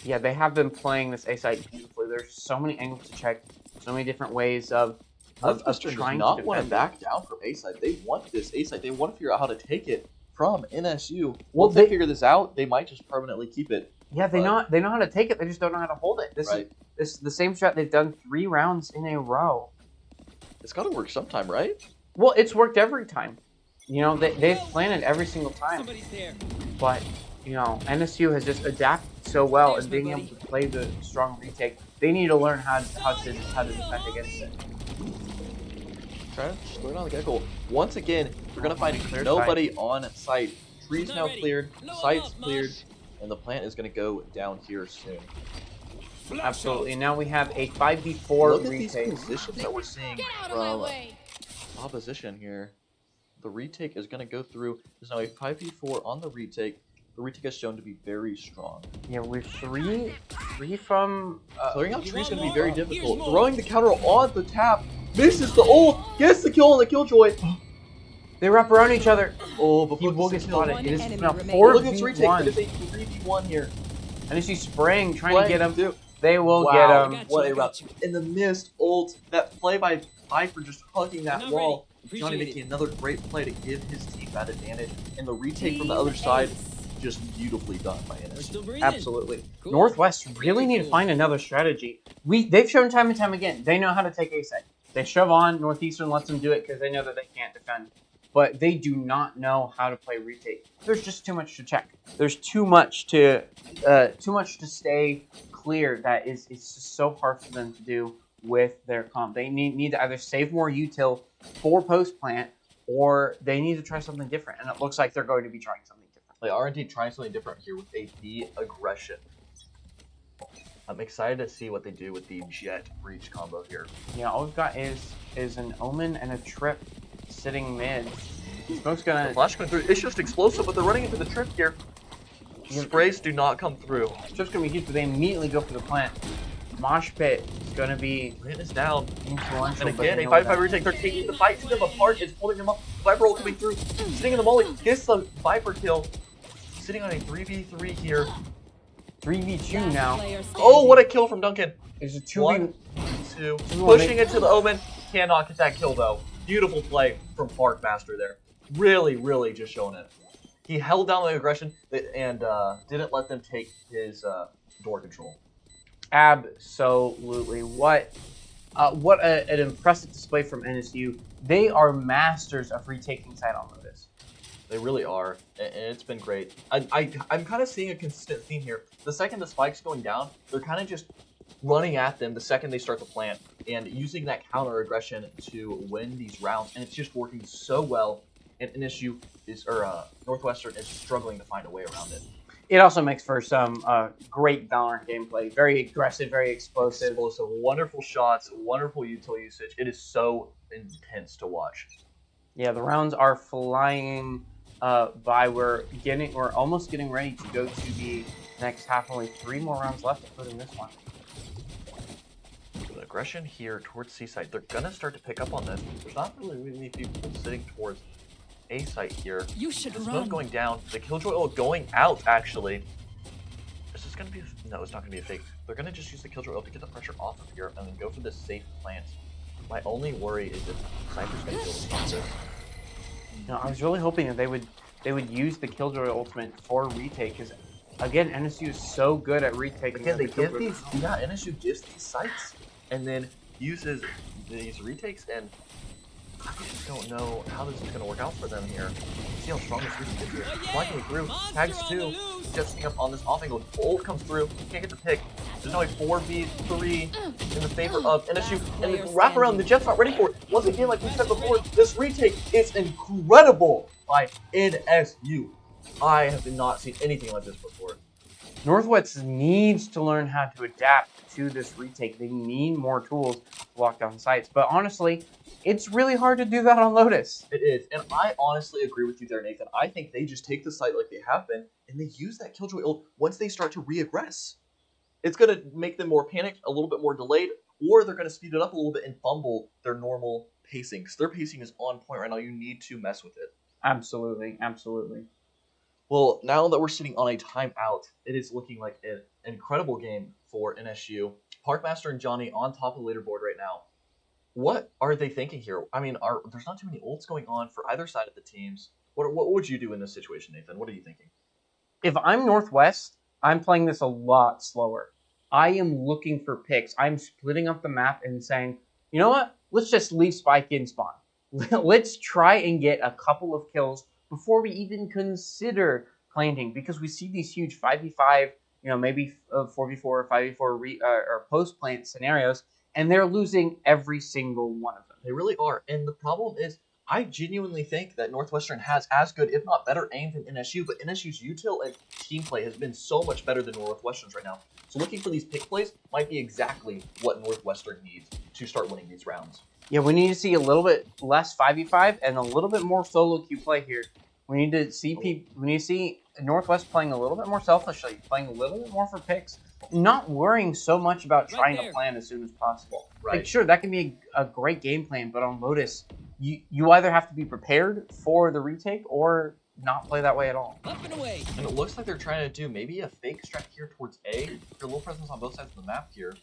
Yeah, they have been playing this A site beautifully. There's so many angles to check, so many different ways of trying not to want to defend. back down from A site. They want this A site. They want to figure out how to take it from NSU. Well, Once they figure this out, they might just permanently keep it. Yeah, they know how to take it. They just don't know how to hold it. This is the same shot they've done 3 rounds in a row. It's got to work sometime, right? Well, it's worked every time. You know, they've planted every single time. Somebody's there. But, you know, NSU has just adapted so well and being able to play the strong retake. They need to learn how to defend against it. Trying to slow down the gecko. Once again, we're going to find nobody on site. Trees now cleared, site's cleared, and the plant is going to go down here soon. Absolutely. And now we have a 5v4 Look at retake. these positions that we're seeing from opposition here. The retake is going to go through. There's now a 5v4 on the retake. The retake is shown to be very strong. Yeah, we're three from... Clearing out trees is going to be very difficult. Throwing the counter on the tap. Misses the ult. Gets the kill on the Killjoy. They wrap around each other. Oh, but He will get spotted. One It is enemy now remaining. 4v1. Look at this retake. It is a 3v1 here. And as he's spraying, trying to get him. Dude. They will Wow, get him. what a route. In the missed ult, that play by Viper just hugging that Not wall. ready. Johnny Appreciate making another great play to give his team that advantage. And the retake from the other side, just beautifully done by We're NSU. still breathing. Absolutely. Cool. Northwest really need to find another strategy. They've shown time and time again they know how to take A-side. They shove on, Northeastern lets them do it because they know that they can't defend. But they do not know how to play retake. There's just too much to check. There's too much to stay clear that it's just so hard for them to do with their comp. They need to either save more util for post plant, or they need to try something different. And it looks like they're going to be trying something different. They are indeed trying something different here with a B aggression. I'm excited to see what they do with the Jet Breach combo here. Yeah, all we've got is an Omen and a Trip sitting mid. Smoke's gonna... Flash coming through. It's just explosive, but they're running into the Trip here. Sprays do not come through. Trip's gonna be huge, but they immediately go for the plant. Mosh Pit is gonna be Plant is down. influential. And but again, they a know 5v5 that. retake. They're taking the fight to them apart. It's pulling them up. Viper roll coming through. Sitting in the molly. Gets the Viper kill. Sitting on a 3v3 here. 3v2 now. Oh, what a kill from Duncan. There's a 2v... 1, 2. 2v1. Pushing it to the Omen. Cannot get that kill, though. Beautiful play from Parkmaster there. Really just showing it. He held down the aggression and didn't let them take his door control. Absolutely. What an impressive display from NSU. They are masters of retaking side on Lotus. They really are, and it's been great. I'm kind of seeing a consistent theme here. The second the spike's going down, they're kind of just running at them the second they start the plant and using that counter aggression to win these rounds, and it's just working so well. And NSU Northwestern is struggling to find a way around it. It also makes for some great Valorant gameplay. Very aggressive, very explosive. Wonderful shots, wonderful util usage. It is so intense to watch. Yeah, the rounds are flying by. We're almost getting ready to go to the next half. Only 3 more rounds left, including this one. The aggression here towards C-side. They're gonna start to pick up on this. There's not really many people sitting towards A site here. You should The run. smoke going down. The Killjoy ult going out, actually. Is this going to be... No, it's not going to be a fake. They're going to just use the Killjoy ult to get the pressure off of here and then go for this safe plant. My only worry is if Sniper's going to be able to stop this. No, I was really hoping that they would use the Killjoy ultimate for retake, because again, NSU is so good at retaking. Again, they the give Killjoy. these... Yeah, NSU gives these sites and then uses these retakes, and I just don't know how this is going to work out for them here. See how strong this retake is here. Flanking through, tags 2, just up on this off angle. Ult comes through, can't get the pick. There's now a 4v3 in the favor of NSU, and the wrap around, the Jet's not ready for it. Once again, like we said before, this retake is incredible by NSU. I have not seen anything like this before. Northwest needs to learn how to adapt to this retake. They need more tools. lock down sites. But honestly, it's really hard to do that on Lotus. It is, and I honestly agree with you there, Nathan. I think they just take the site like they have been, and they use that Killjoy ult once they start to re-aggress. It's going to make them more panicked, a little bit more delayed, or they're going to speed it up a little bit and fumble their normal pacing. Because their pacing is on point right now. You need to mess with it. Absolutely, absolutely. Well, now that we're sitting on a timeout, it is looking like an incredible game for NSU. Parkmaster and Johnny on top of the leaderboard right now. What are they thinking here? I mean, there's not too many ults going on for either side of the teams. What would you do in this situation, Nathan? What are you thinking? If I'm Northwest, I'm playing this a lot slower. I am looking for picks. I'm splitting up the map and saying, you know what? Let's just leave Spike in spawn. Let's try and get a couple of kills before we even consider planting, because we see these huge 5v5, maybe 4v4 or 5v4 or post-plant scenarios, and they're losing every single one of them. They really are. And the problem is, I genuinely think that Northwestern has as good, if not better, aim than NSU, but NSU's util and team play has been so much better than Northwestern's right now. So looking for these pick plays might be exactly what Northwestern needs to start winning these rounds. Yeah, we need to see a little bit less 5v5 and a little bit more solo queue play here. We need to see Northwest playing a little bit more selfishly, playing a little bit more for picks, not worrying so much about trying to plan as soon as possible. Right. Like, sure, that can be a great game plan, but on Lotus, you either have to be prepared for the retake or not play that way at all. Up and away. And it looks like they're trying to do maybe a fake strat here towards A. Their low presence on both sides of the map here.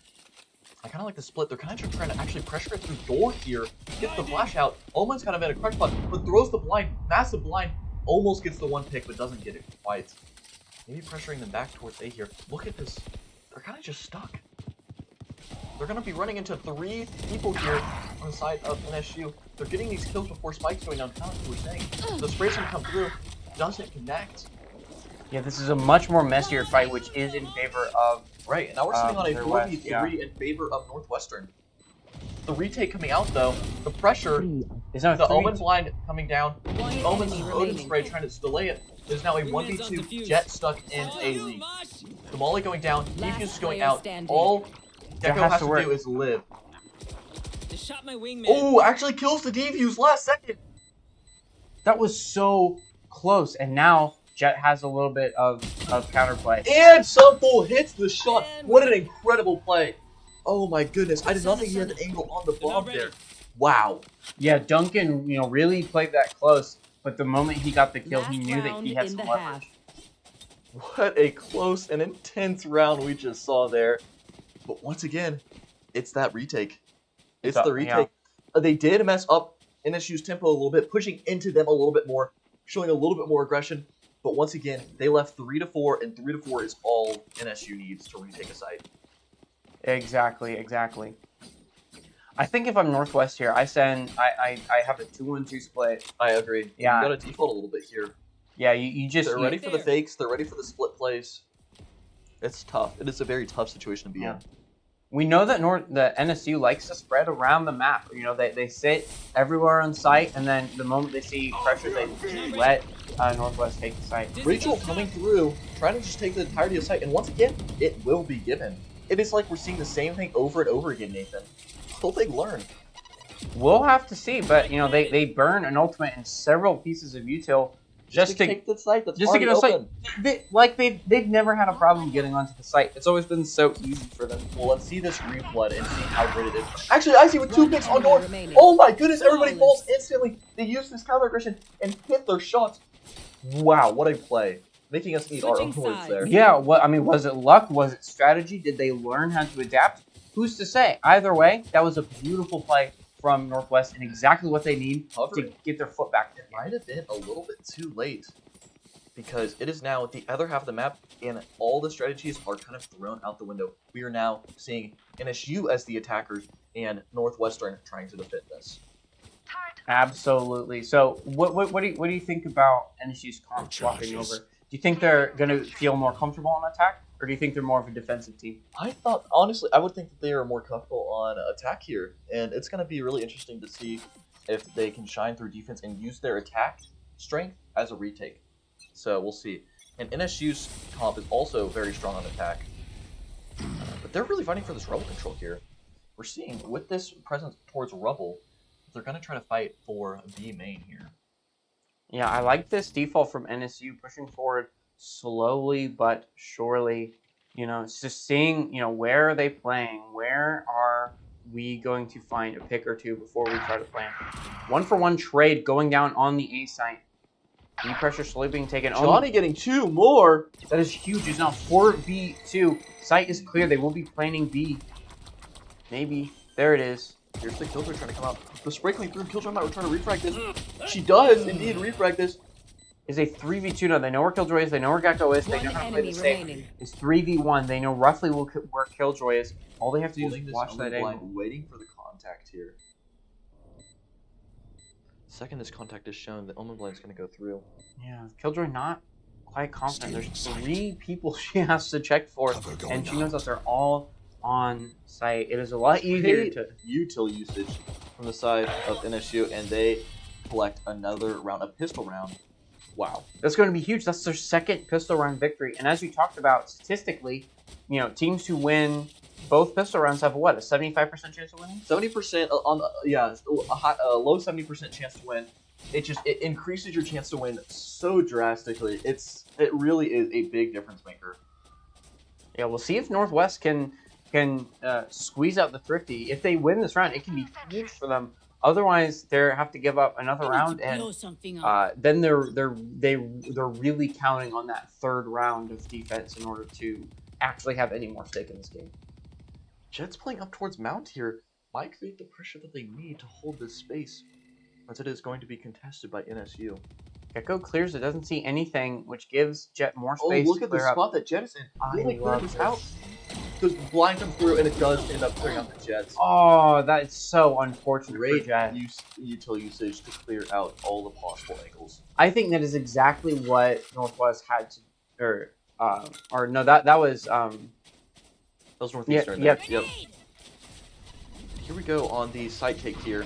I kind of like the split. They're kind of trying to actually pressure it through door here. Gets the flash out. Omen's kind of at a crush spot, but throws the blind. Massive blind. Almost gets the one pick, but doesn't get it quite. Maybe pressuring them back towards A here. Look at this. They're kind of just stuck. They're going to be running into 3 people here on the side of NSU. They're getting these kills before Spike's going down. Kind of like we're saying. The spray's going to come through. Doesn't connect. Yeah, this is a much more messier fight, which is in favor of... Right, and now we're sitting on a 4v3 yeah. in favor of Northwestern. The retake coming out, though. The pressure, Is now the 3 Omen blind coming down. One Omen's enemy Odin remaining. spray trying to delay it. There's now a 1v2 Jet stuck in A league. The Molly going down, Last Defuse is going player out. standing. All That Deco has has to to work. do is live. Just shot my wingman. Oh, actually kills the Defuse last second. That was so close, and now Jet has a little bit of counterplay. And Sunful hits the shot. What an incredible play. Oh my goodness, I did not think he had the angle on the bomb there. Wow. Yeah, Duncan, really played that close, but the moment he got the kill, he Last knew that round he had in some the leverage. half. What a close and intense round we just saw there. But once again, it's that retake. It's the retake. They did mess up NSU's tempo a little bit, pushing into them a little bit more, showing a little bit more aggression. But once again, they left 3-4, and 3-4 is all NSU needs to retake a site. Exactly. I think if I'm Northwest here, I have a 2-1-2 split. I agree. Yeah. You got to default a little bit here. Yeah, you just... They're ready for the fakes. They're ready for the split plays. It's tough. It is a very tough situation to be in. We know that the NSU likes to spread around the map. They sit everywhere on site, and then the moment they see pressure, they just let Northwest take the site. Rachel coming through, trying to just take the entirety of the site, and once again, it will be given. It is like we're seeing the same thing over and over again, Nathan. Will they learn? We'll have to see, but they burn an ultimate and several pieces of util just to take the site that's just to already get a open. site. They've never had a problem getting onto the site. It's always been so easy for them. Well, let's see this reflood and see how great it is. Actually, I see with 2 picks on enemy North. remaining. Oh my goodness, everybody Flawless. falls instantly. They use this counter aggression and hit their shots. Wow, what a play. Making us eat our own Switching words sides. there. Yeah, was it luck? Was it strategy? Did they learn how to adapt? Who's to say? Either way, that was a beautiful play from Northwest and exactly what they need to get their foot back there. Might have been a little bit too late, because it is now the other half of the map, and all the strategies are kind of thrown out the window. We are now seeing NSU as the attackers and Northwestern trying to defend this. Absolutely. So, what do you think about NSU's comp swapping over? Do you think they're going to feel more comfortable on attack, or do you think they're more of a defensive team? I thought, honestly, I would think that they are more comfortable on attack here, and it's going to be really interesting to see if they can shine through defense and use their attack strength as a retake. So we'll see. And NSU's comp is also very strong on attack, but they're really fighting for this rebel control here. we're seeing with this presence towards rubble, they're going to try to fight for B main here. Yeah, I like this default from NSU, pushing forward slowly but surely. You know, it's just seeing, you know, where are they playing? Where are we going to find a pick or two before we try to plant? 1-for-1 trade going down on the A site. B pressure slowly being taken. Johnny getting 2 more. That is huge. It's now 4v2. Site is clear. They will be planning B. Maybe. There it is. Here's the Killjoy trying to come out. The sprinkling through. Killjoy might try to refrag this. She does indeed refrag this. Is a 3v2 now. They know where Killjoy is. They know where Gecko is. They know how to play the same. It's 3v1. They know roughly where Killjoy is. All they have to do is watch that angle. Waiting for the contact here. Second this contact is shown, the Omen Blind is going to go through. Yeah, Killjoy not quite confident. There's 3 people she has to check for, and she knows that they're all on site. It is a lot easier to util usage from the side of NSU, and they collect another round, a pistol round. Wow, that's going to be huge. That's their second pistol round victory, and as you talked about, statistically, you know, teams who win both pistol rounds have what, a 75% chance of winning? 70% on a low 70% chance to win. It increases your chance to win so drastically. It really is a big difference maker. Yeah, we'll see if Northwest can squeeze out the Thrifty. If they win this round, it can be huge for them. Otherwise, they have to give up another round, and then they're really counting on that third round of defense in order to actually have any more stake in this game. Jets playing up towards Mount here might create the pressure that they need to hold this space, as it is going to be contested by NSU. Gecko clears it, doesn't see anything, which gives Jet more space. Oh, look at the spot that Jet is in. Really cleared this out. Because blind comes through, and it does end up clearing out the Jets. Oh, that is so unfortunate for Great Jet. util usage to clear out all the possible angles. I think that is exactly what Northwest had to, or no, that was Those Northeastern. Yep. Here we go on the side take here.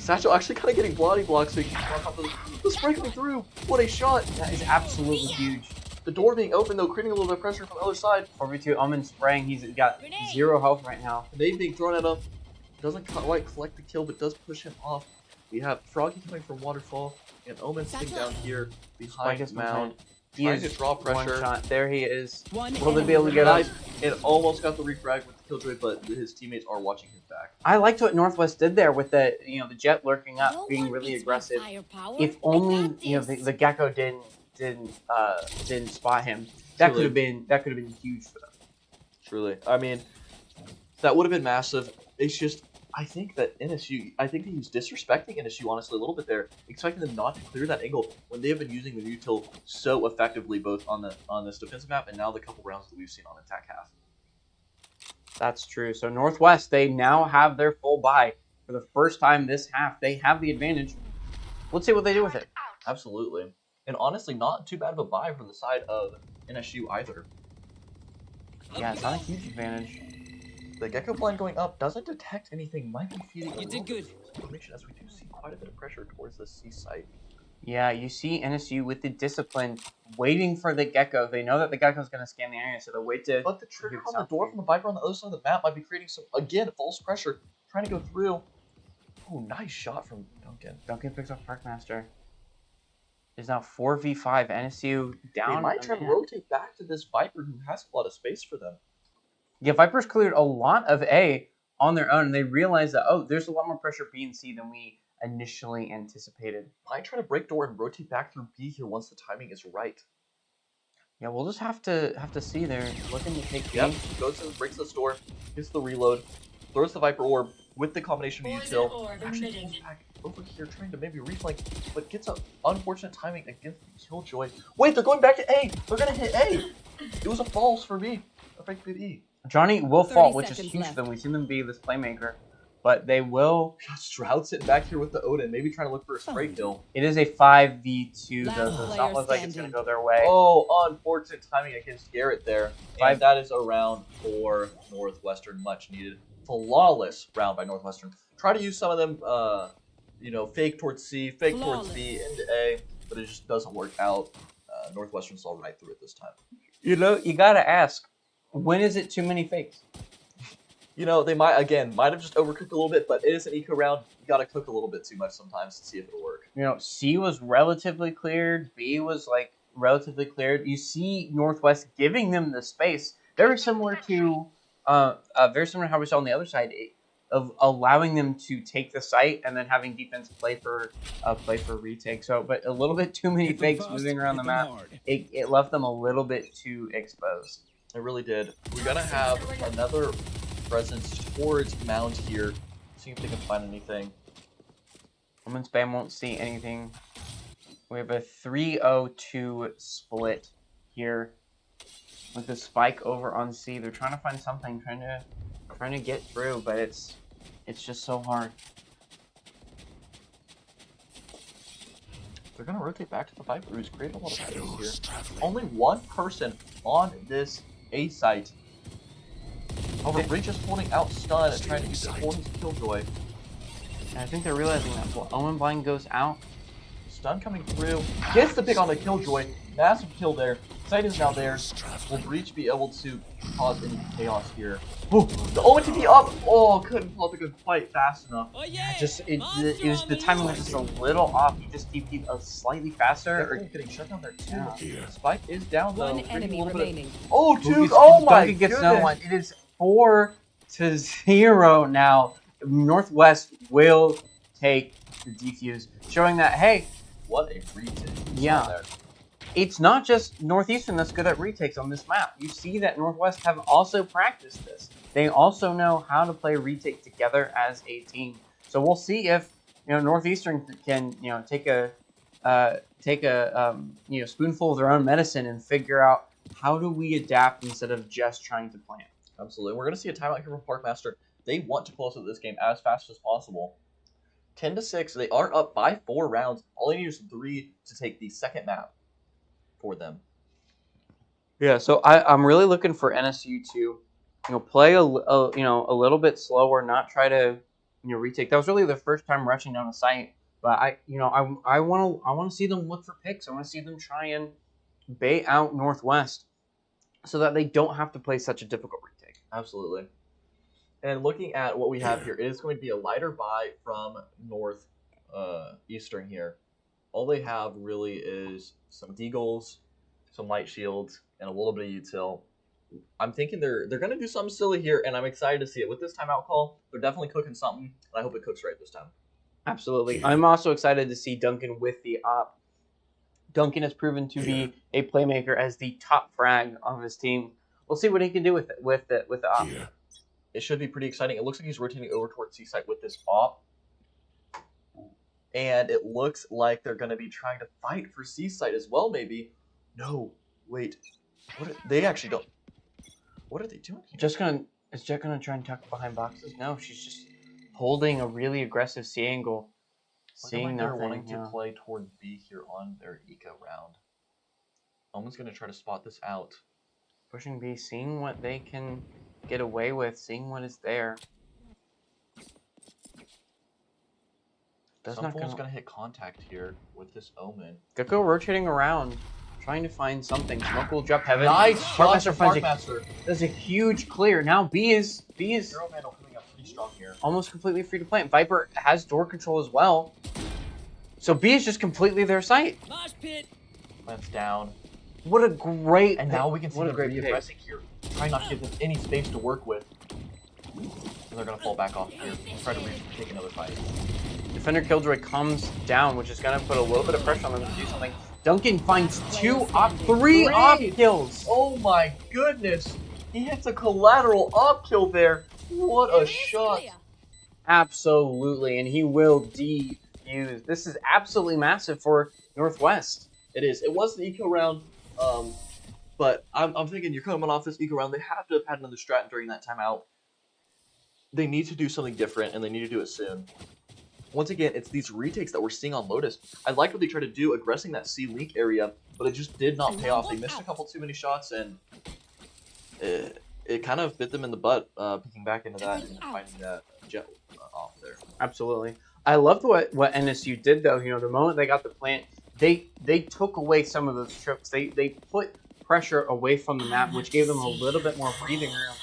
Satchel actually kind of getting body blocked, so he can on top of the sprinkling through. What a shot! That is absolutely huge. The door being open though, creating a little bit of pressure from the other side. 4v2 Omen spraying. He's got 0 health right now. Nade being thrown at him. Doesn't quite collect the kill, but does push him off. We have Froggy coming from Waterfall, and Omen sitting down here behind Mound. Trying to draw pressure. One shot. There he is. Will they be able to get up? It almost got the refrag with the Killjoy, but his teammates are watching his back. I liked what Northwest did there with the the Jet lurking up, being really aggressive. If only the Gecko didn't spot him. That could have been huge for them. Truly, I mean, that would have been massive. It's just, I think that NSU, he's disrespecting NSU honestly a little bit there, expecting them not to clear that angle when they have been using the util so effectively both on this defensive map and now the couple rounds that we've seen on attack half. That's true. So Northwest, they now have their full buy for the first time this half. They have the advantage. Let's see what they do with it. Absolutely, and honestly, not too bad of a buy from the side of NSU either. Yeah, it's not a huge advantage. The Gecko blind going up doesn't detect anything, might be feeding You did good. information as we do see quite a bit of pressure towards the C site. Yeah, you see NSU with the discipline waiting for the Gecko. They know that the Gecko's going to scan the area, so they'll wait to... But the trigger on the door from the Viper on the other side of the map might be creating some, again, false pressure, trying to go through. Oh, nice shot from Duncan. Duncan picks up Parkmaster. It's now 4v5. NSU down. They might try to rotate back to this Viper who has a lot of space for them. Yeah, Vipers cleared a lot of A on their own, and they realized that, oh, there's a lot more pressure B and C than we initially anticipated. Might try to break door and rotate back through B here once the timing is right. Yeah, we'll just have to see. They're looking to take B. Yep, goes and breaks the door, hits the reload, throws the Viper orb with the combination of util. Actually pulls back over here trying to maybe reflank, but gets an unfortunate timing against the Killjoy. Wait, they're going back to A! They're gonna hit A! It was a false for B. A fake bid E. Johnny will fall, which is huge for them. We've seen them be this playmaker, but they will. Stroud sitting back here with the Odin, maybe trying to look for a spray kill. It is a 5v2, though, so it's not look like it's going to go their way. Oh, unfortunate timing against Garrett there. And that is a round for Northwestern, much needed. Flawless round by Northwestern. Try to use some of them, fake towards C, fake towards B, into A, but it just doesn't work out. Northwestern saw right through it this time. You got to ask, when is it too many fakes? You know, they might have just overcooked a little bit, but it is an eco round. You gotta cook a little bit too much sometimes to see if it'll work. You know, C was relatively cleared. B was like relatively cleared. You see Northwest giving them the space, very similar to how we saw on the other side of allowing them to take the site and then having defense play for retake. So, but a little bit too many Hit them fakes fast, moving around hit the them map. hard. It left them a little bit too exposed. It really did. We're gonna have another presence towards Mound here. See if they can find anything. Women's Spam won't see anything. We have a 3-0-2 split here with the spike over on C. They're trying to find something, trying to get through, but it's just so hard. They're gonna rotate back to the Vipers, create a lot of space here. Only one person on this A site. However, Breach is holding out stun and trying to hold his Killjoy. And I think they're realizing that. Well, Owen Blind goes out. Stun coming through. Gets the pick on the Killjoy. Massive kill there. Sight is now there. Will Breach be able to cause any chaos here? Ooh, the Owen TP up! Oh, couldn't pull up a good fight fast enough. Oh yeah. It was the timing was just a little off. He just TP'd slightly faster. Definitely getting shut down there too. Yeah. Spike is down though. One Bringing a enemy little bit of- remaining. Oh, Duncan Duke! Oh my Duncan gets goodness! no one. It is 4-0 now. Northwest will take the defuse, showing that hey, What a retake. Yeah. There. it's not just Northeastern that's good at retakes on this map. You see that Northwest have also practiced this. They also know how to play retake together as a team. So we'll see if Northeastern can take a spoonful of their own medicine and figure out how do we adapt instead of just trying to plan. Absolutely. We're going to see a timeout here from Parkmaster. They want to close out this game as fast as possible. 10-6. They are up by 4 rounds. All they need is 3 to take the second map for them. Yeah, so I'm really looking for NSU to play a little bit slower, not try to retake. That was really the first time rushing down the site, but I want to see them look for picks. I want to see them try and bait out Northwest so that they don't have to play such a difficult retake. Absolutely. And looking at what we have here, it is going to be a lighter buy from North Eastern here. All they have really is some deagles, some light shields, and a little bit of util. I'm thinking they're going to do something silly here, and I'm excited to see it. With this timeout call, they're definitely cooking something, and I hope it cooks right this time. Absolutely. I'm also excited to see Duncan with the op. Duncan has proven to be a playmaker as the top frag of his team. We'll see what he can do with the op. It should be pretty exciting. It looks like he's rotating over towards Seaside with this op. And it looks like they're going to be trying to fight for Seaside as well, maybe. No, wait. They actually don't. What are they doing here? Is Jet gonna try and tuck behind boxes? No, she's just holding a really aggressive C angle. Seeing they're nothing. wanting to play toward B here on their eco round. Omen's going to try to spot this out. Pushing B, seeing what they can get away with, seeing what is there. Sunfall's going to hit contact here with this Omen. Gecko rotating around, trying to find something. Smoke will drop heaven. Nice shot Parkmaster from finds Parkmaster. does a huge clear. Now B is Hero Vandal coming up pretty strong here. almost completely free to plant. Viper has door control as well. So B is just completely their site. Mosh pit. Plants down. What a great And now we can see what a them great re-aggressing here. Trying not to give them any space to work with. And they're going to fall back off here. Try to take another fight. Defender Killjoy comes down, which is going to put a little bit of pressure on them to do something. Duncan finds three op kills. Oh my goodness! He hits a collateral op kill there. What a shot! Absolutely, and he will defuse. This is absolutely massive for Northwest. It is. It was the eco round, but I'm thinking you're coming off this eco round. They have to have had another strat during that timeout. They need to do something different, and they need to do it soon. Once again, it's these retakes that we're seeing on Lotus. I like what they tried to do, aggressing that C-Link area, but it just did not pay off. They missed a couple too many shots, and it kind of bit them in the butt, picking back into that and finding that jet off there. Absolutely. I loved what NSU did, though. The moment they got the plant, they took away some of those trips. They put pressure away from the map, which gave them a little bit more breathing room.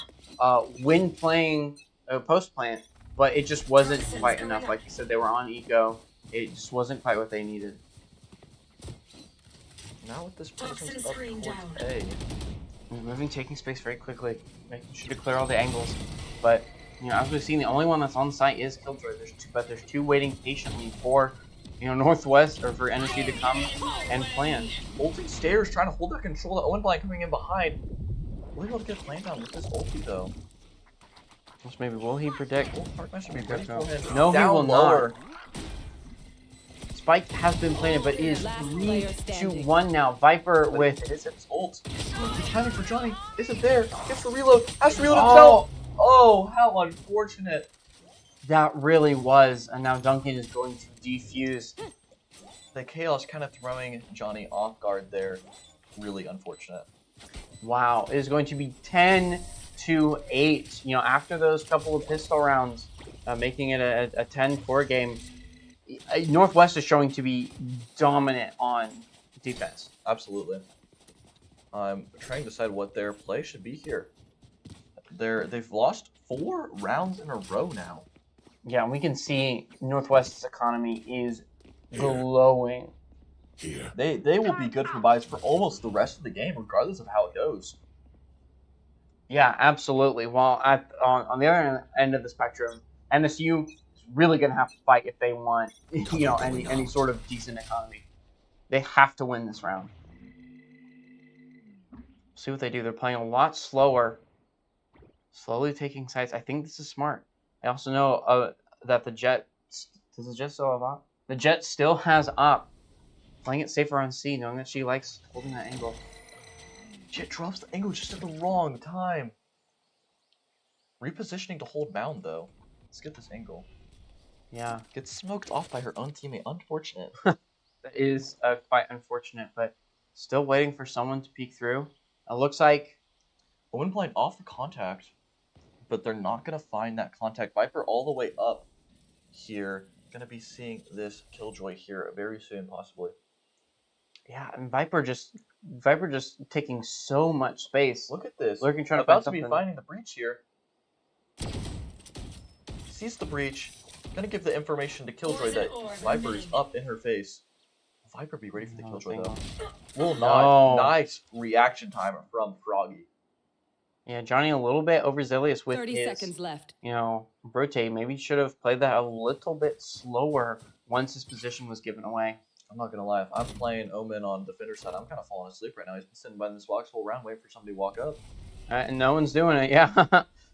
when playing post plant, but it just wasn't quite enough. Like you said, they were on eco. It just wasn't quite what they needed. Now with this presence up towards A. Moving, taking space very quickly, making sure to clear all the angles. But you know, as we've seen, the only one that's on site is Killjoy. There's two waiting patiently for Northwest or for NSU to come and plant. Ulti stairs trying to hold that control. The Owen blind coming in behind. Will he be able to get plant down with this ulti though? Just maybe will he predict? Parkman should be ready for him. No, he Down will lower. not. Spike has been planted, but it is 3-1 now. Viper with his ult. The timing for Johnny isn't there. Gets to reload. Has to reload himself. Oh, how unfortunate. That really was, and now Duncan is going to defuse. The chaos kind of throwing Johnny off guard there. Really unfortunate. Wow, it is going to be 10-8. You know, after those couple of pistol rounds, making it a 10-4 game. Northwest is showing to be dominant on defense. Absolutely. I'm trying to decide what their play should be here. They've lost 4 rounds in a row now. Yeah, we can see Northwest's economy is glowing. They will be good for buys for almost the rest of the game, regardless of how it goes. Yeah, absolutely. While on the other end of the spectrum, NSU is really going to have to fight if they want, any sort of decent economy. They have to win this round. See what they do. They're playing a lot slower, slowly taking sides. I think this is smart. I also know that the Jet, does the Jet still have op? The Jet still has op. Playing it safer on C, knowing that she likes holding that angle. Jet drops the angle just at the wrong time. Repositioning to hold mound though. Let's get this angle. Yeah. Gets smoked off by her own teammate. Unfortunate. That is quite unfortunate, but still waiting for someone to peek through. It looks like Owen blind off the contact, but they're not going to find that contact. Viper all the way up here. Going to be seeing this Killjoy here very soon, possibly. Yeah, and Viper just taking so much space. Look at this. Lurking, trying to about find to be something. finding the breach here. Sees the breach. Going to give the information to Killjoy that Viper is up in her face. Viper be ready for the Killjoy though. Will not. No. Nice reaction time from Froggy. Yeah, Johnny a little bit overzealous with 30 his, seconds left. rotate. Maybe should have played that a little bit slower once his position was given away. I'm not gonna lie, if I'm playing Omen on defender side, I'm kind of falling asleep right now. He's been sitting by this box whole round waiting for somebody to walk up. And no one's doing it, yeah.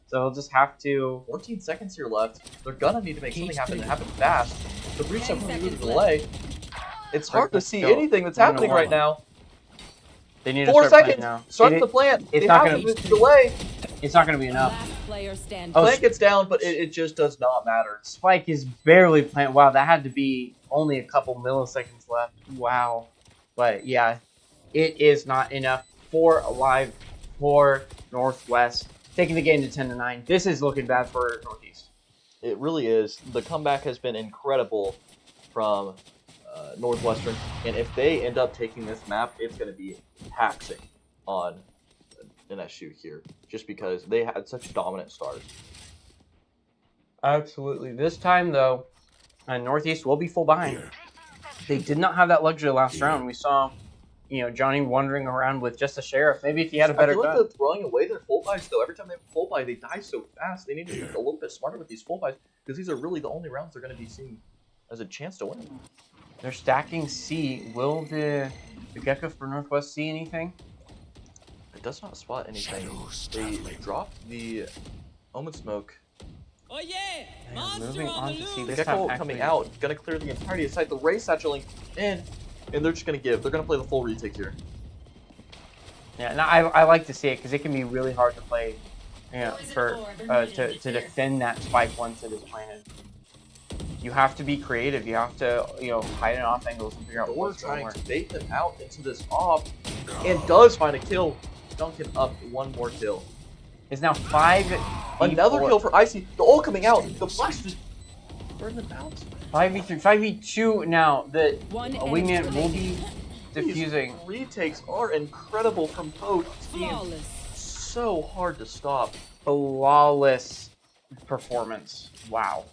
So he'll just have to... 14 seconds here left. They're gonna need to make something happen and happen fast. The breach up really delay. It's hard to see anything that's happening right now. They need to 4 start playing seconds! now. Start the plant! It's They not have gonna to delay! It's not going to be enough. Last player standing. Oh, Plant gets down, but it just does not matter. Spike is barely playing. Wow, that had to be only a couple milliseconds left. Wow. But yeah, it is not enough for alive for Northwest. Taking the game to 10-9. This is looking bad for Northeast. It really is. The comeback has been incredible from Northwestern, and if they end up taking this map, it's going to be taxing on NSU here, just because they had such a dominant start. Absolutely. This time, though, Northeast will be full behind. They did not have that luxury last round. We saw, Johnny wandering around with just a sheriff. Maybe if he had a better I feel gun. like they're throwing away their full buys, though. Every time they have a full buy, they die so fast. They need to be a little bit smarter with these full buys, because these are really the only rounds they're going to be seeing as a chance to win. They're stacking C. Will the Gecko for Northwest see anything? It does not spot anything. They dropped the Omen Smoke. Oh yeah! Yeah, Monster moving on on the to see loose! The this Gecko time coming actually- out, gonna clear the entirety of the site. The Ray satcheling in, and they're just gonna give. They're gonna play the full retake here. Yeah, and I like to see it because it can be really hard to play, to defend that spike once it is planted. You have to be creative. You have to, hide in off angles and figure out Thor what's going trying on. to bait them out into this off, and does find a kill. Duncan up one more kill. It's now 5v4. Another kill for Icy. The ult coming out. The flash just burn them out. 5v3, 5v2 now. The One wingman enemy will be These diffusing. retakes are incredible from both teams. Flawless. so hard to stop. Flawless performance. Wow.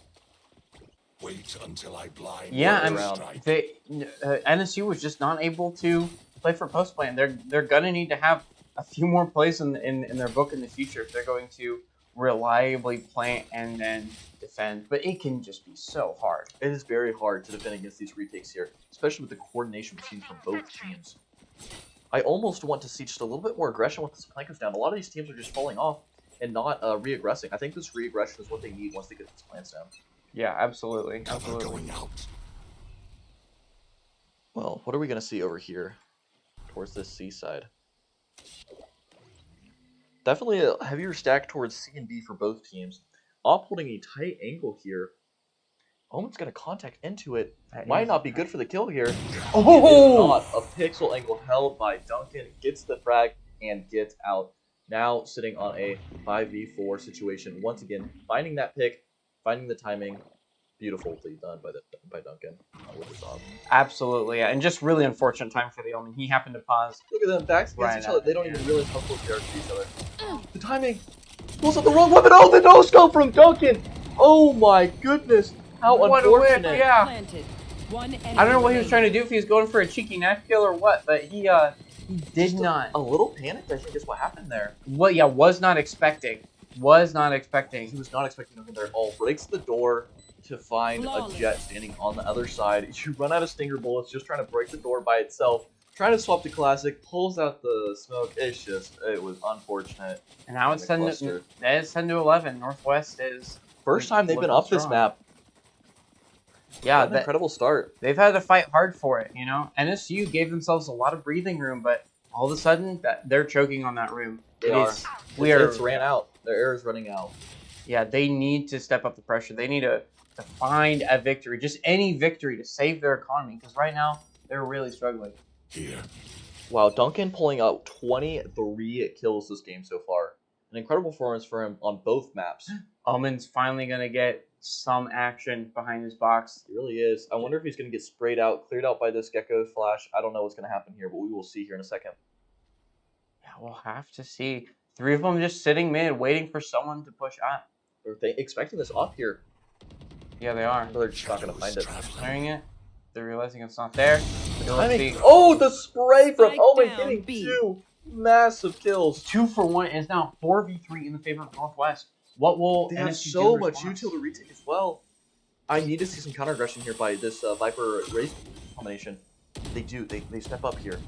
Wait until I blind. Yeah, Right and around. NSU was just not able to play for post play, and they're gonna need to have a few more plays in their book in the future if they're going to reliably plant and then defend. But it can just be so hard. It is very hard to defend against these retakes here, especially with the coordination we've seen from both teams. I almost want to see just a little bit more aggression once this plant goes down. A lot of these teams are just falling off and not re-aggressing. I think this re-aggression is what they need once they get these plants down. Yeah, absolutely. Cover Absolutely. going out. Well, what are we going to see over here towards this C side? Definitely a heavier stack towards C and B for both teams. Op holding a tight angle here. Omen's going to contact into it. Might not be good for the kill here. Oh! Not a pixel angle held by Duncan. Gets the frag and gets out. Now sitting on a 5v4 situation. Once again, finding that pick, finding the timing. Beautifully done by Duncan with his op. Absolutely, yeah. And just really unfortunate time for the Omen. He happened to pause. Look at them, backs against Right each other. now, They don't yeah. even realize how close they are to each other. The timing. Pulls up the wrong weapon. Oh, the no-scope from Duncan. Oh my goodness. How What a whip, unfortunate. yeah. Planted. One enemy I don't know what he was remaining. trying to do, if he was going for a cheeky knife kill or what, but he did not. A little panicked, I think, is what happened there. Well, yeah, was not expecting. Was not expecting. He was not expecting Duncan there at all. Breaks the door to find Flawless. a jet standing on the other side. You run out of stinger bullets, just trying to break the door by itself. Trying to swap to classic, pulls out the smoke. It was unfortunate. And now it's And 10 a to, cluster. it's 10 to 11. Northwest is First time they've been looking up this strong. map. Yeah, What an incredible start. they've had to fight hard for it, you know. NSU gave themselves a lot of breathing room, but all of a sudden they're choking on that room. They It are. is- we are. It's ran out. Their air is running out. Yeah, they need to step up the pressure. They need to find a victory, just any victory to save their economy, because right now they're really struggling. Here. Wow, Duncan pulling out 23 kills this game so far. An incredible performance for him on both maps. Omen's finally gonna get some action behind his box. He really is. I wonder if he's going to get sprayed out, cleared out by this Gecko Flash. I don't know what's going to happen here, but we will see here in a second. Yeah, we'll have to see. 3 of them just sitting mid, waiting for someone to push up. Are they expecting this off here? Yeah, they are. But they're just not going to find it. Clearing it. They're realizing it's not there. They'll Timing. see. Oh, the spray from Spike Omen down, getting B. 2 massive kills. 2 for 1 is now 4v3 in the favor of Northwest. What will They have NSU so do in much response? util to retake as well. I need to see some counter aggression here by this Viper Wraith combination. They do. They step up here.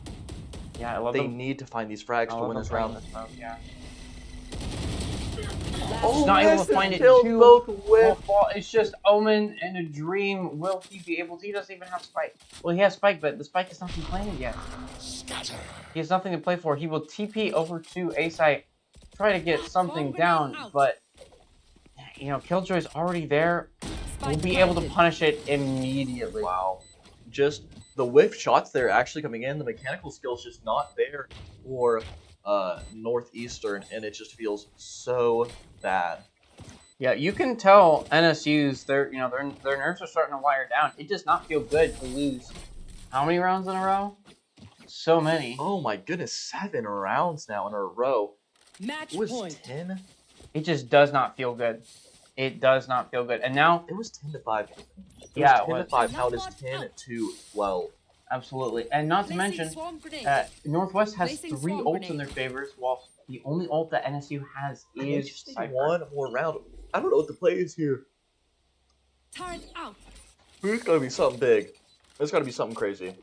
Yeah, I love They them. need to find these frags I to love win them this playing round. this mode, yeah. Oh, not able to massive find it kills, too. both Well, with. it's just Omen and a dream. Will he be able to? He doesn't even have Spike. Well, he has Spike, but the Spike has not been planted yet. Scatter. He has nothing to play for. He will TP over to A site, try to get something down, but you know, Killjoy's already there. We'll Spike be able to planted. punish it immediately. Wow. Just the whiff shots there actually coming in. The mechanical skill's just not there for Northeastern, and it just feels so bad. Yeah, you can tell NSU's their nerves are starting to wire down. It does not feel good to lose. How many rounds in a row? So many. Oh my goodness, 7 rounds now in a row. Match It was point. 10. It just does not feel good. It does not feel good. And now, It was 10 to 5. Yeah, it 10 was. to 5. Now it is 10 to 12. absolutely. And not to mention, Northwest has Placing 3 swarm ults in grenade. their favors, while the only ult that NSU has I think is just need Cypher. one more round. I don't know what the play is here. Turret out. There's gotta be something big. There's gotta be something crazy.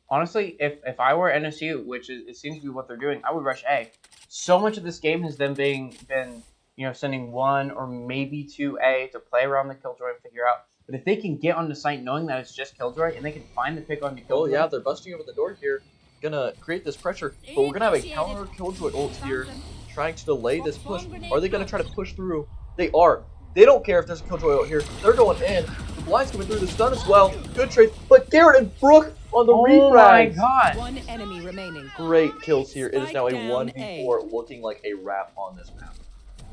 Honestly, if I were NSU, which is, it seems to be what they're doing, I would rush A. So much of this game has then been sending 1 or maybe 2 A to play around the Killjoy and figure out. But if they can get onto site knowing that it's just Killjoy and they can find the pick onto Oh Killjoy, yeah, they're busting over the door here. Gonna create this pressure. But we're gonna have a counter Killjoy ult here, trying to delay this push. Are they gonna try to push through? They are. They don't care if there's a Killjoy ult here. They're going in. The blind's coming through the stun as well. Good trade. But Garrett and Brooke on the oh my refrags. god! One enemy remaining. Great kills here. It is now a Spike down 1v4 looking like a wrap on this map.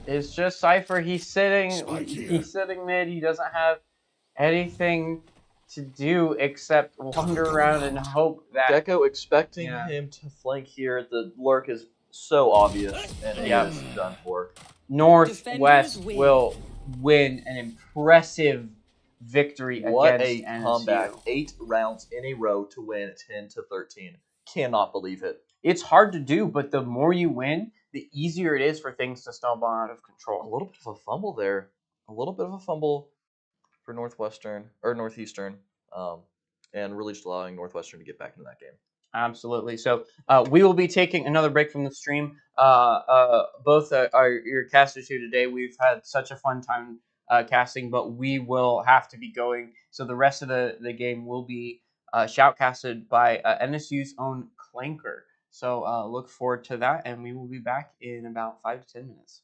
It's just Cypher. He's sitting Spike here. mid. He doesn't have anything to do except wander around and hope that Gecko expecting Yeah. him to flank here. The lurk is so obvious, and it Yeah. is done for. Northwest Defenders win. will win an impressive victory What against a NSU. comeback! 8 rounds in a row to win 10-13. Cannot believe it. It's hard to do, but the more you win, the easier it is for things to snowball out of A control. little bit of a fumble there. A little bit of a fumble for Northeastern, and really just allowing Northwestern to get back into that game. Absolutely. So we will be taking another break from the stream. Both are your casters here today. We've had such a fun time casting, but we will have to be going. So the rest of the game will be shoutcasted by NSU's own Clanker. So look forward to that, and we will be back in about 5 to 10 minutes.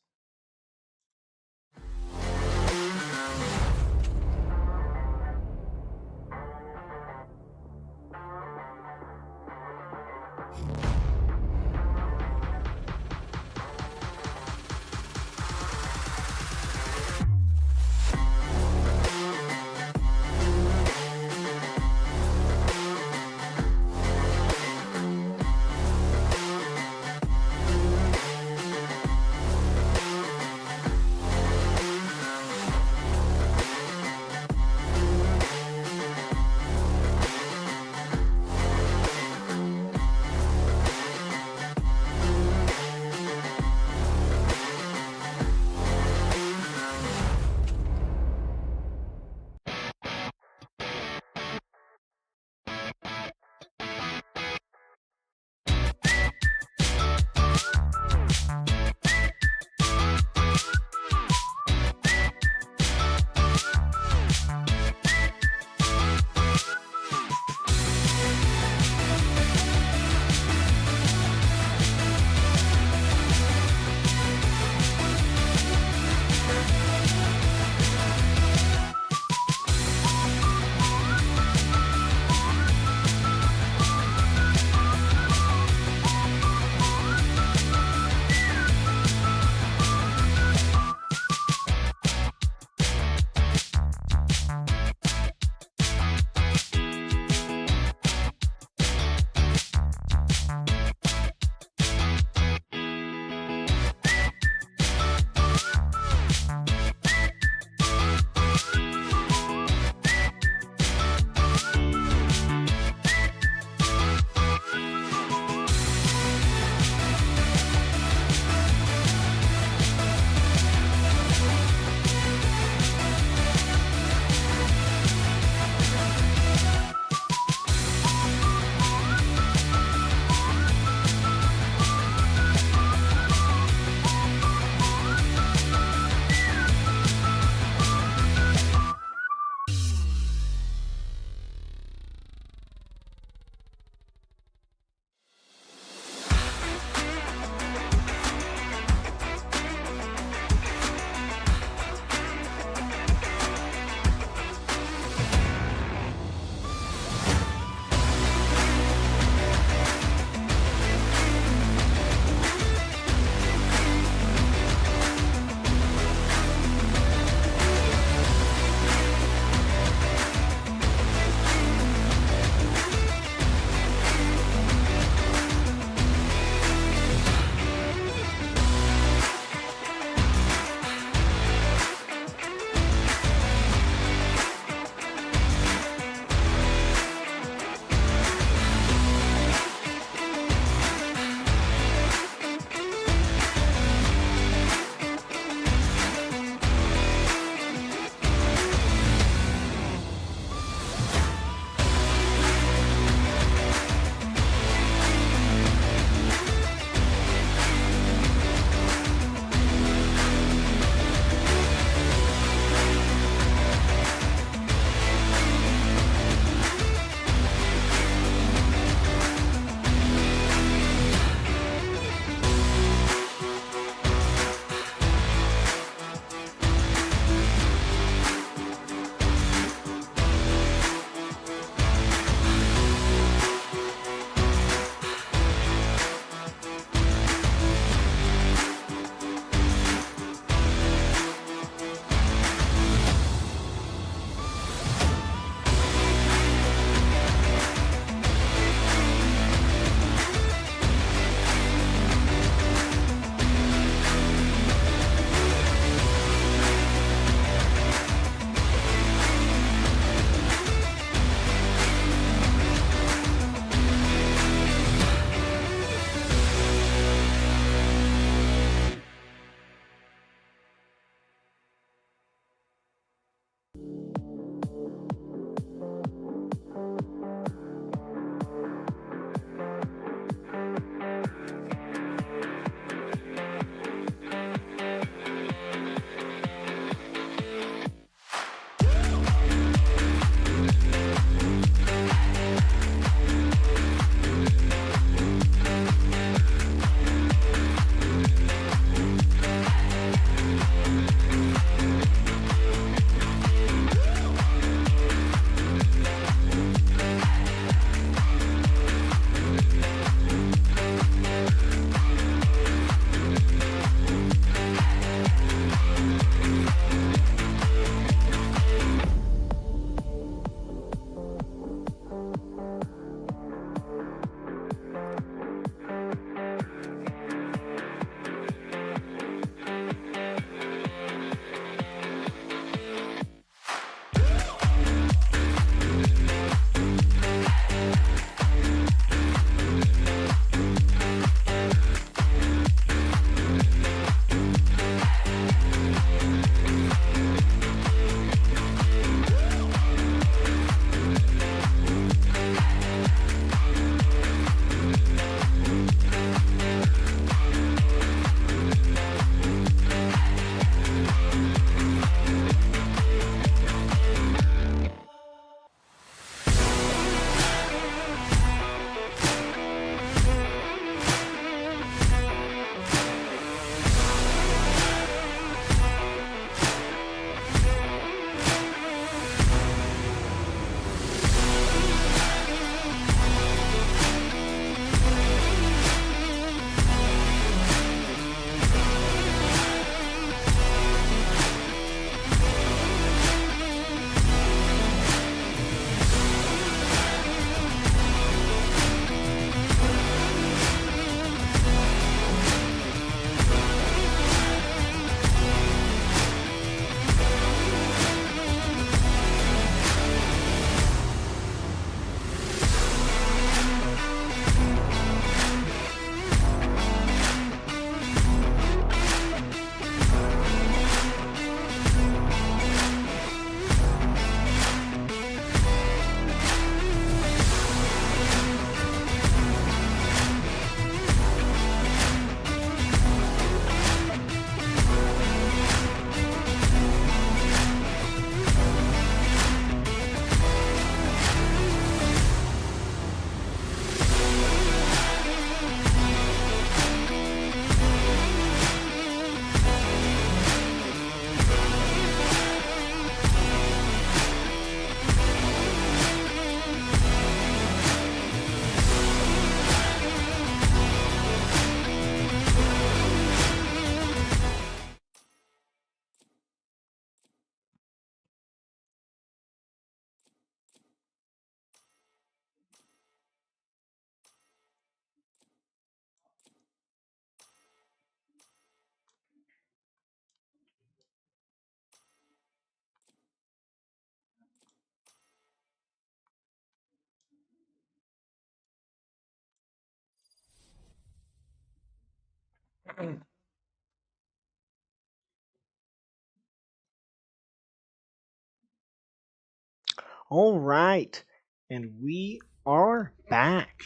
All right, and we are back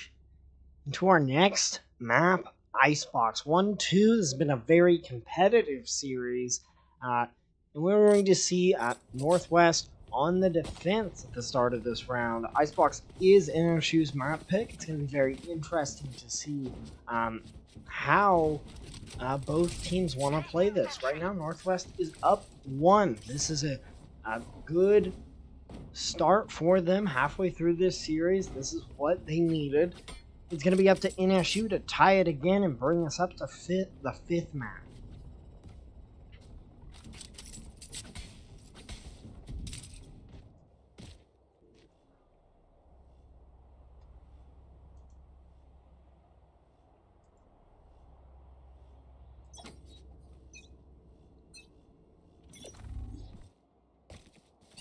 into our next map, Icebox 1-2. This has been a very competitive series, and we're going to see Northwest on the defense at the start of this round. Icebox is NSU's map pick. It's going to be very interesting to see how both teams want to play this. Right now, Northwest is up 1. This is a good start for them halfway through this series. This is what they needed. It's going to be up to NSU to tie it again and bring us up to the fifth map.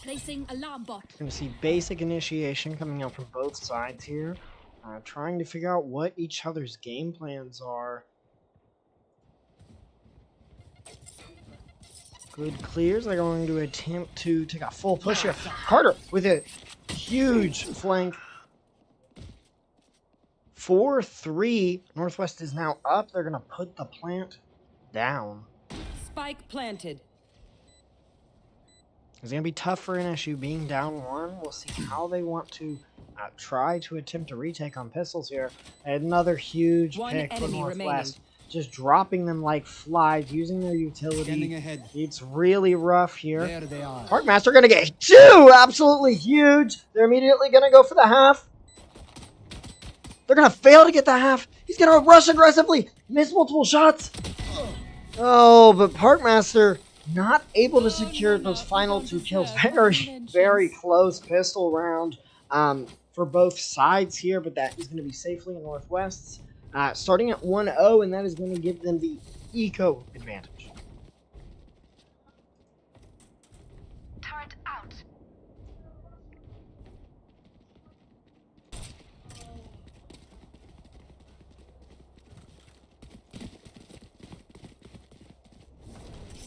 Placing alarm bot. Going to see basic initiation coming out from both sides here, trying to figure out what each other's game plans are. Good clears. They're going to attempt to take a full push here. Carter with a huge flank. 4-3. Northwest is now up. They're going to put the plant down. Spike planted. It's going to be tough for NSU being down 1. We'll see how they want to try to attempt a retake on pistols here. Another huge One pick for enemy Northwest. remaining. Just dropping them like flies, using their utility. Standing ahead. It's really rough here. There they are. Parkmaster going to get 2! Absolutely huge! They're immediately going to go for the half. They're going to fail to get the half. He's going to rush aggressively. Miss multiple shots. Oh, but Parkmaster not able to secure those final 2 kills. Very, very close pistol round for both sides here, but that is going to be safely in Northwest's. Starting at 1-0, and that is going to give them the eco advantage. Turret out.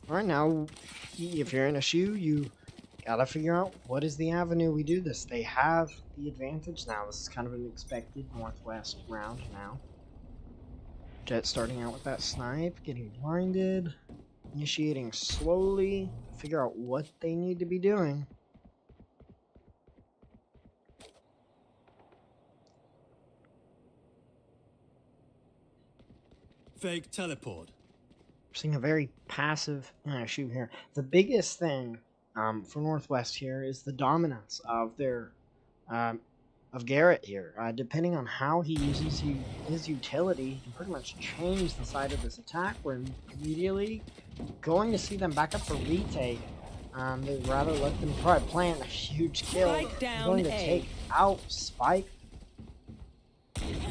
Alright, now, if you're in a shoe, you gotta figure out what is the avenue we do this. They have the advantage now. This is kind of an expected Northwest round now. Jet starting out with that snipe, getting blinded, initiating slowly, figure out what they need to be doing. Fake teleport. We're seeing a very passive shoot here. The biggest thing for Northwest here is the dominance of their of Garrett here. Depending on how he uses his utility, he can pretty much change the side of this attack. We're immediately going to see them back up for retake. They'd rather let them try plant a huge kill. Spike down Going to A. take out Spike.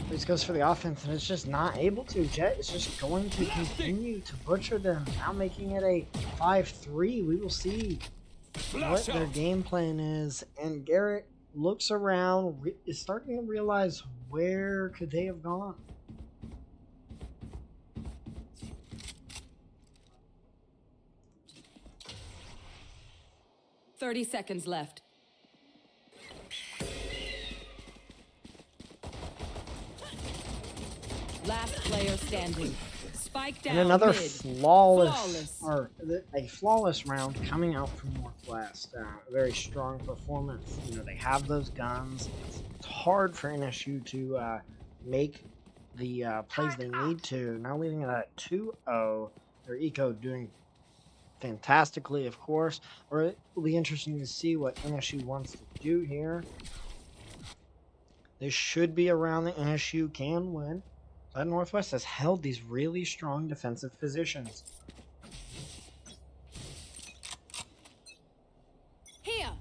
This goes for the offense, and it's just not able to. Jet is just going to continue to butcher them, now making it a 5-3. We will see what their game plan is, and Garrett looks around, is starting to realize where could they have gone. "30 seconds left. Last player standing. Spike down. And another mid. flawless round coming out from Northwest. A very strong performance. You know, they have those guns. It's hard for NSU to make the plays they need to. Now leaving it at 2-0. Their eco doing fantastically, of course. Or it'll be interesting to see what NSU wants to do here. This should be a round that NSU can win. But Northwest has held these really strong defensive positions. Here.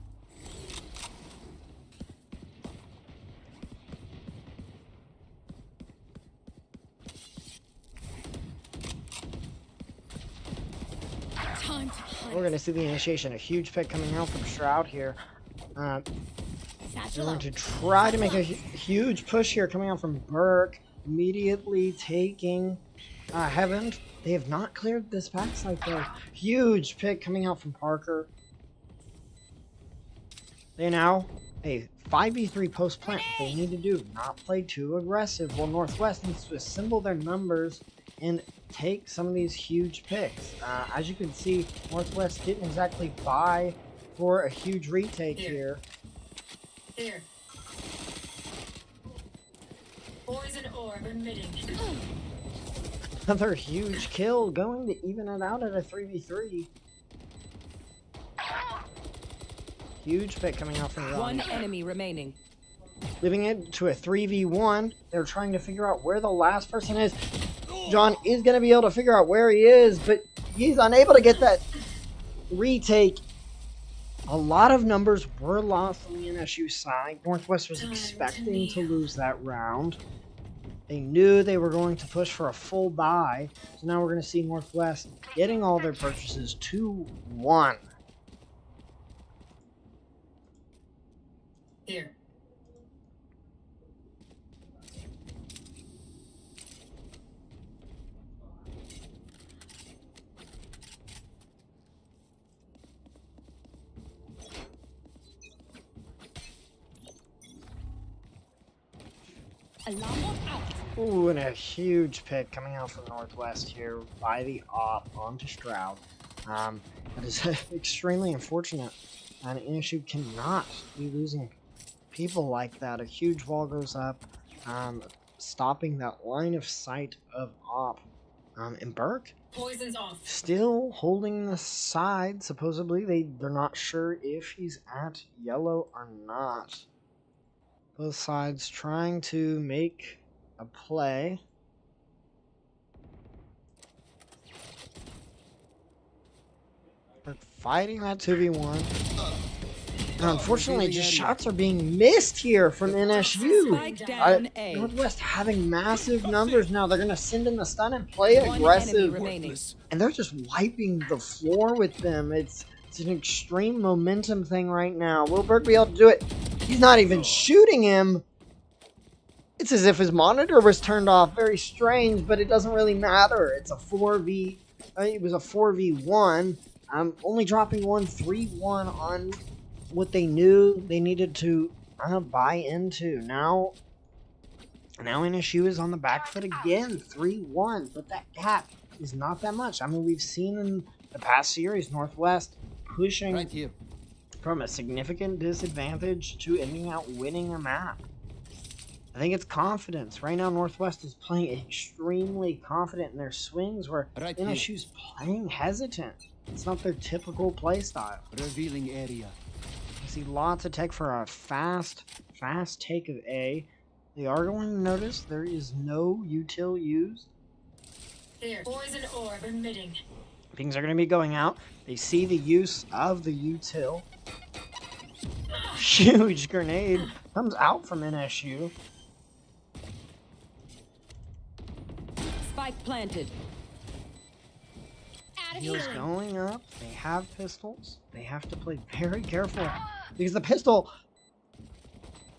Time to hunt. We're going to see the initiation. A huge pick coming out from Shroud here. They're going to try to make a huge push here coming out from Burke. Immediately taking haven't. They have not cleared this backside though. Huge pick coming out from Parker. They now a 5v3 post plant. What they need to do, not play too aggressive. While Northwest needs to assemble their numbers and take some of these huge picks. As you can see, Northwest didn't exactly buy for a huge retake here. Here. Poison orb emitting. Another huge kill, going to even it out at a 3v3. Huge pick coming out from Ron. One enemy remaining. Leaving it to a 3v1. They're trying to figure out where the last person is. John is going to be able to figure out where he is, but he's unable to get that retake. A lot of numbers were lost on the NSU side. Northwest was expecting to lose that round. They knew they were going to push for a full buy. So now we're going to see Northwest getting all their purchases 2-1. Here. Alarm out. Ooh, and a huge pick coming out from Northwest here by the op onto Stroud. That is extremely unfortunate. And NSU cannot be losing people like that. A huge wall goes up, stopping that line of sight of op. And Burke Poison's off. still holding the side. Supposedly, they're not sure if he's at yellow or not. Both sides trying to make a play. But fighting that 2v1. Now, unfortunately, just shots are being missed here from NSU. Spike down A. Northwest having massive numbers now. They're going to send in the stun and play One enemy aggressive. remaining. And they're just wiping the floor with them. It's an extreme momentum thing right now. Will Burke be able to do it? He's not even shooting him. It's as if his monitor was turned off. Very strange, but it doesn't really matter. It's a 4v. It was a 4v1. I'm only dropping 3-1 on what they knew they needed to buy into. Now NSU is on the back foot again, 3-1. But that gap is not that much. I mean, we've seen in the past series Northwest pushing Right here. from a significant disadvantage to ending out winning a map. I think it's confidence. Right now, Northwest is playing extremely confident in their swings, where Right here. NSU's playing hesitant. It's not their typical play style. Revealing area. I see lots of tech for a fast take of A. They are going to notice there is no util used. Here. Poison orb emitting. Things are going to be going out. They see the use of the util. Huge grenade comes out from NSU. Spike planted. Out of Heals here. going up. They have pistols. They have to play very careful because the pistol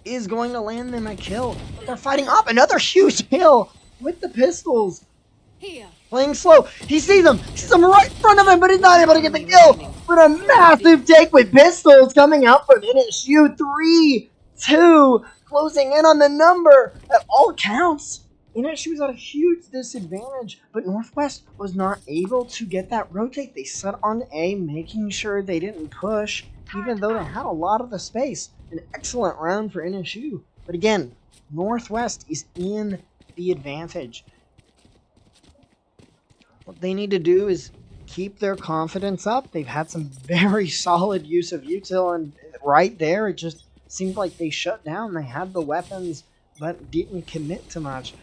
is going to land them a kill. But they're fighting up. Another huge kill with the pistols. Here. Playing slow. He sees them. He sees them right in front of him, but he's not able to get the kill. But a massive take with pistols coming out from NSU. 3-2. Closing in on the number at all counts. NSU was at a huge disadvantage, but Northwest was not able to get that rotate. They set on A, making sure they didn't push, even though they had a lot of the space. An excellent round for NSU. But again, Northwest is in the advantage. What they need to do is keep their confidence up. They've had some very solid use of util, and right there, it just seemed like they shut down. They had the weapons, but didn't commit to much.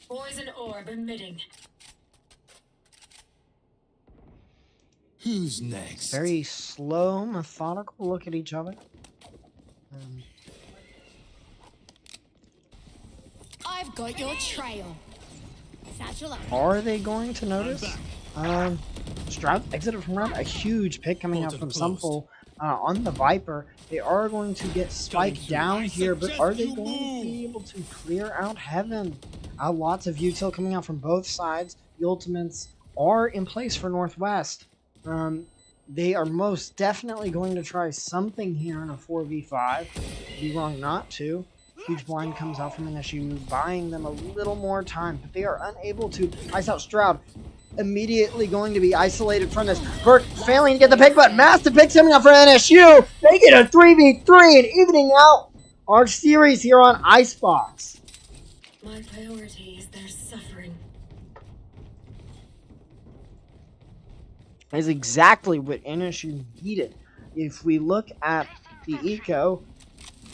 Poison orb emitting. Who's next? Very slow, methodical look at each other. I've got your trail. Satchel up. Are they going to notice? Stroud exited from round. A huge pick coming out from Sumful. on the Viper. They are going to get spiked down here, but are they going to be able to clear out heaven? Lots of util coming out from both sides. The ultimates are in place for Northwest. They are most definitely going to try something here in a 4v5. Be wrong not to. Huge blind comes out from NSU, buying them a little more time, but they are unable to ice out Stroud. Immediately going to be isolated from this. Burke failing to get the pick, but massive picks coming out for NSU. They get a 3v3 and evening out our series here on Icebox. My priority is their suffering. Is exactly what NSU needed. If we look at the eco,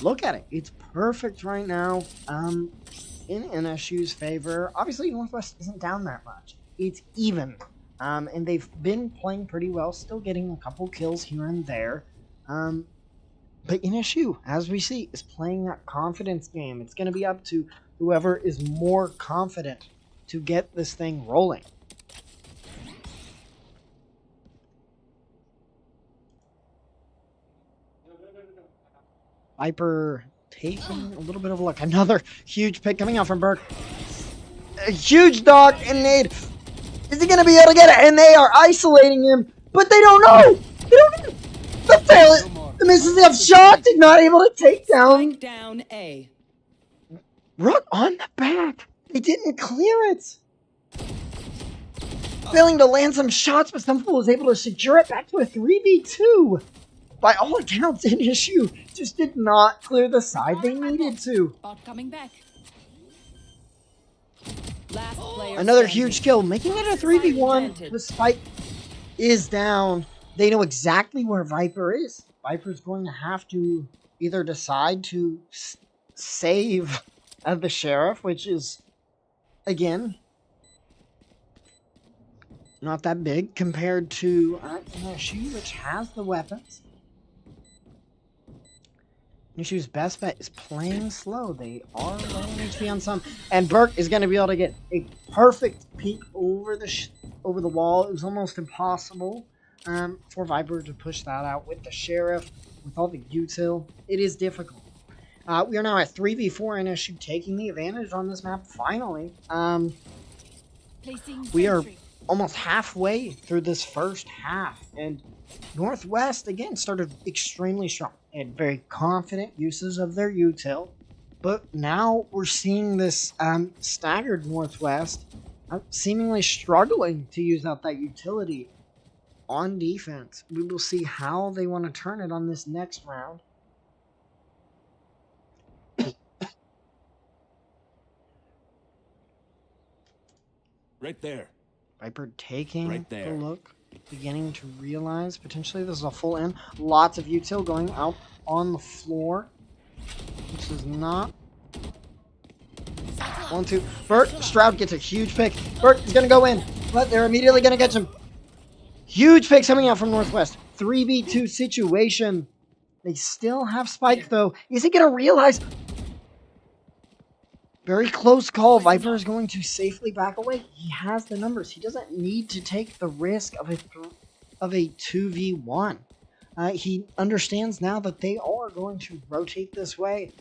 look at it. It's perfect right now in NSU's favor. Obviously, Northwest isn't down that much. It's even. And they've been playing pretty well, still getting a couple kills here and there. But NSU, as we see, is playing that confidence game. It's going to be up to whoever is more confident to get this thing rolling. Viper taking a little bit of a look. Another huge pick coming out from Burke. A huge dog and nade. Is he going to be able to get it? And they are isolating him, but they don't know. They don't know. The fail. The misses of shot did not able to take down. Spike down A. Rook on the back. They didn't clear it. Failing to land some shots, but Stumble was able to secure it back to a 3v2. By all accounts, NSU just did not clear the side they needed to. Bot coming back. Last player Another standing. huge kill, making it a 3v1. The spike is down. They know exactly where Viper is. Viper's going to have to either decide to save the Sheriff, which is, again, not that big compared to NSU, which has the weapons. NSU's best bet is playing slow. They are low on HP on some, and Burke is going to be able to get a perfect peek over the wall. It was almost impossible for Viper to push that out with the Sheriff, with all the util. It is difficult. We are now at 3v4, NSU taking the advantage on this map finally. We are almost halfway through this first half, and Northwest again started extremely strong and very confident uses of their util, but now we're seeing this staggered Northwest seemingly struggling to use out that utility on defense. We will see how they want to turn it on this next round. Right there. Viper taking Right the there. look, beginning to realize potentially this is a full end. Lots of util going out on the floor. This is not. 1-2. Burt, Stroud gets a huge pick. Burt is going to go in, but they're immediately going to catch him. Huge picks coming out from Northwest. 3v2 situation. They still have Spike, though. Is he going to realize? Very close call. Viper is going to safely back away. He has the numbers. He doesn't need to take the risk of a 2v1. He understands now that they are going to rotate this way.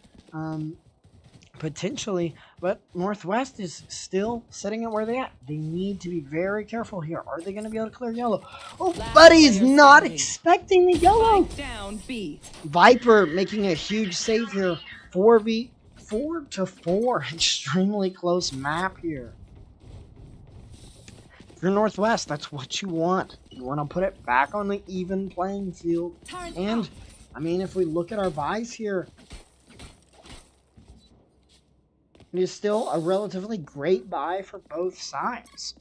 Potentially, but Northwest is still sitting it where they at. They need to be very careful here. Are they going to be able to clear yellow? Oh, Buddy is not expecting the yellow. Spike down B. Viper making a huge save here. 4v4 to 4. Extremely close map here. If you're Northwest, that's what you want. You want to put it back on the even playing field. And, I mean, if we look at our buys here, it is still a relatively great buy for both sides.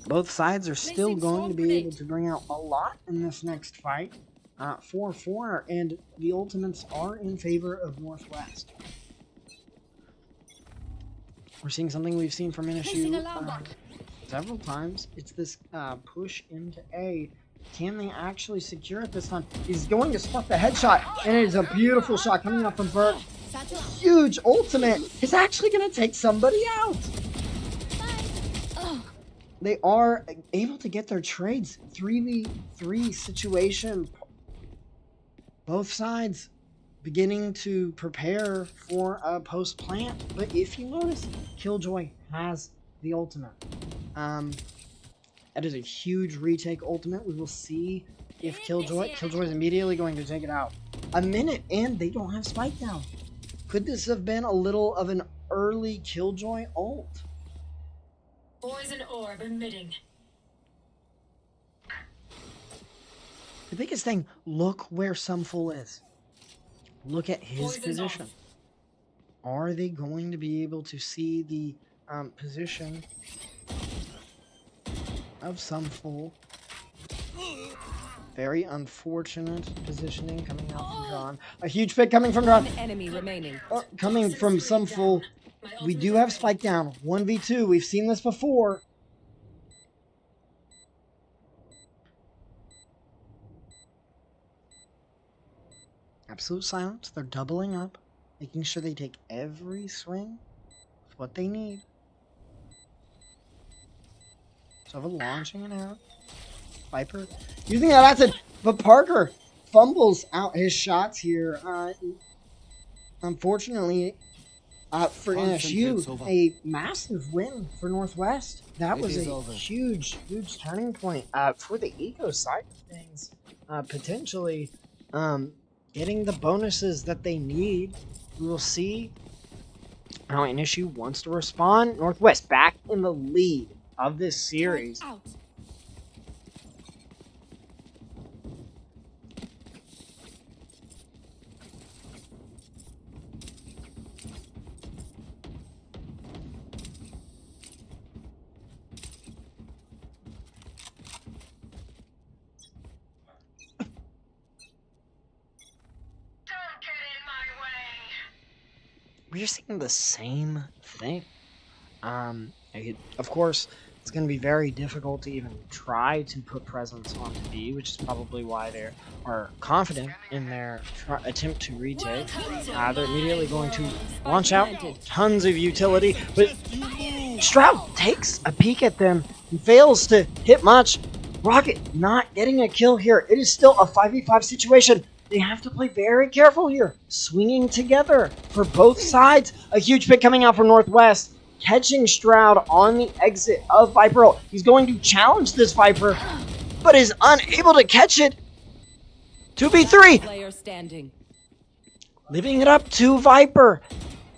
Both sides are still going to be able to bring out a lot in this next fight. 4-4, and the ultimates are in favor of Northwest. We're seeing something we've seen from NSU several times. It's this push into A. Can they actually secure it this time? He's going to spot the headshot, and it is a beautiful shot coming up from Burke. Huge ultimate is actually going to take somebody out. they are able to get their trades. 3v3 situation. Both sides beginning to prepare for a post plant. But if you notice, Killjoy has the ultimate. That is a huge retake ultimate. We will see if Killjoy is immediately going to take it out. A minute and they don't have spike down. Could this have been a little of an early Killjoy ult? Poison orb emitting. The biggest thing, look where Sumful is. Look at his Poison position. off. Are they going to be able to see the position of Sumful? Very unfortunate positioning coming out from John. A huge pick coming from John. One enemy remaining. Coming from Sumful. We do have spike down. 1v2. We've seen this before. Absolute silence. They're doubling up. Making sure they take every swing with what they need. Sova launching it out. Viper using that acid, but Parker fumbles out his shots here. Unfortunately, for NSU, a massive win for Northwest. That was a huge turning point for the eco side of things. Potentially getting the bonuses that they need. We will see how NSU wants to respond. Northwest back in the lead of this series. Out. We're seeing the same thing. Of course, it's going to be very difficult to even try to put presence on B, which is probably why they are confident in their attempt to retake. They're immediately going to launch out tons of utility, but Stroud takes a peek at them and fails to hit much. Rocket not getting a kill here. It is still a 5v5 situation. They have to play very careful here. Swinging together for both sides. A huge pick coming out from Northwest. Catching Stroud on the exit of Viper ult. He's going to challenge this Viper, but is unable to catch it. 2v3. Player standing. Living it up to Viper.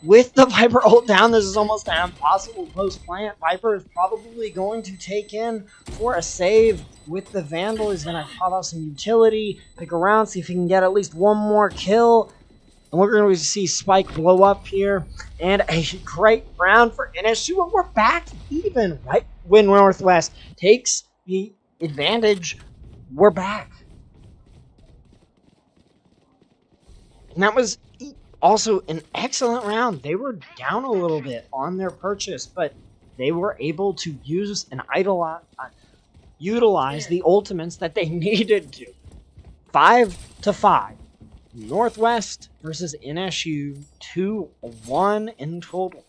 With the Viper ult down, this is almost an impossible post-plant. Viper is probably going to take in for a save with the Vandal. He's going to pop out some utility, pick around, see if he can get at least one more kill. And we're going to see Spike blow up here. And a great round for NSU. And we're back even, right? When Northwest takes the advantage, we're back. And that was also an excellent round. They were down a little bit on their purchase, but they were able to use and utilize the ultimates that they needed to. 5-5. Northwest versus NSU, 2-1 in total.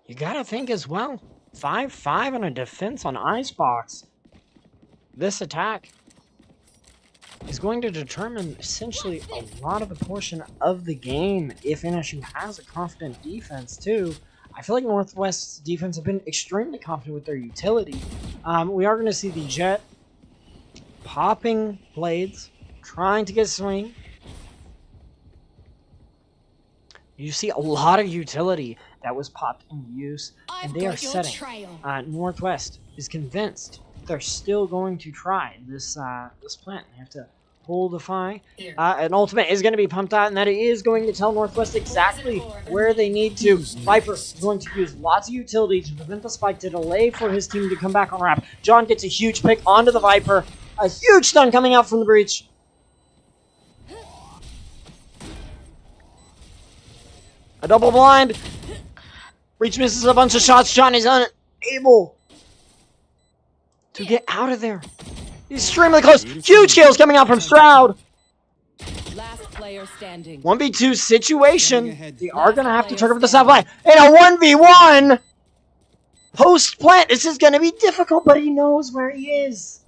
You gotta think as well, 5-5 on a defense on Icebox. This attack is going to determine essentially a lot of the portion of the game if NSU has a confident defense too. I feel like Northwest's defense have been extremely confident with their utility. We are going to see the Jet popping blades, trying to get swing. You see a lot of utility that was popped in use, and they are setting. Northwest is convinced they're still going to try this this plant. They have to hold the fire. An ultimate is going to be pumped out, and that is going to tell Northwest exactly where they need to. Viper is going to use lots of utility to prevent the spike, to delay for his team to come back on ramp. John gets a huge pick onto the Viper. A huge stun coming out from the breach. A double blind. Breach misses a bunch of shots. John is unable to get out of there. He's extremely close. Huge kills coming out from Stroud. Last player standing. 1v2 situation. ahead. They are going to have to Last turn over the player side line. And a 1v1 post plant. This is going to be difficult, but he knows where he is.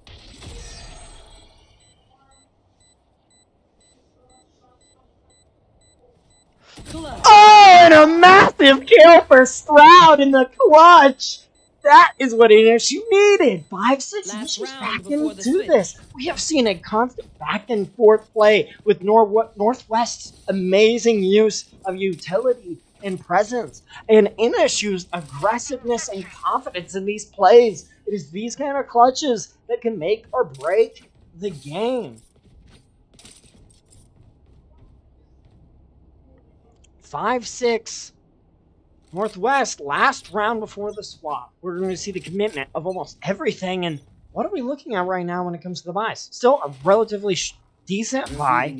Clutch. Oh, and a massive kill for Stroud in the clutch. That is what NSU needed. 5-6 Last inches round back before the into switch. this. We have seen a constant back and forth play with Northwest's amazing use of utility and presence, and NSU's aggressiveness and confidence in these plays. It is these kind of clutches that can make or break the game. 5-6 Northwest, last round before the swap. We're going to see the commitment of almost everything. And what are we looking at right now when it comes to the buys? Still a relatively decent buy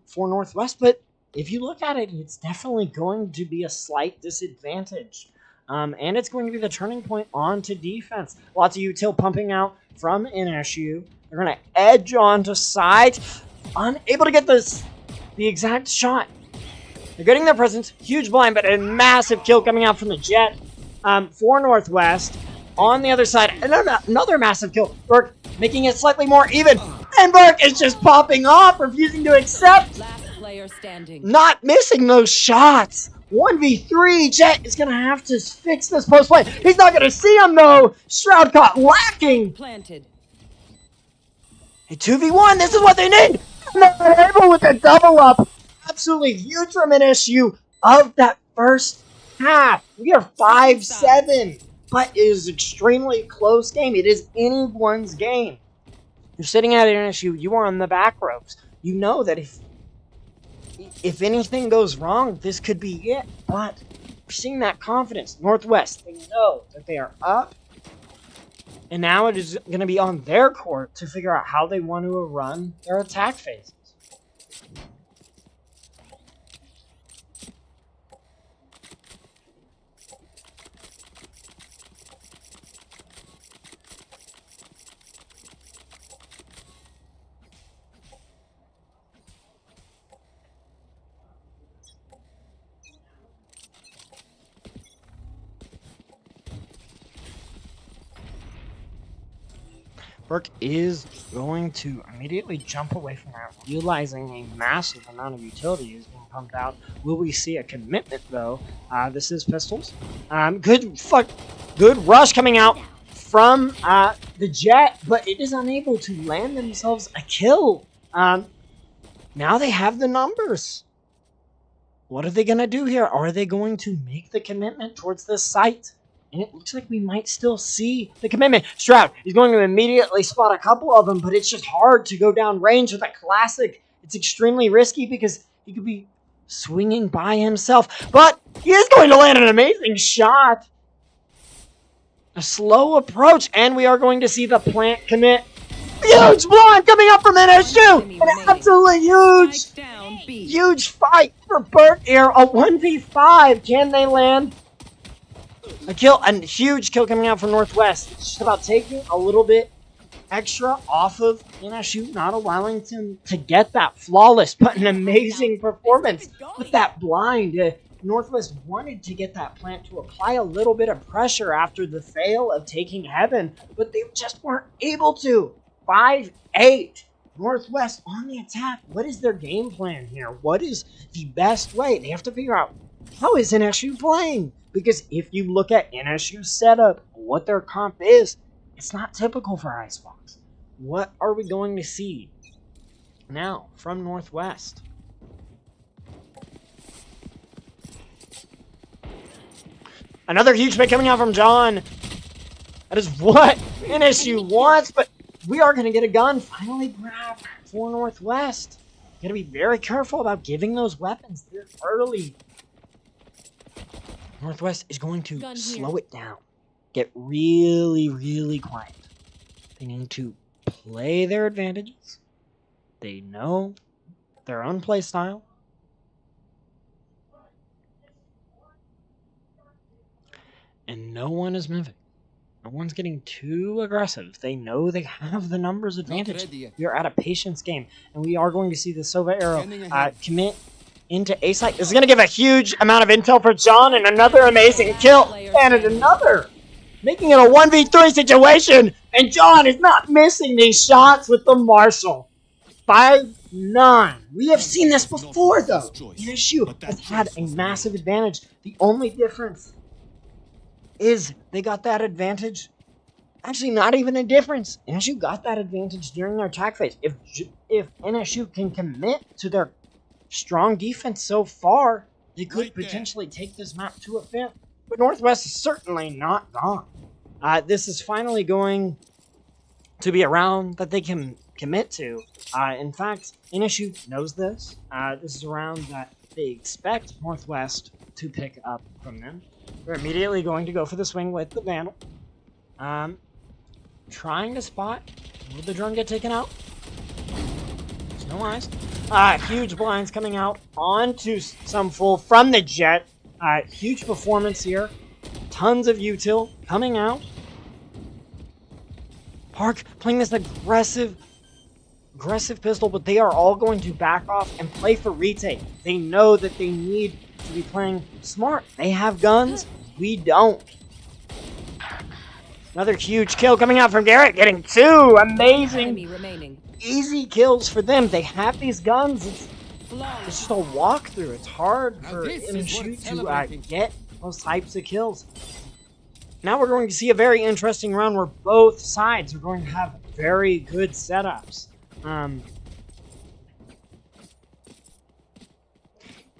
for Northwest, but if you look at it, it's definitely going to be a slight disadvantage. And it's going to be the turning point onto defense. Lots of util pumping out from NSU. They're going to edge onto side. Unable to get the exact shot. They're getting their presence. Huge blind, but a massive kill coming out from the Jet for Northwest. On the other side, another massive kill. Burke making it slightly more even. And Burke is just popping off, refusing to accept. Last player standing. Not missing those shots. 1v3. Jet is going to have to fix this post play. He's not going to see him, though. Stroud caught lacking. Planted. A 2v1. This is what they need. They're able with a double up. Absolutely huge from NSU of that first half. We are 5-7, but it is an extremely close game. It is anyone's game. You're sitting at NSU. You are on the back ropes. You know that if anything goes wrong, this could be it. But we're seeing that confidence. Northwest, they know that they are up. And now it is going to be on their court to figure out how they want to run their attack phases. Burke is going to immediately jump away from that, realizing a massive amount of utility is being pumped out. Will we see a commitment, though? This is pistols. Good rush coming out from the Jet, but it is unable to land themselves a kill. Now they have the numbers. What are they going to do here? Are they going to make the commitment towards this site? And it looks like we might still see the commitment. Stroud is going to immediately spot a couple of them, but it's just hard to go down range with a classic. It's extremely risky because he could be swinging by himself. But he is going to land an amazing shot. A slow approach, and we are going to see the plant commit. Huge blind coming up from NSU. An absolutely huge fight for Burt here. A 1v5. Can they land a kill? A huge kill coming out from Northwest. It's just about taking a little bit extra off of NSU, not allowing them to get that flawless, but an amazing performance with that blind. Northwest wanted to get that plant to apply a little bit of pressure after the fail of taking Heaven, but they just weren't able to. 5-8. Northwest on the attack. What is their game plan here? What is the best way? They have to figure out, how is NSU playing? Because if you look at NSU's setup, what their comp is, it's not typical for Icebox. What are we going to see now from Northwest? Another huge pick coming out from John. That is what NSU wants, but we are going to get a gun finally grabbed for Northwest. Got to be very careful about giving those weapons this early. Northwest is going to slow it down. Get really, really quiet. They need to play their advantages. They know their own play style. And no one is moving. No one's getting too aggressive. They know they have the numbers advantage. We are at a patience game, and we are going to see the Sova Arrow commit into A site. This is going to give a huge amount of intel for John, and another amazing kill, and another, making it a 1v3 situation, and John is not missing these shots with the Marshall. 5-9. We have seen this before, though. NSU has had a massive advantage. The only difference is they got that advantage. Actually, not even a difference. NSU got that advantage during their attack phase. If NSU can commit to their strong defense so far, they could potentially take this map to a 5th. But Northwest is certainly not gone. This is finally going to be a round that they can commit to. In fact, NSU knows this. This is a round that they expect Northwest to pick up from them. They're immediately going to go for the swing with the Vandal. Trying to spot. Will the drone get taken out? There's no eyes. Huge blinds coming out onto some full from the Jet. Huge performance here. Tons of util coming out. Park playing this aggressive pistol, but they are all going to back off and play for retake. They know that they need to be playing smart. They have guns. We don't. Another huge kill coming out from Garrett, getting 2 amazing, easy kills for them. They have these guns. It's just a walkthrough. It's hard for NSU to get those types of kills. Now we're going to see a very interesting round where both sides are going to have very good setups.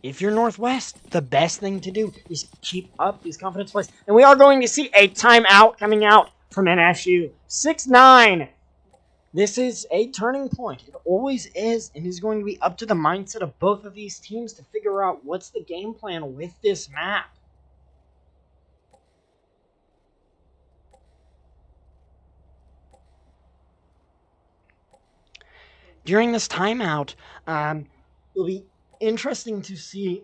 If you're Northwest, the best thing to do is keep up these confidence plays. And we are going to see a timeout coming out from NSU. 6-9. This is a turning point. It always is, and it's going to be up to the mindset of both of these teams to figure out what's the game plan with this map. During this timeout, it'll be interesting to see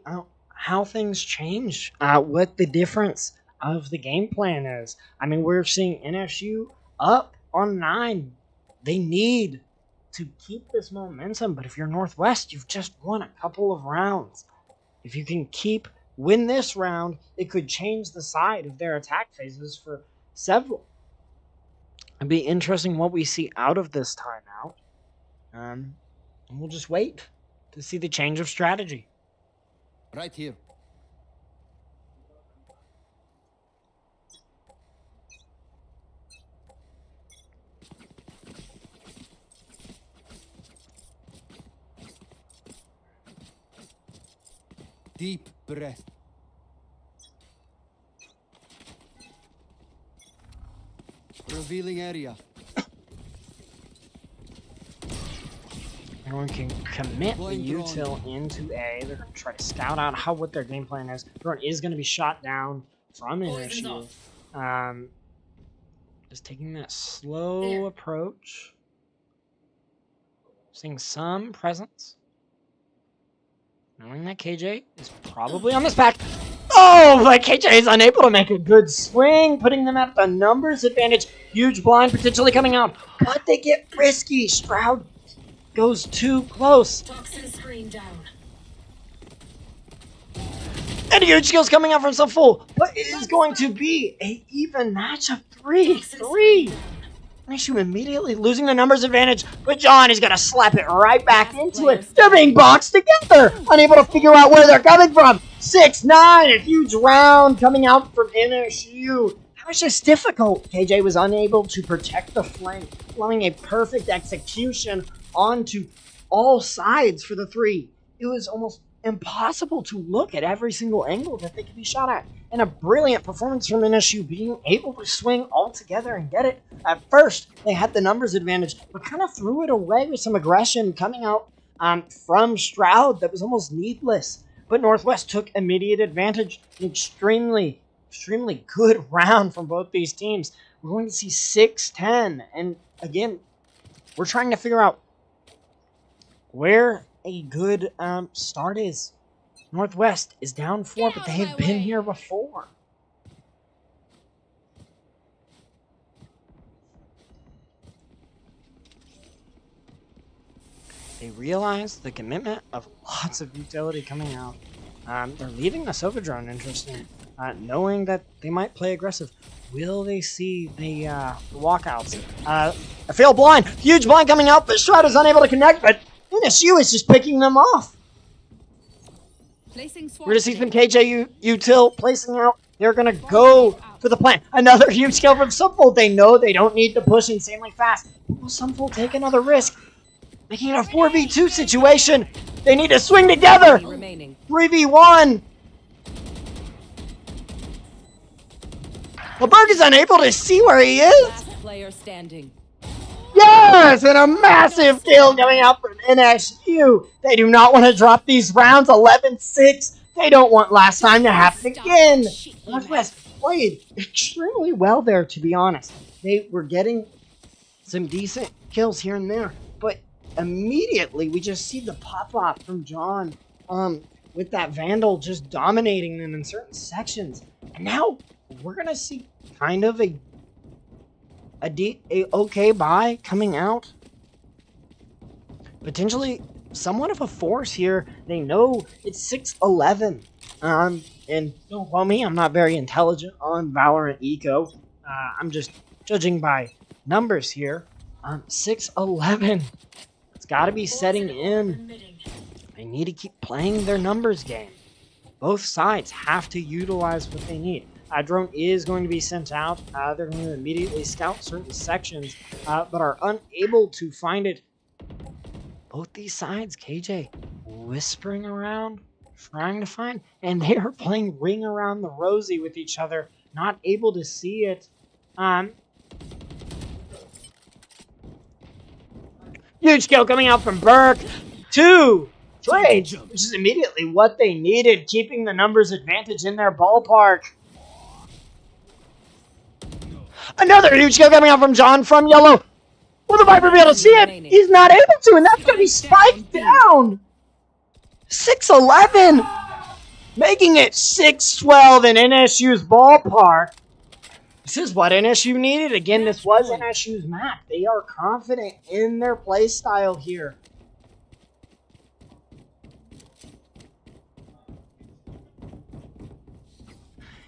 how things change, what the difference of the game plan is. I mean, we're seeing NSU up on 9. They need to keep this momentum, but if you're Northwest, you've just won a couple of rounds. If you can win this round, it could change the side of their attack phases for several. It'd be interesting what we see out of this timeout. And we'll just wait to see the change of strategy. Right here. Deep breath. Revealing area. Everyone can commit the util into A. They're going to try to scout out what their game plan is. Drone is going to be shot down from NSU. Just taking that slow approach. Seeing some presence. Knowing that KJ is probably on this pack. Oh, but KJ is unable to make a good swing, putting them at the numbers advantage. Huge blind potentially coming out. But they get risky. Stroud goes too close. Toxin screen down. And huge skills coming out from some full. But it is going to be an even match of 3-3. NSU immediately losing the numbers advantage, but John is going to slap it right back into it. They're being boxed together, unable to figure out where they're coming from. 6-9, a huge round coming out from NSU. That was just difficult. KJ was unable to protect the flank, allowing a perfect execution onto all sides for the 3. It was almost impossible to look at every single angle that they could be shot at. And a brilliant performance from NSU, being able to swing all together and get it. At first, they had the numbers advantage, but kind of threw it away with some aggression coming out from Stroud that was almost needless. But Northwest took immediate advantage. An extremely good round from both these teams. We're going to see 6-10. And again, we're trying to figure out where a good start is. Northwest is down 4, but they have been here before. They realize the commitment of lots of utility coming out. They're leaving the Sova drone, interesting. Knowing that they might play aggressive. Will they see the walkouts? A failed blind! Huge blind coming out, but Shroud is unable to connect, but NSU is just picking them off. We're gonna see some KJ util placing out. They're gonna go for the plant. Another huge kill from Sunfold. They know they don't need to push insanely fast. Will Sunfold take another risk? Making it a 4v2 situation. They need to swing together. 3v1. LeBerg is unable to see where he is. Last player standing. Yes, and a massive kill coming out from NSU. They do not want to drop these rounds. 11-6. They don't want last time to happen again. Northwest played extremely well there, to be honest. They were getting some decent kills here and there, but immediately we just see the pop-off from John with that Vandal just dominating them in certain sections. And now we're going to see kind of a okay buy coming out. Potentially somewhat of a force here. They know it's 6-11. And don't quote me, I'm not very intelligent on Valorant Eco. I'm just judging by numbers here. 6-11. It's got to be setting in. They need to keep playing their numbers game. Both sides have to utilize what they need. Drone is going to be sent out. They're going to immediately scout certain sections, but are unable to find it. Both these sides, KJ, whispering around, trying to find, and they are playing ring around the rosy with each other, not able to see it. Huge kill coming out from Burke. 2 trades, which is immediately what they needed, keeping the numbers advantage in their ballpark. Another huge kill coming out from John from yellow. Will the Viper be able to see it? He's not able to, and that's going to be spiked down. 6-11. Making it 6-12 in NSU's ballpark. This is what NSU needed. Again, this was NSU's map. They are confident in their play style here.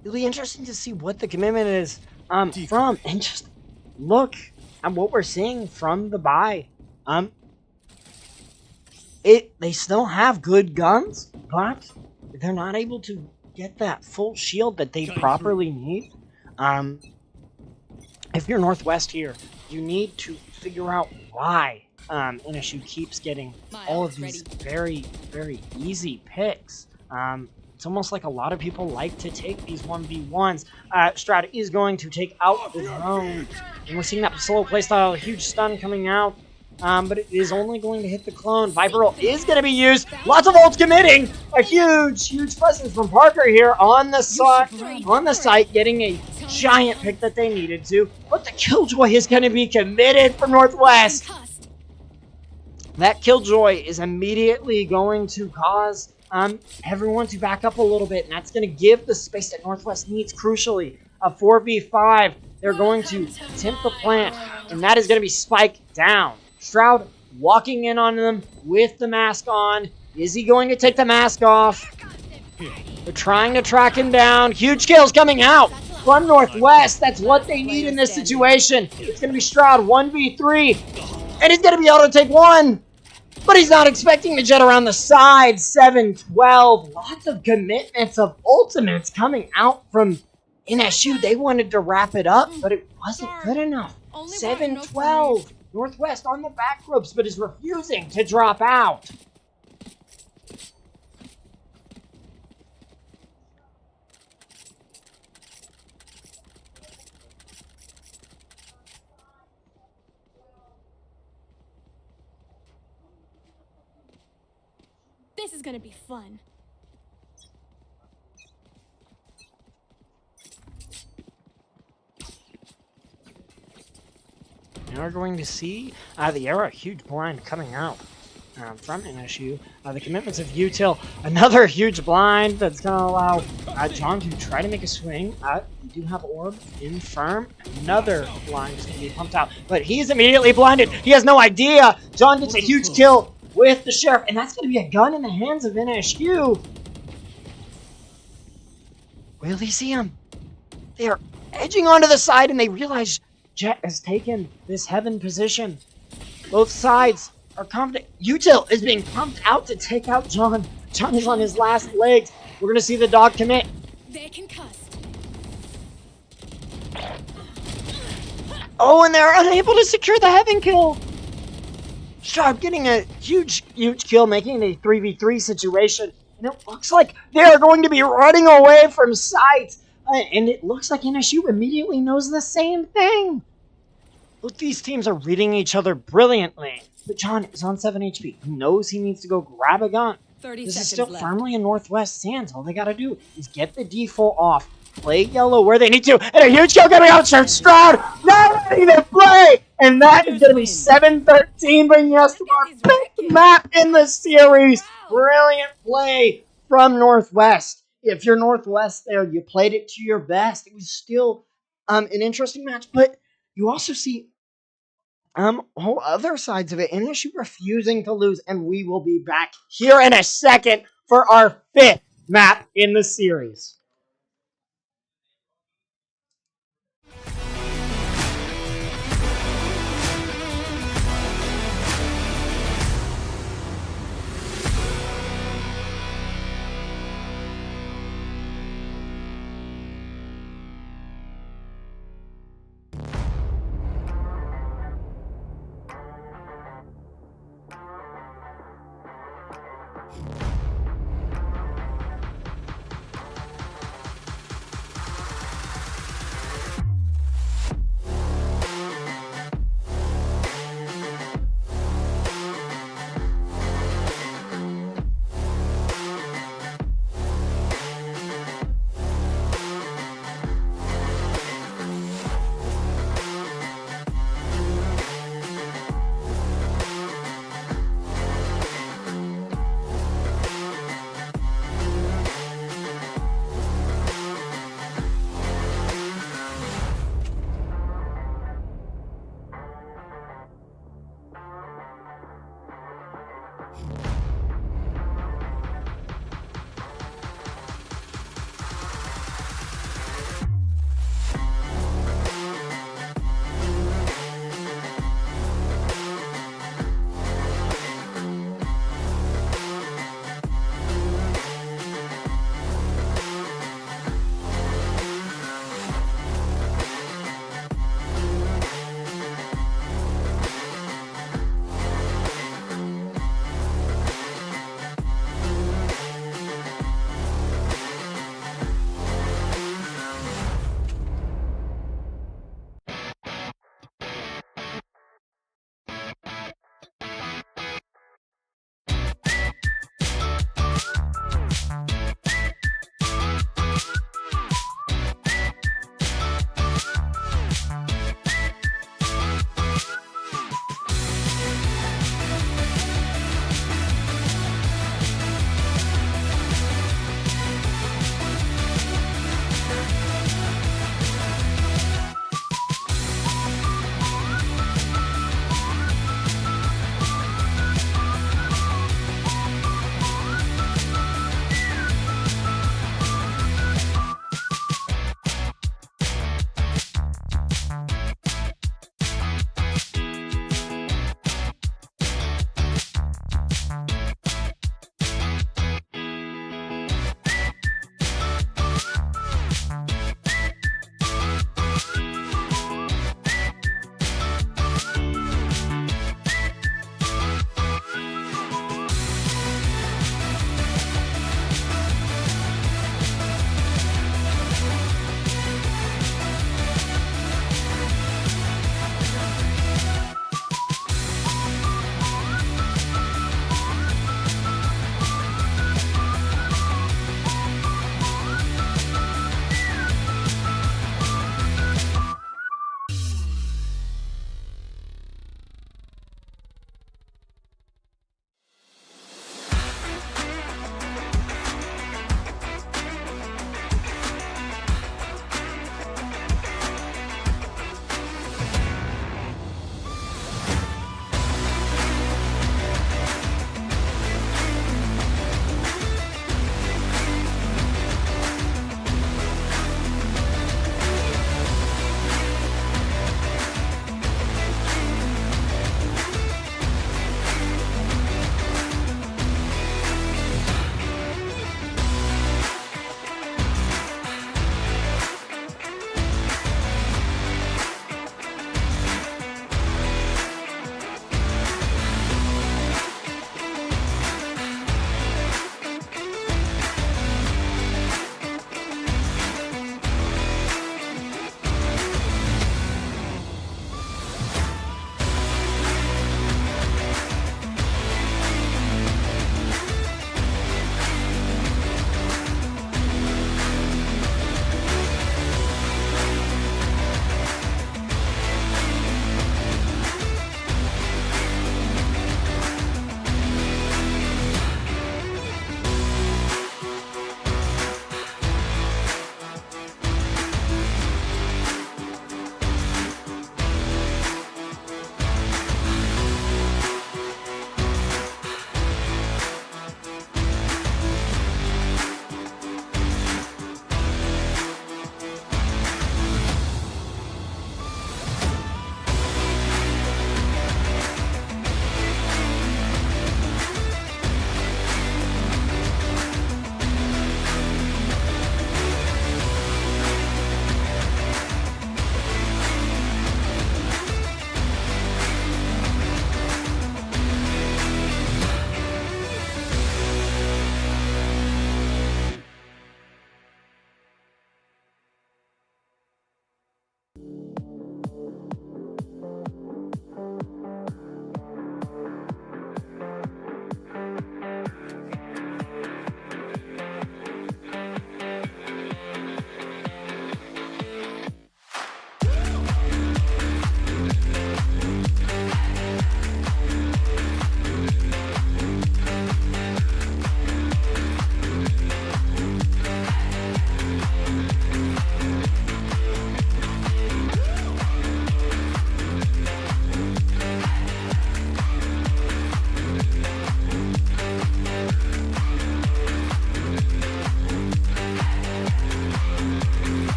It'll be interesting to see what the commitment is from, and just look at what we're seeing from the buy. They still have good guns, but they're not able to get that full shield that they properly need. If you're Northwest here, you need to figure out why NSU keeps getting all of these very, very easy picks. It's almost like a lot of people like to take these 1v1s. Stroud is going to take out the drone, and we're seeing that slow playstyle, a huge stun coming out. But it is only going to hit the clone. Viper roll is going to be used. Lots of ults committing. A huge, huge presence from Parker here on the site, getting a giant pick that they needed to. But the Killjoy is going to be committed from Northwest. That Killjoy is immediately going to cause everyone to back up a little bit, and that's going to give the space that Northwest needs, crucially. A 4v5. They're going to tempt the plant, and that is going to be spiked down. Shroud walking in on them with the mask on. Is he going to take the mask off? They're trying to track him down. Huge kills coming out from Northwest. That's what they need in this situation. It's going to be Shroud 1v3. And he's going to be able to take one. But he's not expecting to jet around the side. 7-12. Lots of commitments of ultimates coming out from NSU. They wanted to wrap it up, but it wasn't good enough. 7-12. Northwest on the back ropes, but is refusing to drop out. This is gonna be fun. We are going to see the Era, huge blind coming out from NSU. The commitments of Util, another huge blind that's going to allow John to try to make a swing. We do have Orb in firm. Another blind is going to be pumped out, but he's immediately blinded. He has no idea. John gets a huge kill with the sheriff, and that's going to be a gun in the hands of NSU. Will he see him? They are edging onto the side, and they realize Jet has taken this heaven position. Both sides are confident. Util is being pumped out to take out John. John is on his last legs. We're going to see the dog commit. They're concussed. Oh, and they're unable to secure the heaven kill. Sharp getting a huge kill, making it a 3v3 situation. And it looks like they are going to be running away from sight. And it looks like NSU immediately knows the same thing. Both these teams are reading each other brilliantly. But John is on 7 HP. He knows he needs to go grab a gun. 30 This is seconds still left. firmly in Northwest Sands. All they gotta do is get the default off. Play yellow where they need to. And a huge kill coming out. Stroud not ready to play. And that is going to be 7-13, bringing us to our 5th map in the series. Brilliant play from Northwest. If you're Northwest there, you played it to your best. It was still an interesting match. But you also see whole other sides of it. NSU refusing to lose. And we will be back here in a second for our 5th map in the series.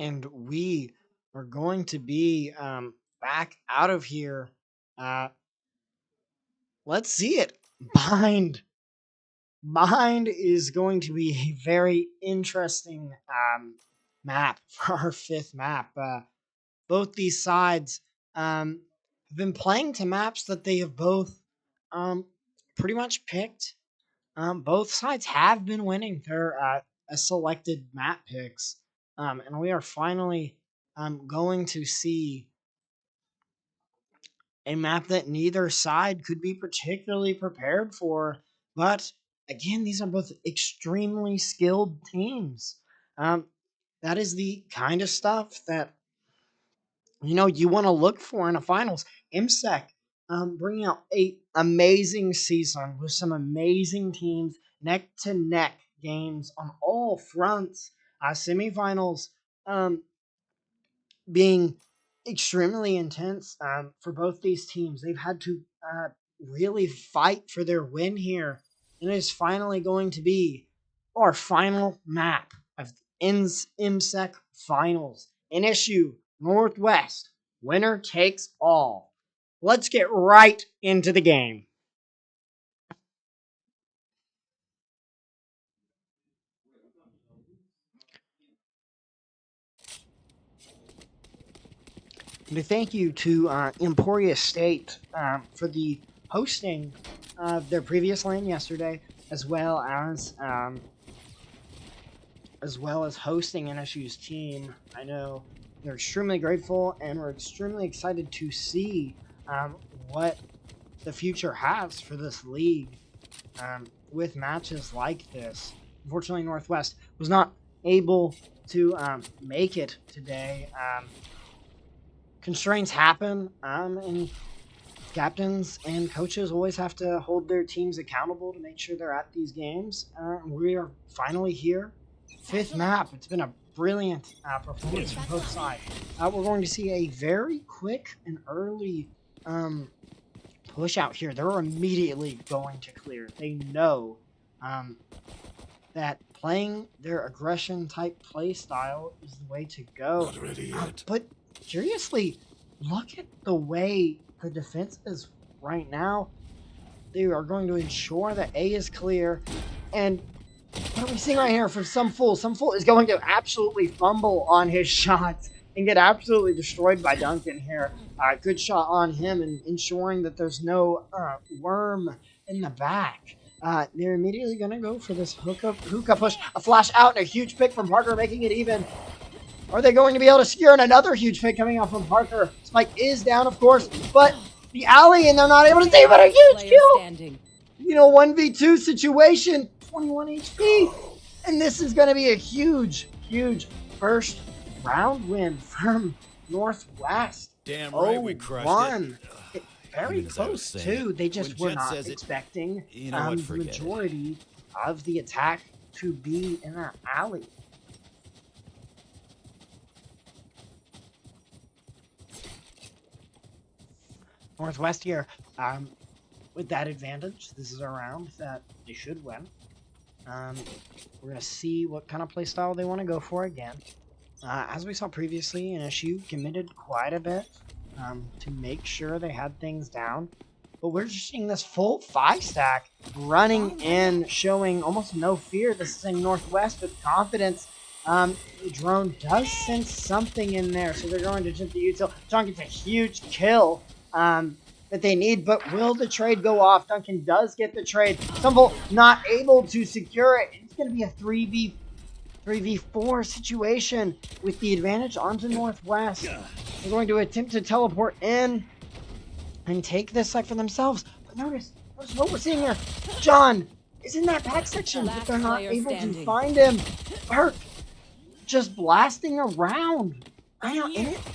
and we are going to be back out of here. Let's see it. Bind is going to be a very interesting map for our 5th map. Both these sides have been playing to maps that they have both pretty much picked. Both sides have been winning their selected map picks, and we are finally going to see a map that neither side could be particularly prepared for. But again, these are both extremely skilled teams. That is the kind of stuff that you want to look for in a finals. MCEC bringing out a amazing season with some amazing teams, neck to neck games on all fronts. Semifinals being extremely intense for both these teams. They've had to really fight for their win here, and it is finally going to be our final map of the MCEC finals. NSU Northwest, winner takes all. Let's get right into the game. And a thank you to Emporia State for the hosting of their previous LAN yesterday, as well as hosting NSU's team. I know they're extremely grateful, and we're extremely excited to see what the future has for this league with matches like this. Unfortunately, Northwest was not able to make it today. Constraints happen, and captains and coaches always have to hold their teams accountable to make sure they're at these games. We are finally here. 5th map. It's been a brilliant performance from both sides. We're going to see a very quick and early push out here. They're immediately going to clear. They know that playing their aggression type play style is the way to go. Not ready yet. But curiously, look at the way the defense is right now. They are going to ensure that A is clear. And what are we seeing right here from Some Fool? Some Fool is going to absolutely fumble on his shots and get absolutely destroyed by Duncan here. Good shot on him, and ensuring that there's no worm in the back. They're immediately going to go for this hookah push. A flash out and a huge pick from Parker, making it even. Are they going to be able to secure another huge pick coming out from Parker? Spike is down, of course, but the alley, and they're not able to save it. A huge kill! Standing. 1v2 situation. 21 HP. And this is going to be a huge, huge first round win from Northwest. Damn right, we crushed 0-1. it. Very Even as I was close, saying, too. They just when were Jet not says it, expecting you know what, the forget it. majority of the attack to be in that alley. Northwest here, with that advantage, this is a round that they should win. We're going to see what kind of playstyle they want to go for again. As we saw previously, NSU committed quite a bit to make sure they had things down. But we're just seeing this full 5-stack running in, showing almost no fear. This is a Northwest with confidence. The drone does sense something in there, so they're going to jump the util. John gets a huge kill that they need, but will the trade go off? Duncan does get the trade. Stumble not able to secure it. It's going to be a 3v4 situation with the advantage onto Northwest. They're going to attempt to teleport in and take this site for themselves. But notice what we're seeing here. John is in that back section, but they're not able to find him. Park just blasting around.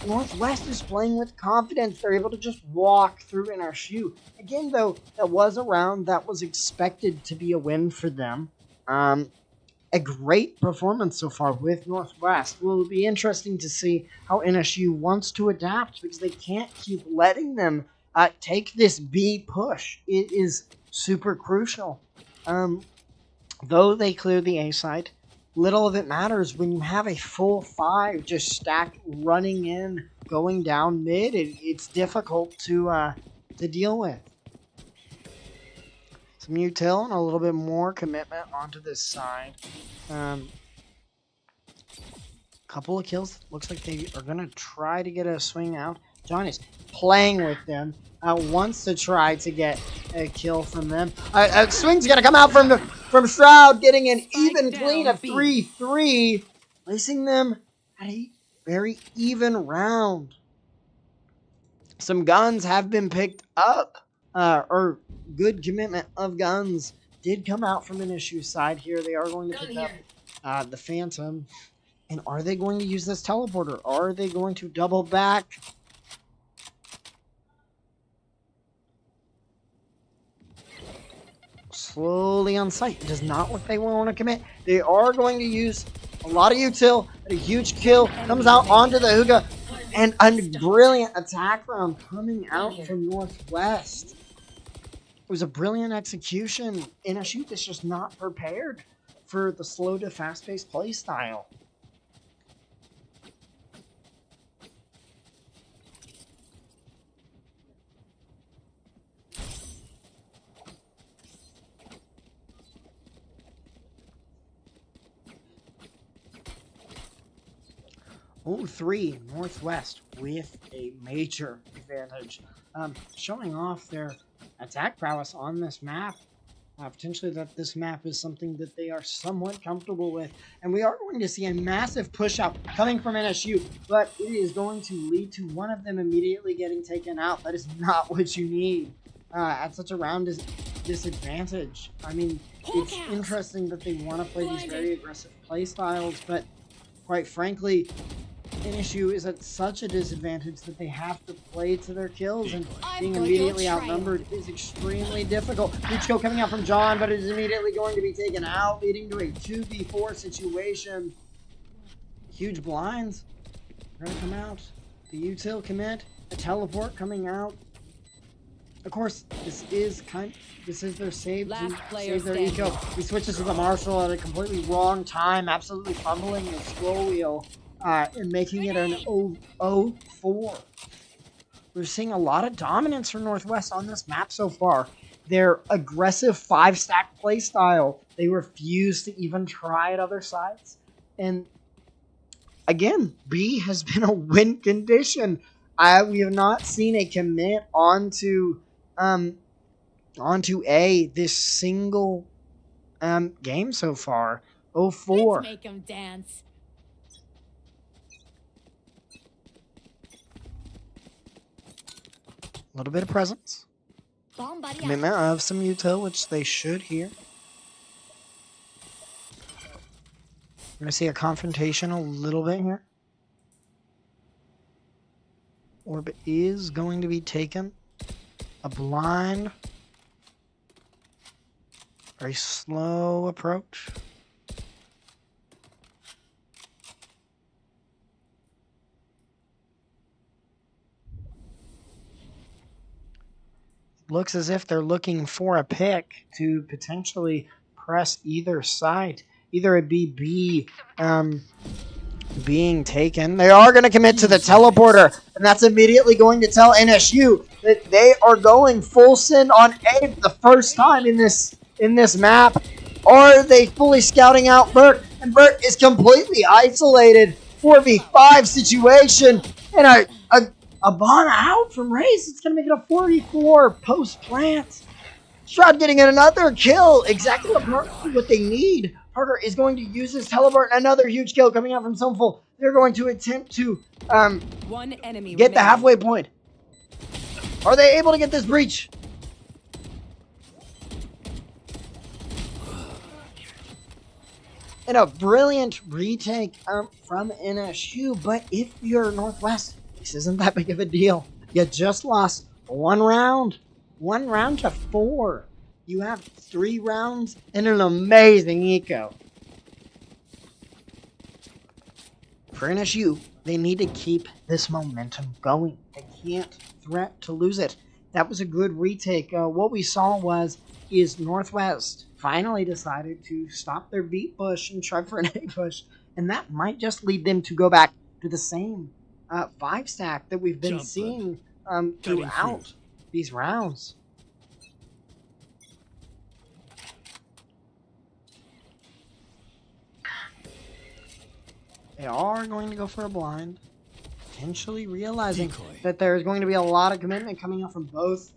Northwest is playing with confidence. They're able to just walk through NSU. Again, though, that was a round that was expected to be a win for them. A great performance so far with Northwest. Will be interesting to see how NSU wants to adapt, because they can't keep letting them take this B push. It is super crucial. Though they clear the A side, little of it matters when you have a full 5 just stacked running in, going down mid. It's difficult to deal with. Some util and a little bit more commitment onto this side. Couple of kills. Looks like they are going to try to get a swing out. John is playing with them. Wants to try to get a kill from them. Swing's going to come out from Shroud, getting an even clean of 3-3, placing them at a very even round. Some guns have been picked up, or good commitment of guns did come out from NSU side here. They are going to pick up the Phantom. And are they going to use this teleporter? Are they going to double back? Slowly on site. It does not look they want to commit. They are going to use a lot of util. A huge kill comes out onto the hookah. And a brilliant attack round coming out from Northwest. It was a brilliant execution. NSU is just not prepared for the slow to fast-paced play style. Oh, 3 Northwest with a major advantage. Showing off their attack prowess on this map. Potentially that this map is something that they are somewhat comfortable with. And we are going to see a massive push out coming from NSU, but it is going to lead to one of them immediately getting taken out. That is not what you need at such a round disadvantage. I mean, it's interesting that they want to play these very aggressive play styles, but quite frankly, NSU is at such a disadvantage that they have to play to their kills, and being immediately outnumbered is extremely difficult. Huge kill coming out from John, but it is immediately going to be taken out, leading to a 2v4 situation. Huge blinds are going to come out. The util commit, a teleport coming out. Of course, this is their save to save their eco. He switches to the Marshal at a completely wrong time, absolutely fumbling the scroll wheel. And making it an 0-4. We're seeing a lot of dominance for Northwest on this map so far. Their aggressive 5-stack play style, they refuse to even try at other sides. And again, B has been a win condition. We have not seen a commit onto A this single game so far. 0-4. Let's make 'em dance. A little bit of presence. Bomb buddy Commitment out. of some util, which they should hear. We're going to see a confrontation a little bit here. Orb is going to be taken. A blind. Very slow approach. Looks as if they're looking for a pick to potentially press either side. Either it be B being taken. They are going to commit to the teleporter, and that's immediately going to tell NSU that they are going full send on A for the first time in this map. Are they fully scouting out Burt? And Burt is completely isolated. 4v5 situation, and a bomb out from Race. It's going to make it a 44 post-plant. Shroud getting another kill. Exactly what they need. Parker is going to use his teleport. Another huge kill coming out from Soulful. They're going to attempt to One enemy get the halfway point. Are they able to get this breach? And a brilliant retake from NSU. But if you're Northwest, this isn't that big of a deal. You just lost one round. 1 round to 4. You have 3 rounds and an amazing eco. For NSU, they need to keep this momentum going. They can't threat to lose it. that was a good retake. What we saw is Northwest finally decided to stop their beat push and try for an A push, and that might just lead them to go back to the same 5-stack that we've been seeing throughout these rounds. They are going to go for a blind, potentially realizing that there's going to be a lot of commitment coming out from both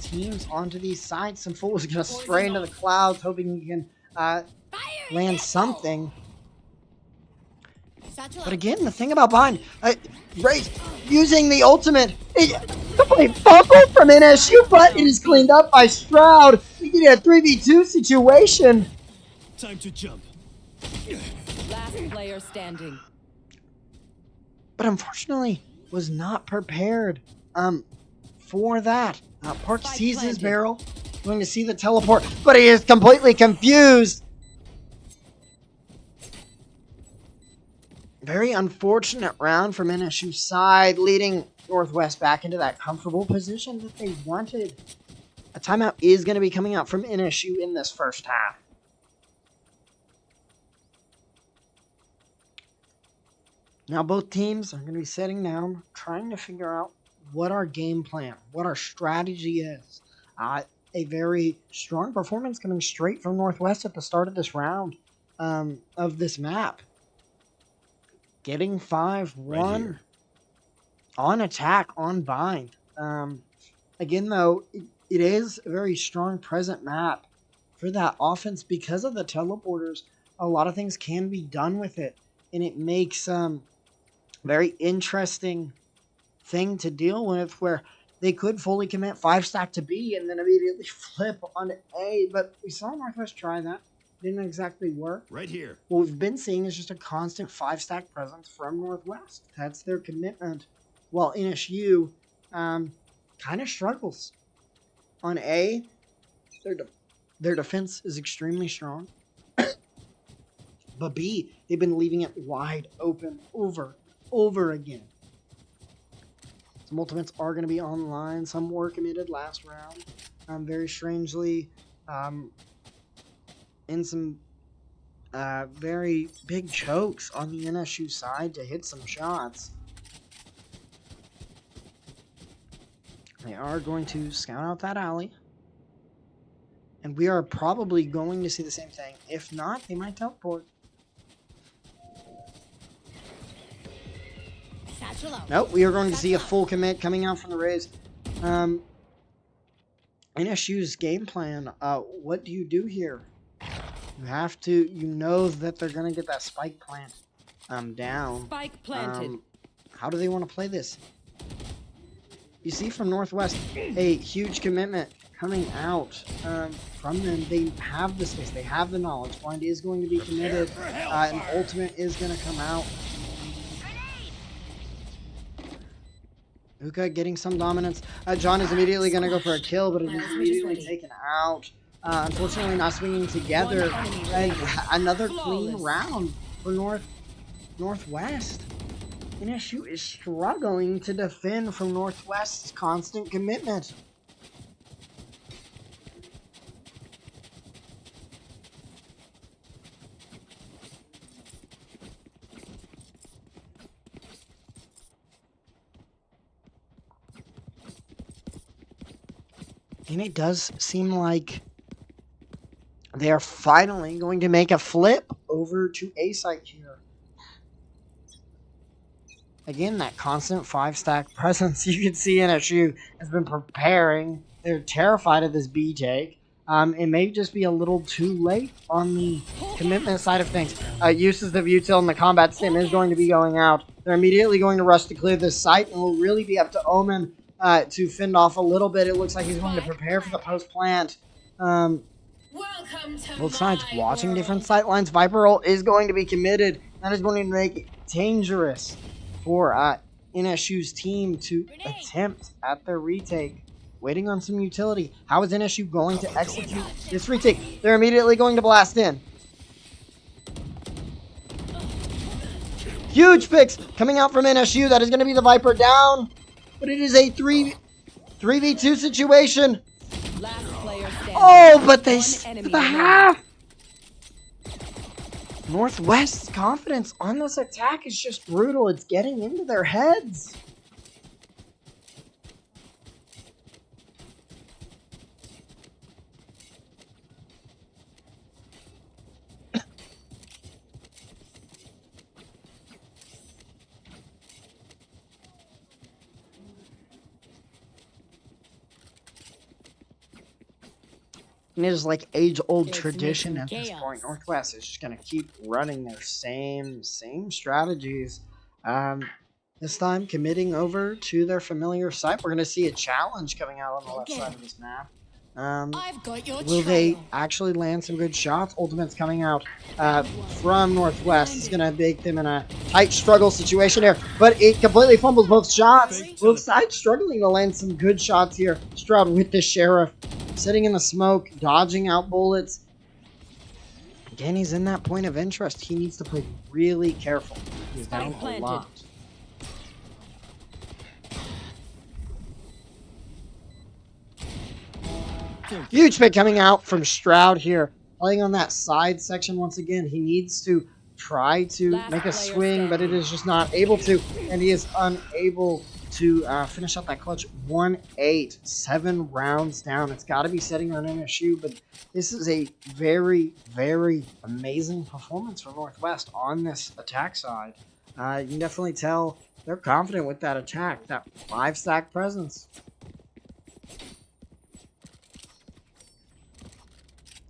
teams onto these sides. Some fool is going to spray into the clouds, hoping he can land something. But again, the thing about blind, Ray's using the ultimate. Complete fumble from NSU, but it is cleaned up by Stroud. We get a 3v2 situation. Time to jump. Last player standing. But unfortunately, was not prepared for that. Park sees his barrel, going to see the teleport, but he is completely confused. Very unfortunate round from NSU's side, leading Northwest back into that comfortable position that they wanted. A timeout is going to be coming out from NSU in this first half. Now both teams are going to be sitting down, trying to figure out what our game plan, what our strategy is. A very strong performance coming straight from Northwest at the start of this round of this map. Getting 5-1 on attack, on bind. Again, though, it is a very strong present map for that offense because of the teleporters. A lot of things can be done with it, and it makes very interesting thing to deal with, where they could fully commit 5-stack to B and then immediately flip on A, but we saw Northwest try that. Didn't exactly work. Right here. What we've been seeing is just a constant 5-stack presence from Northwest. That's their commitment. While NSU kind of struggles. On A, their defense is extremely strong. But B, they've been leaving it wide open over again. Some ultimates are going to be online. Some were committed last round. Very strangely, in some very big chokes on the NSU side to hit some shots. They are going to scout out that alley. And we are probably going to see the same thing. If not, they might teleport. Nope, we are going to see a full commit coming out from the Rays. NSU's game plan, what do you do here? You have to, you know that they're going to get that spike plant down. Spike planted. How do they want to play this? You see from Northwest a huge commitment coming out from them. They have the space, they have the knowledge. Blind is going to be committed, and ultimate is going to come out. Uka getting some dominance. John is immediately going to go for a kill, but it is immediately taken out. Unfortunately, not swinging together. And another clean round for Northwest. NSU is struggling to defend from Northwest's constant commitment. And it does seem like they are finally going to make a flip over to A site here. Again, that constant 5-stack presence. You can see NSU has been preparing. They're terrified of this B take. It may just be a little too late on the commitment side of things. Uses of util and the combat stim is going to be going out. They're immediately going to rush to clear this site, and will really be up to Omen to fend off a little bit. It looks like he's going to prepare for the post plant. Both sides watching different sight lines. Viper ult is going to be committed. That is going to make it dangerous for NSU's team to attempt at their retake. Waiting on some utility. How is NSU going to execute this retake? They're immediately going to blast in. Huge picks coming out from NSU. That is going to be the Viper down. But it is a 3v2 situation. Last player standing. Oh, but they One enemy the remaining. half. Northwest's confidence on this attack is just brutal. It's getting into their heads. And it is like age-old It's tradition making at this chaos. point. Northwest is just going to keep running their same strategies. This time committing over to their familiar site. We're going to see a challenge coming out on the left side of this map. I've got your Will they trail. actually land some good shots? Ultimate's coming out from Northwest. Is going to make them in a tight struggle situation here. But it completely fumbles both shots. Both sides struggling to land some good shots here. Stroud with the Sheriff. Sitting in the smoke, dodging out bullets. Again, he's in that point of interest. He needs to play really careful. He's down a Planted. lot. Huge pick coming out from Stroud here. Playing on that side section once again. He needs to try to Last make a player swing, but it standing. is just not able to. And he is unable to finish up that clutch. 1-8, 7 rounds down. It's got to be setting on NSU, but this is a very, very amazing performance from Northwest on this attack side. You can definitely tell they're confident with that attack, that 5-stack presence.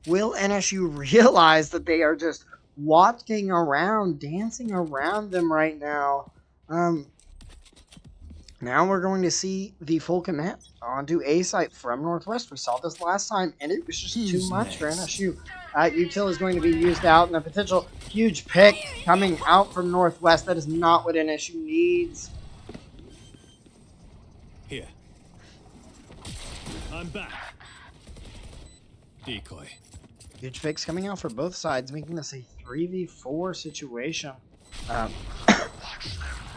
Will NSU realize that they are just walking around, dancing around them right now? Now we're going to see the full commit onto A site from Northwest. We saw this last time, and it was just too much for NSU. Util is going to be used out, and a potential huge pick coming out from Northwest. That is not what NSU needs. Here. I'm back. Decoy. Huge picks coming out for both sides, making this a 3v4 situation.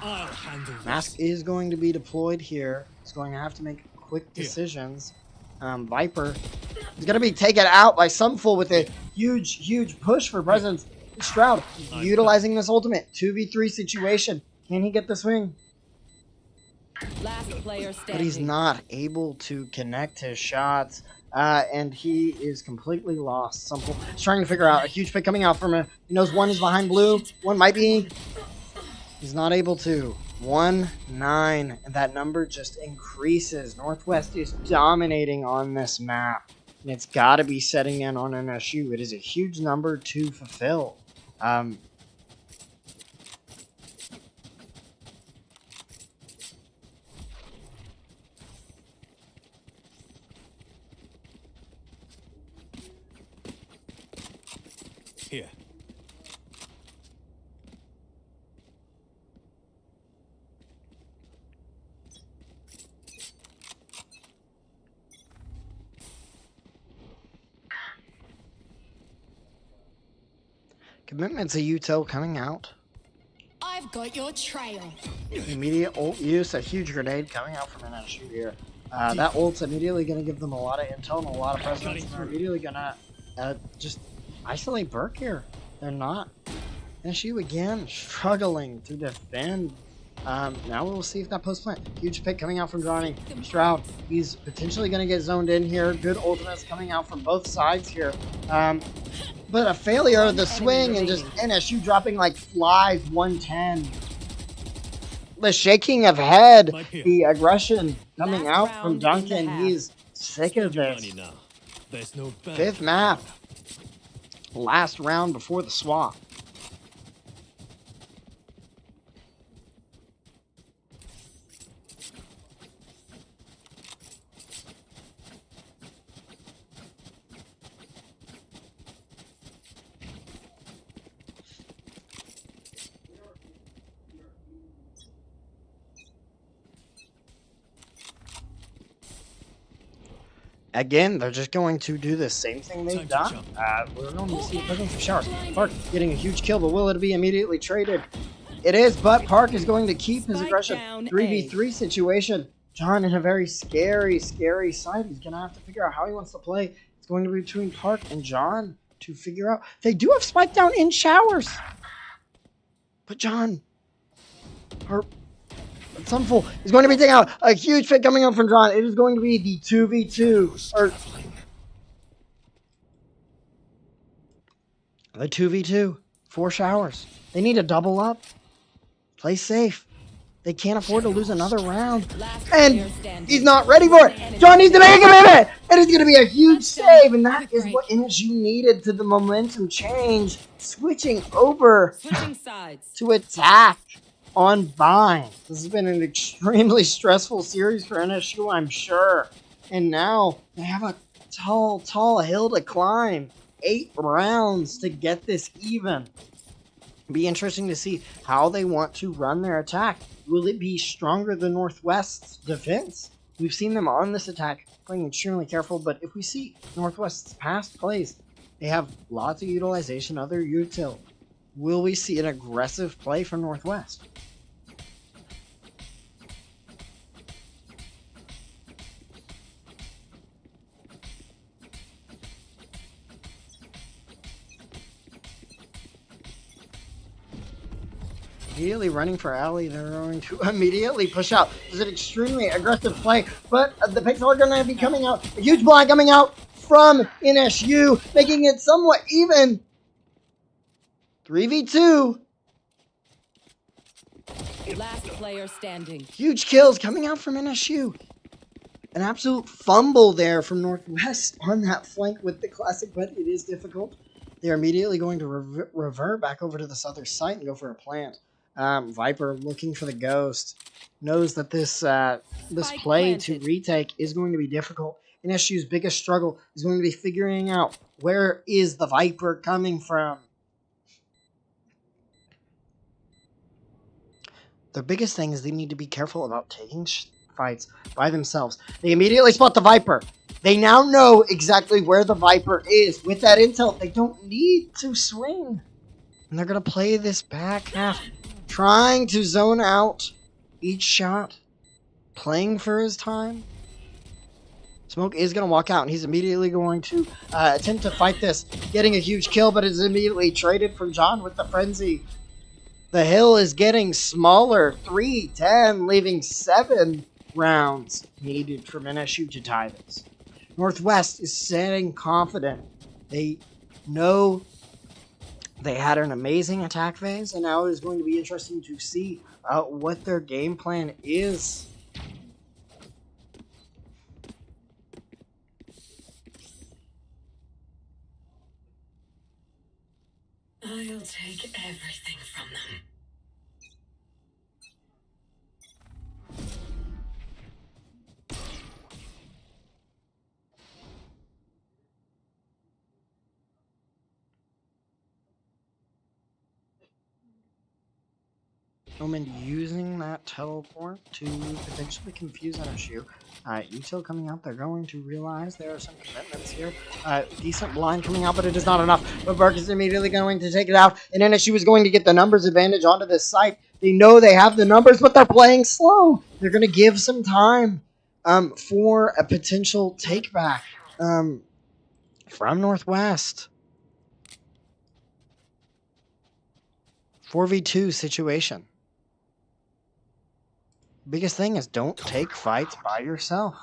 I'll handle this. Mask is going to be deployed here. He's going to have to make quick decisions. Viper is going to be taken out by Sumful with a huge push for presence. Stroud utilizing this ultimate 2v3 situation. Can he get the swing? Last player standing. But he's not able to connect his shots. And he is completely lost. Sumful is trying to figure out a huge pick coming out from him. He knows one is behind blue. One might be. He's not able to. 1-9. And that number just increases. Northwest is dominating on this map. And it's got to be setting in on NSU. It is a huge number to fulfill. Here. Commitment to Util coming out. I've got your trail. Immediate ult use, a huge grenade coming out from NSU here. That ult's immediately going to give them a lot of intel and a lot of presence. And they're immediately going to just isolate Burke here. They're not. NSU again struggling to defend. Now we'll see if that post plant. Huge pick coming out from Johnny. Stroud, he's potentially going to get zoned in here. Good ultimates coming out from both sides here. But a failure of the swing and just NSU dropping like flies 110. The shaking of head, the aggression coming Last out round from in the Duncan. half. He's sick of this. Money now. There's no bad. 5th map. Last round before the swap. Again, they're just going to do the same thing they've done. We're going to see the presence of Showers. Park getting a huge kill, but will it be immediately traded? It is, but Park is going to keep his Spike aggression. down 3v3 situation. John in a very scary site. He's going to have to figure out how he wants to play. It's going to be between Park and John to figure out. They do have spike down in showers. But John, or Sunful, is going to be taking out a huge pick coming up from John. It is going to be the 2v2. Or the 2v2. 4 showers. They need to double up. Play safe. They can't afford to lose another round. And he's not ready for it. John needs to make a commitment. It is going to be a huge save. And that is what NSU needed to the momentum change. Switching over to attack on Vine. This has been an extremely stressful series for NSU, I'm sure. And now they have a tall hill to climb. 8 rounds to get this even. Be interesting to see how they want to run their attack. Will it be stronger than Northwest's defense? We've seen them on this attack playing extremely careful, but if we see Northwest's past plays, they have lots of utilization of their util. Will we see an aggressive play from Northwest? Immediately running for alley, they're going to immediately push out. This is an extremely aggressive play, but the picks are going to be coming out. A huge blind coming out from NSU, making it somewhat even. 3v2. Last player standing. Huge kills coming out from NSU. An absolute fumble there from Northwest on that flank with the classic, but it is difficult. They're immediately going to revert back over to this other site and go for a plant. Viper looking for the ghost. Knows that this play to retake is going to be difficult. NSU's biggest struggle is going to be figuring out where is the Viper coming from. The biggest thing is they need to be careful about taking fights by themselves. They immediately spot the Viper. They now know exactly where the Viper is. With that intel, they don't need to swing. And they're going to play this back half, trying to zone out each shot, playing for his time. Smoke is going to walk out, and he's immediately going to attempt to fight this, getting a huge kill, but is immediately traded from John with the frenzy. The hill is getting smaller, 3-10, leaving 7 rounds needed from NSU to tie this. Northwest is sitting confident. They know they had an amazing attack phase, and now it is going to be interesting to see what their game plan is. I'll take everything from them. Omen using that teleport to potentially confuse NSU. Util coming out, they're going to realize there are some commitments here. Decent blind coming out, but it is not enough. But Burke is immediately going to take it out, and NSU is going to get the numbers advantage onto this site. They know they have the numbers, but they're playing slow. They're going to give some time for a potential takeback from Northwest. 4v2 situation. Biggest thing is don't take fights by yourself.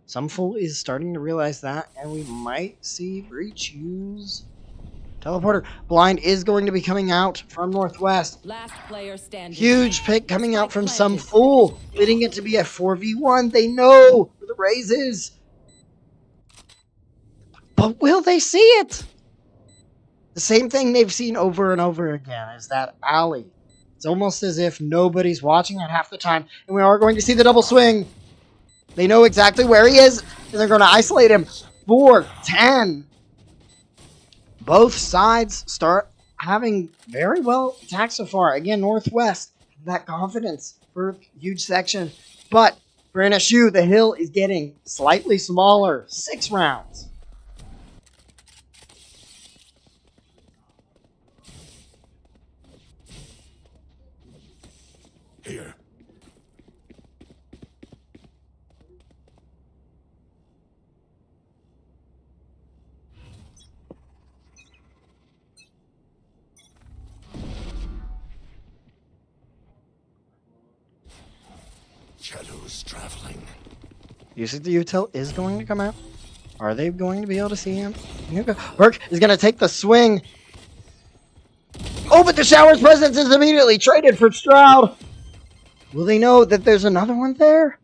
Sumful is starting to realize that, and we might see Breach use teleporter. Blind is going to be coming out from Northwest. Last player standing. Huge pick coming out from Sumful, leading it to be a 4v1. They know where the raise is. But will they see it? The same thing they've seen over and over again is that alley. It's almost as if nobody's watching at half the time, and we are going to see the double swing. They know exactly where he is, and they're going to isolate him. 4-10. Both sides start having very well attacked so far. Again, Northwest, that confidence for a huge section. But for NSU, the hill is getting slightly smaller. 6 rounds. Here. Shadows traveling. You think the util is going to come out? Are they going to be able to see him? Burke is going to take the swing. Oh, but the shower's presence is immediately traded for Stroud. Will they know that there's another one there?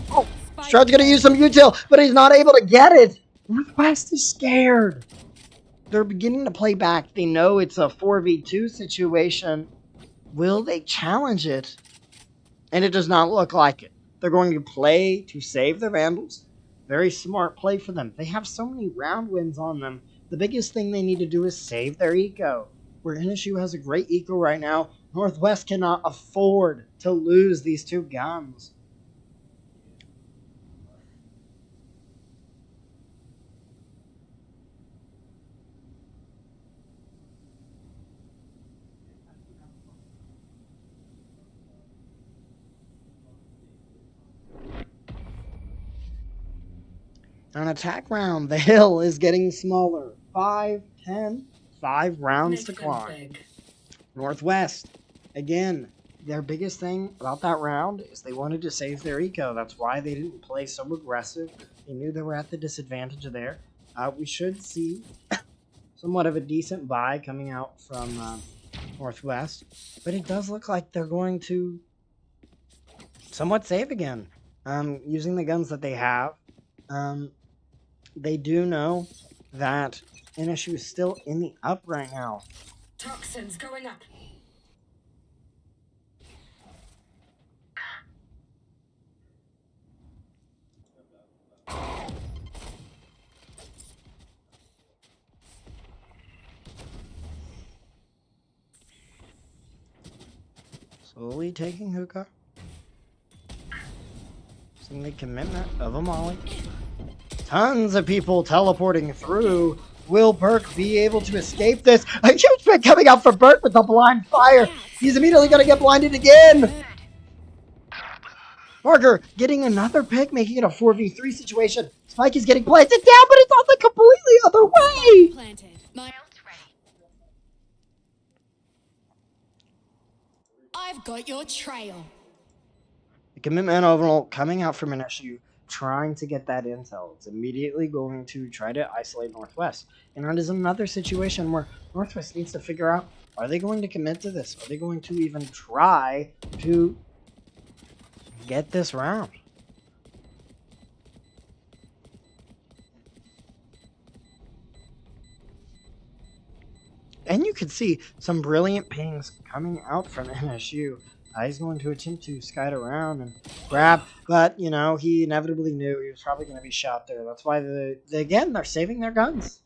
Oh, Stroud's going to use some util, but he's not able to get it. Northwest is scared. They're beginning to play back. They know it's a 4v2 situation. Will they challenge it? And it does not look like it. They're going to play to save their Vandals. Very smart play for them. They have so many round wins on them. The biggest thing they need to do is save their eco. Where NSU has a great eco right now, Northwest cannot afford to lose these two guns. An attack round, the hill is getting smaller. 5, 10, 5 rounds to climb. Northwest, again, their biggest thing about that round is they wanted to save their eco. That's why they didn't play so aggressive. They knew they were at the disadvantage of there. We should see somewhat of a decent buy coming out from Northwest. But it does look like they're going to somewhat save again. Using the guns that they have. They do know that NSU is still in the up right now. Toxins going up. Slowly taking hookah. Seeing the commitment of a molly. Tons of people teleporting through. Will Burke be able to escape this? A huge pick coming out for Burke with the blind fire. He's immediately going to get blinded again. Parker getting another pick, making it a 4v3 situation. Spike is getting planted down, but it's on the completely other way. Planted. My ult's ready. I've got your trail. The commitment overall coming out from NSU, trying to get that intel. It's immediately going to try to isolate Northwest. And that is another situation where Northwest needs to figure out, are they going to commit to this? Are they going to even try to get this round? And you could see some brilliant pings coming out from NSU. He's going to attempt to skite around and grab, but, you know, he inevitably knew he was probably going to be shot there. That's why, again, they're saving their guns.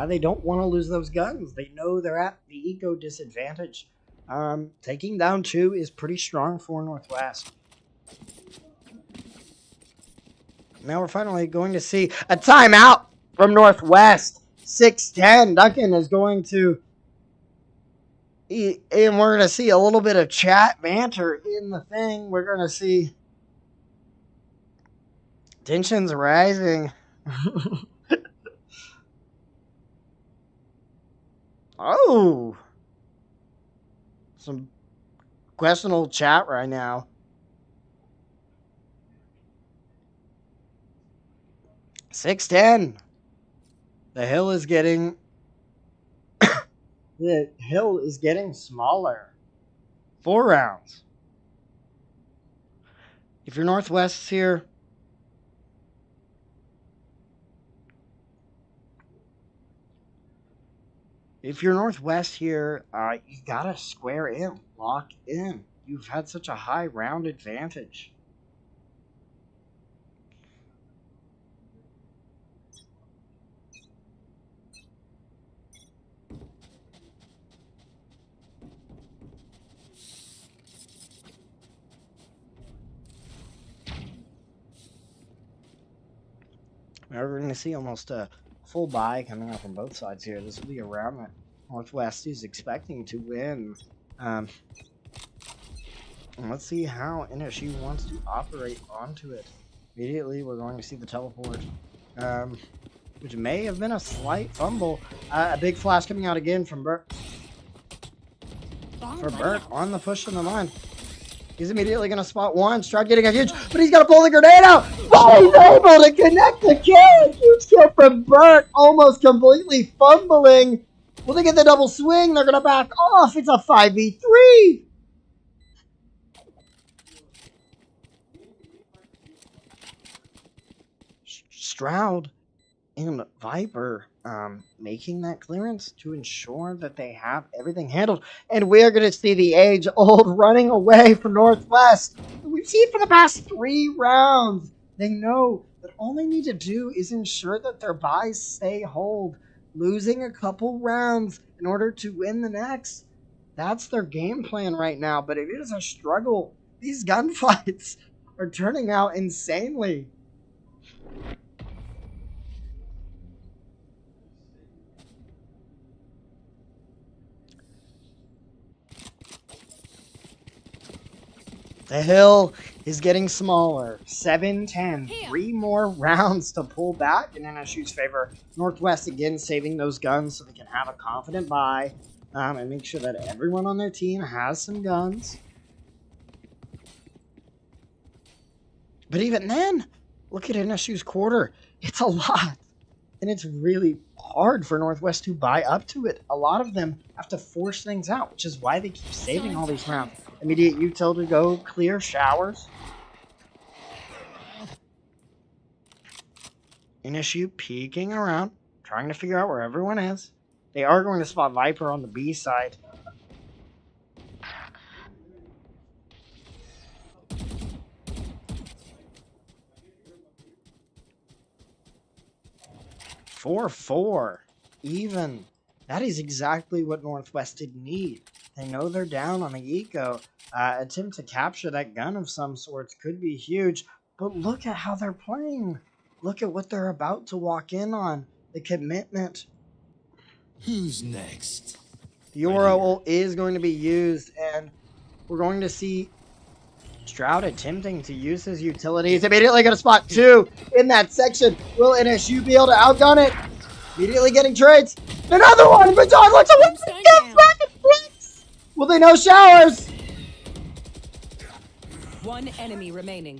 They don't want to lose those guns. They know they're at the eco disadvantage. Taking down 2 is pretty strong for Northwest. Now we're finally going to see a timeout from Northwest. 6-10. Duncan is going to... And we're going to see a little bit of chat banter in the thing. We're going to see tensions rising. Oh. Some questionable chat right now. 6-10. The hill is getting... The hill is getting smaller. 4 rounds. If you're Northwest here, you gotta square in, lock in. You've had such a high round advantage. Now we're going to see almost a full buy coming out from both sides here. This will be a round that Northwest is expecting to win. And let's see how NSU wants to operate onto it. Immediately, we're going to see the teleport, which may have been a slight fumble. A big flash coming out again from Burke. For Burke on the push in the line. He's immediately going to spot one. Stroud getting a huge, but he's going to pull the grenade out. But he's able to connect the kill. Huge kill from Burt, almost completely fumbling. Will they get the double swing? They're going to back off. It's a 5v3. Stroud and Viper making that clearance to ensure that they have everything handled. And we are going to see the age-old running away from Northwest. We've seen for the past 3 rounds. They know that all they need to do is ensure that their buys stay hold, losing a couple rounds in order to win the next. That's their game plan right now, but it is a struggle. These gunfights are turning out insanely. The hill is getting smaller. 7-10. 3 more rounds to pull back in NSU's favor. Northwest again saving those guns so they can have a confident buy and make sure that everyone on their team has some guns. But even then, look at NSU's quarter. It's a lot. And it's really hard for Northwest to buy up to it. A lot of them have to force things out, which is why they keep saving all these rounds. Immediate util to go clear showers. NSU peeking around, trying to figure out where everyone is. They are going to spot Viper on the B side. Four, even. That is exactly what Northwest did need. They know they're down on the eco. Attempt to capture that gun of some sorts could be huge, but look at how they're playing. Look at what they're about to walk in on. The commitment. Who's next? The Aura ult is going to be used, and we're going to see Stroud attempting to use his utilities. Immediately going to spot 2 in that section. Will NSU be able to outgun it? Immediately getting trades. Another one! But John looks away. Will they know showers? 1 enemy remaining.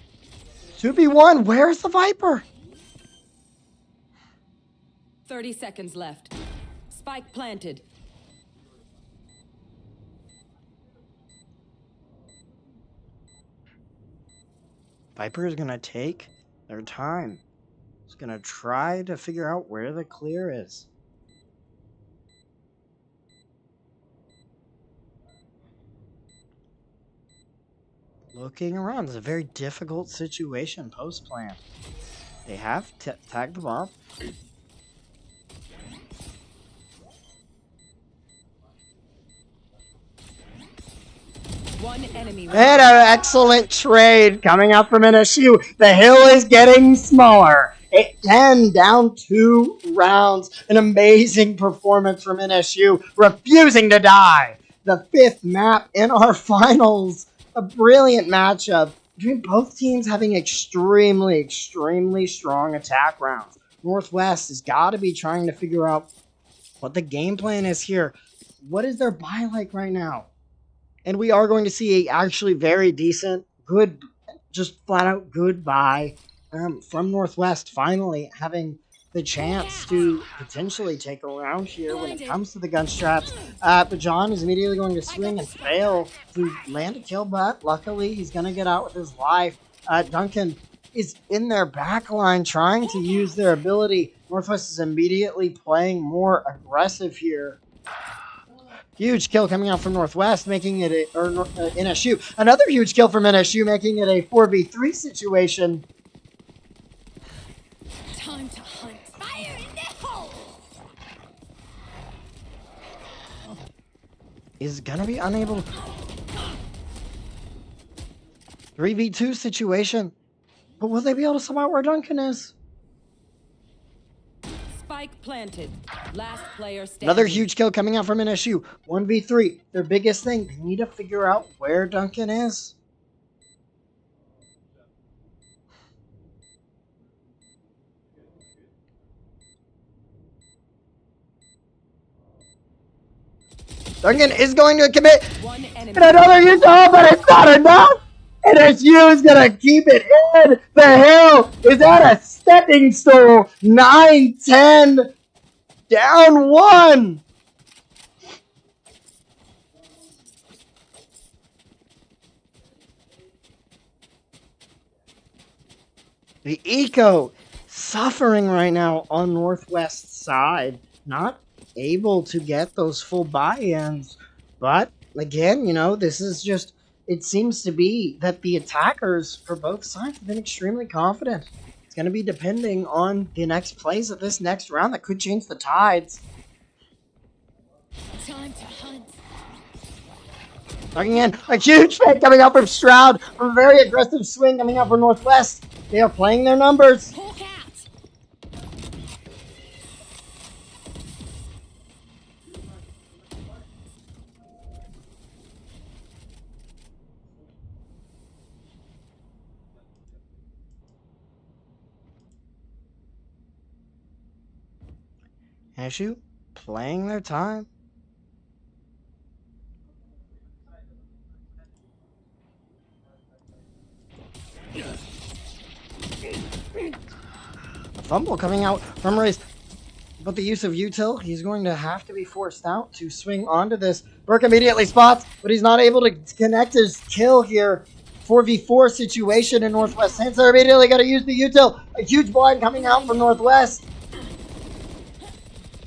2v1. Where's the Viper? 30 seconds left. Spike planted. Viper is going to take their time. It's going to try to figure out where the clear is. Looking around. It's a very difficult situation post-plant. They have tagged the bomb. One enemy. And an excellent trade coming out from NSU. The hill is getting smaller. 10 down 2 rounds. An amazing performance from NSU, refusing to die. The 5th map in our finals. A brilliant matchup between both teams having extremely, extremely strong attack rounds. Northwest has got to be trying to figure out what the game plan is here. What is their buy like right now? And we are going to see a actually very decent, good, just flat out good buy from Northwest finally having the chance to potentially take a round here when it comes to the gun straps. But John is immediately going to swing and fail to land a kill, but luckily he's going to get out with his life. Duncan is in their back line trying to use their ability. Northwest is immediately playing more aggressive here. Huge kill coming out from Northwest, making it a, NSU. Another huge kill from NSU, making it a 4v3 situation. Time to hunt. Fire in the hole! Is gonna be unable to... 3v2 situation. But will they be able to sum out where Duncan is? Spike planted. Last player standing. Another huge kill coming out from NSU. 1v3. Their biggest thing. They need to figure out where Duncan is. Duncan is going to commit. One enemy. And another huge kill, but it's not enough. NSU is gonna keep it in. The hill is at a stepping stool. 9-10, down 1. The eco suffering right now on Northwest side, not able to get those full buy-ins. But again, this is just, it seems to be that the attackers for both sides have been extremely confident. It's going to be depending on the next plays of this next round that could change the tides. Time to hunt. Tucking in, a huge fake coming out from Stroud. A very aggressive swing coming out from Northwest. They are playing their numbers. Hawk out. NSU playing their time. A fumble coming out from Race. But the use of util, he's going to have to be forced out to swing onto this. Burke immediately spots, but he's not able to connect his kill here. 4v4 situation in Northwest. Sansa immediately got to use the util. A huge blind coming out from Northwest.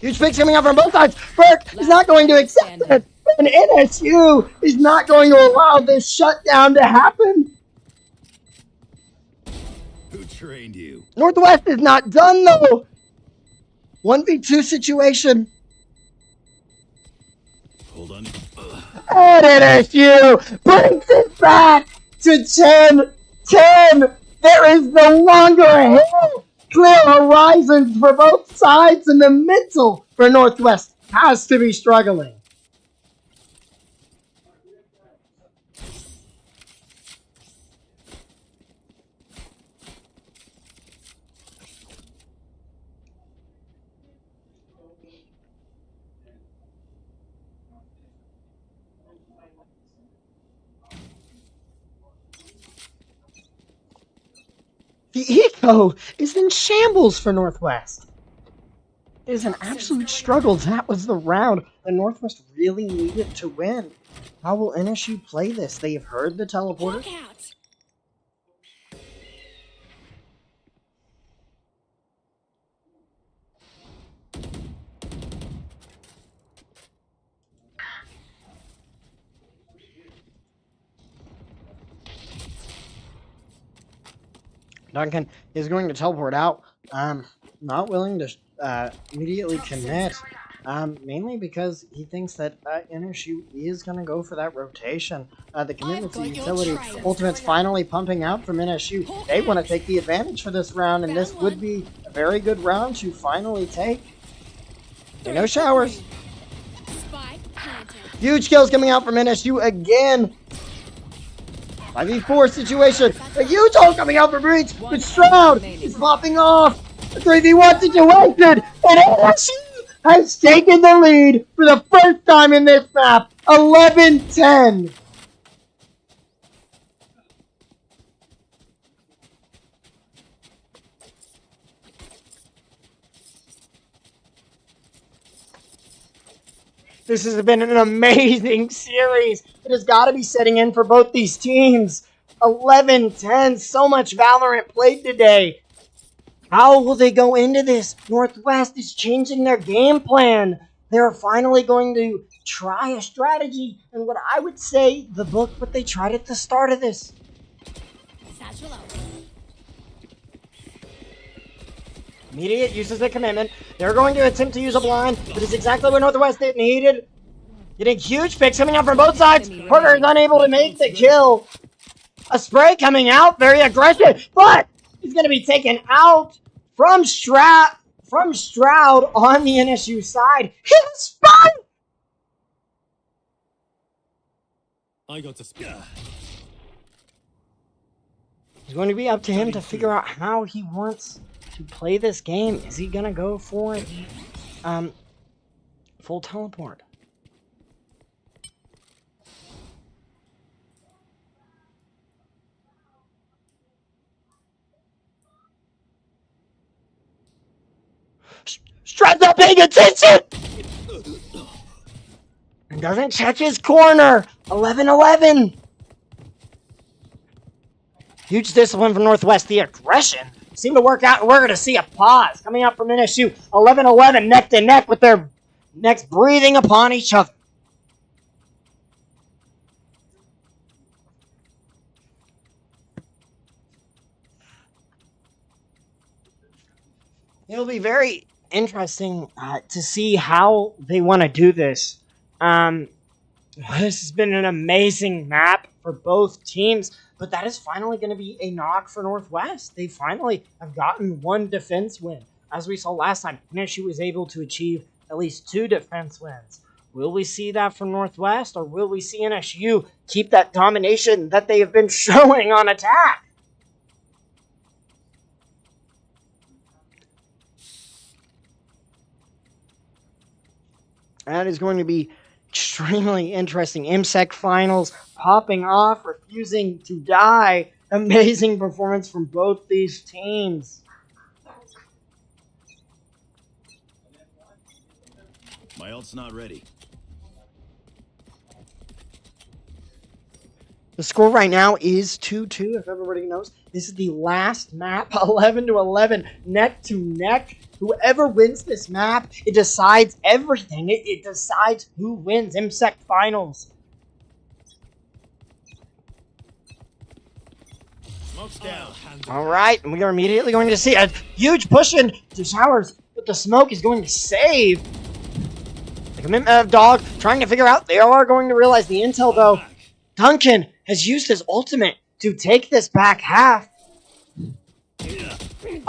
Huge picks coming out from both sides. Burke is not going to accept it. And NSU is not going to allow this shutdown to happen. Who trained you? Northwest is not done though. 1v2 situation. Hold on. And NSU brings it back to 10-10. There is no longer a hill. Clear horizons for both sides, and the mental for Northwest has to be struggling. The eco is in shambles for Northwest. It is an absolute struggle. That was the round that Northwest really needed to win. How will NSU play this? They have heard the teleporter. Hawk out. Duncan is going to teleport out. Not willing to immediately commit. Mainly because he thinks that NSU is going to go for that rotation. The commitment to utility. Ultimate's finally pumping out from NSU. They want to take the advantage for this round, and this would be a very good round to finally take. No showers. Spike planted. Huge kills coming out from NSU again. 5v4 situation. A huge hole coming out from Breach, but Stroud is popping off. A 3v1 situation, and NSU has taken the lead for the first time in this map. 11-10. This has been an amazing series. It has got to be setting in for both these teams. 11-10. So much Valorant played today. How will they go into this? Northwest is changing their game plan. They're finally going to try a strategy. And what I would say, the book, what they tried at the start of this. Satchel out. Immediate uses the commitment. They're going to attempt to use a blind, but it's exactly what Northwest needed. Getting huge picks coming out from both sides. Porter is unable to make the kill. A spray coming out, very aggressive, but he's going to be taken out from Stroud on the NSU side. Hit spot! I got to speak. It's going to be up to him to figure out how he wants to play this game. Is he going to go for full teleport? Strat's not paying attention! And doesn't check his corner. 11-11. Huge discipline from Northwest. The aggression seemed to work out, and we're going to see a pause coming out from NSU. 11-11, neck to neck, with their necks breathing upon each other. It'll be very interesting to see how they want to do this. This has been an amazing map for both teams, but that is finally going to be a knock for Northwest. They finally have gotten one defense win. As we saw last time, NSU was able to achieve at least 2 defense wins. Will we see that from Northwest, or will we see NSU keep that domination that they have been showing on attack? That is going to be extremely interesting. MCEC finals popping off, refusing to die. Amazing performance from both these teams. My ult's not ready. The score right now is 2-2, if everybody knows. This is the last map, 11-11, neck to neck. Whoever wins this map, it decides everything. It decides who wins MCEC finals. Smoke's down. All right, and we are immediately going to see a huge push into Showers, but the smoke is going to save. The commitment of Dog trying to figure out. They are going to realize the intel, though. Duncan has used his ultimate to take this back half.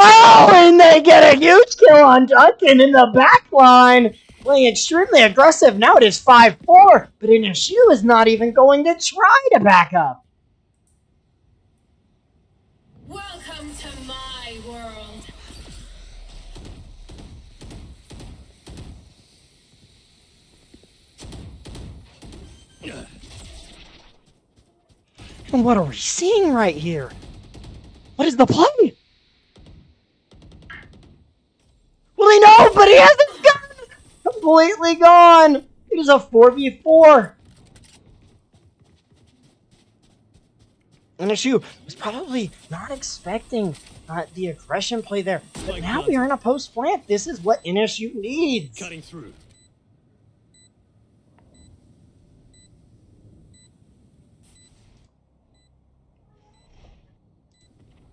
Oh, and they get a huge kill on Duncan in the back line. Playing extremely aggressive. Now it is 5-4, but NSU is not even going to try to back up. Welcome to my world. And what are we seeing right here? What is the play? Well, he knows, but he hasn't gone. Completely gone. It is a 4v4. NSU was probably not expecting the aggression play there. But now we are in a post plant. This is what NSU needs. Cutting through.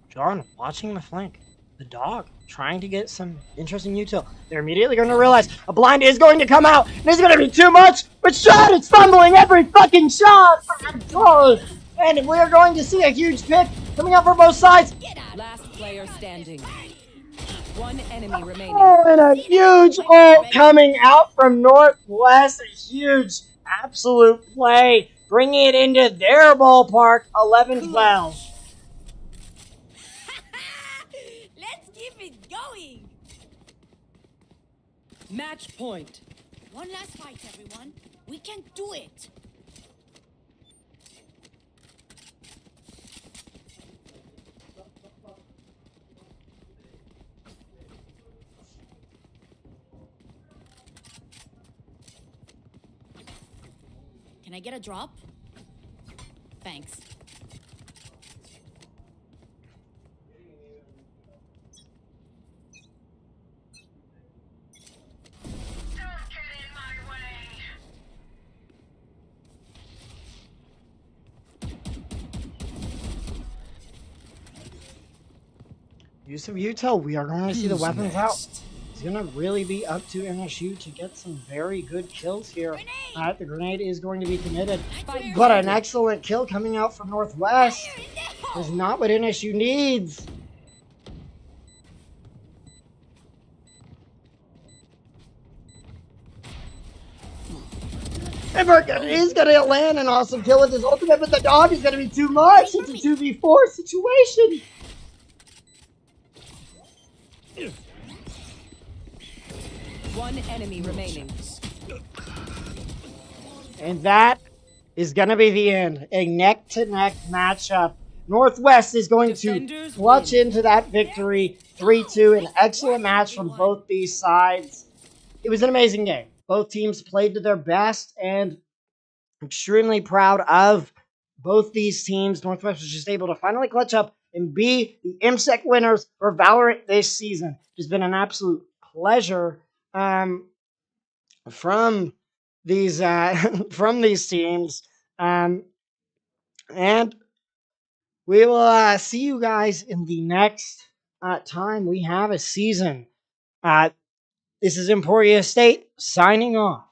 John watching the flank. The Dog trying to get some interesting util. They're immediately going to realize a blind is going to come out. And it's going to be too much. But shot is fumbling every fucking shot. And we're going to see a huge pick coming out from both sides. Last player standing. One enemy remaining. Oh, and a huge ult coming out from Northwest. A huge absolute play. Bringing it into their ballpark. 11-12. Let's keep it going. Match point. One last fight, everyone. We can do it. Can I get a drop? Thanks. Use of util. We are going to see the weapons out. It's going to really be up to NSU to get some very good kills here. The grenade is going to be committed. But an excellent kill coming out from Northwest is not what NSU needs. And he's going to land an awesome kill with his ultimate, but the Dog is going to be too much. It's a 2v4 situation. One enemy remaining. And that is going to be the end. A neck-to-neck matchup Northwest is going to Defenders clutch win. into that victory 3-2. An excellent match from both these sides. It was an amazing game. Both teams played to their best, and I'm extremely proud of both these teams. Northwest was just able to finally clutch up and be the MCEC winners for Valorant this season. It's been an absolute pleasure from these from these teams, and we will see you guys in the next time we have a season. This is Emporia State signing off.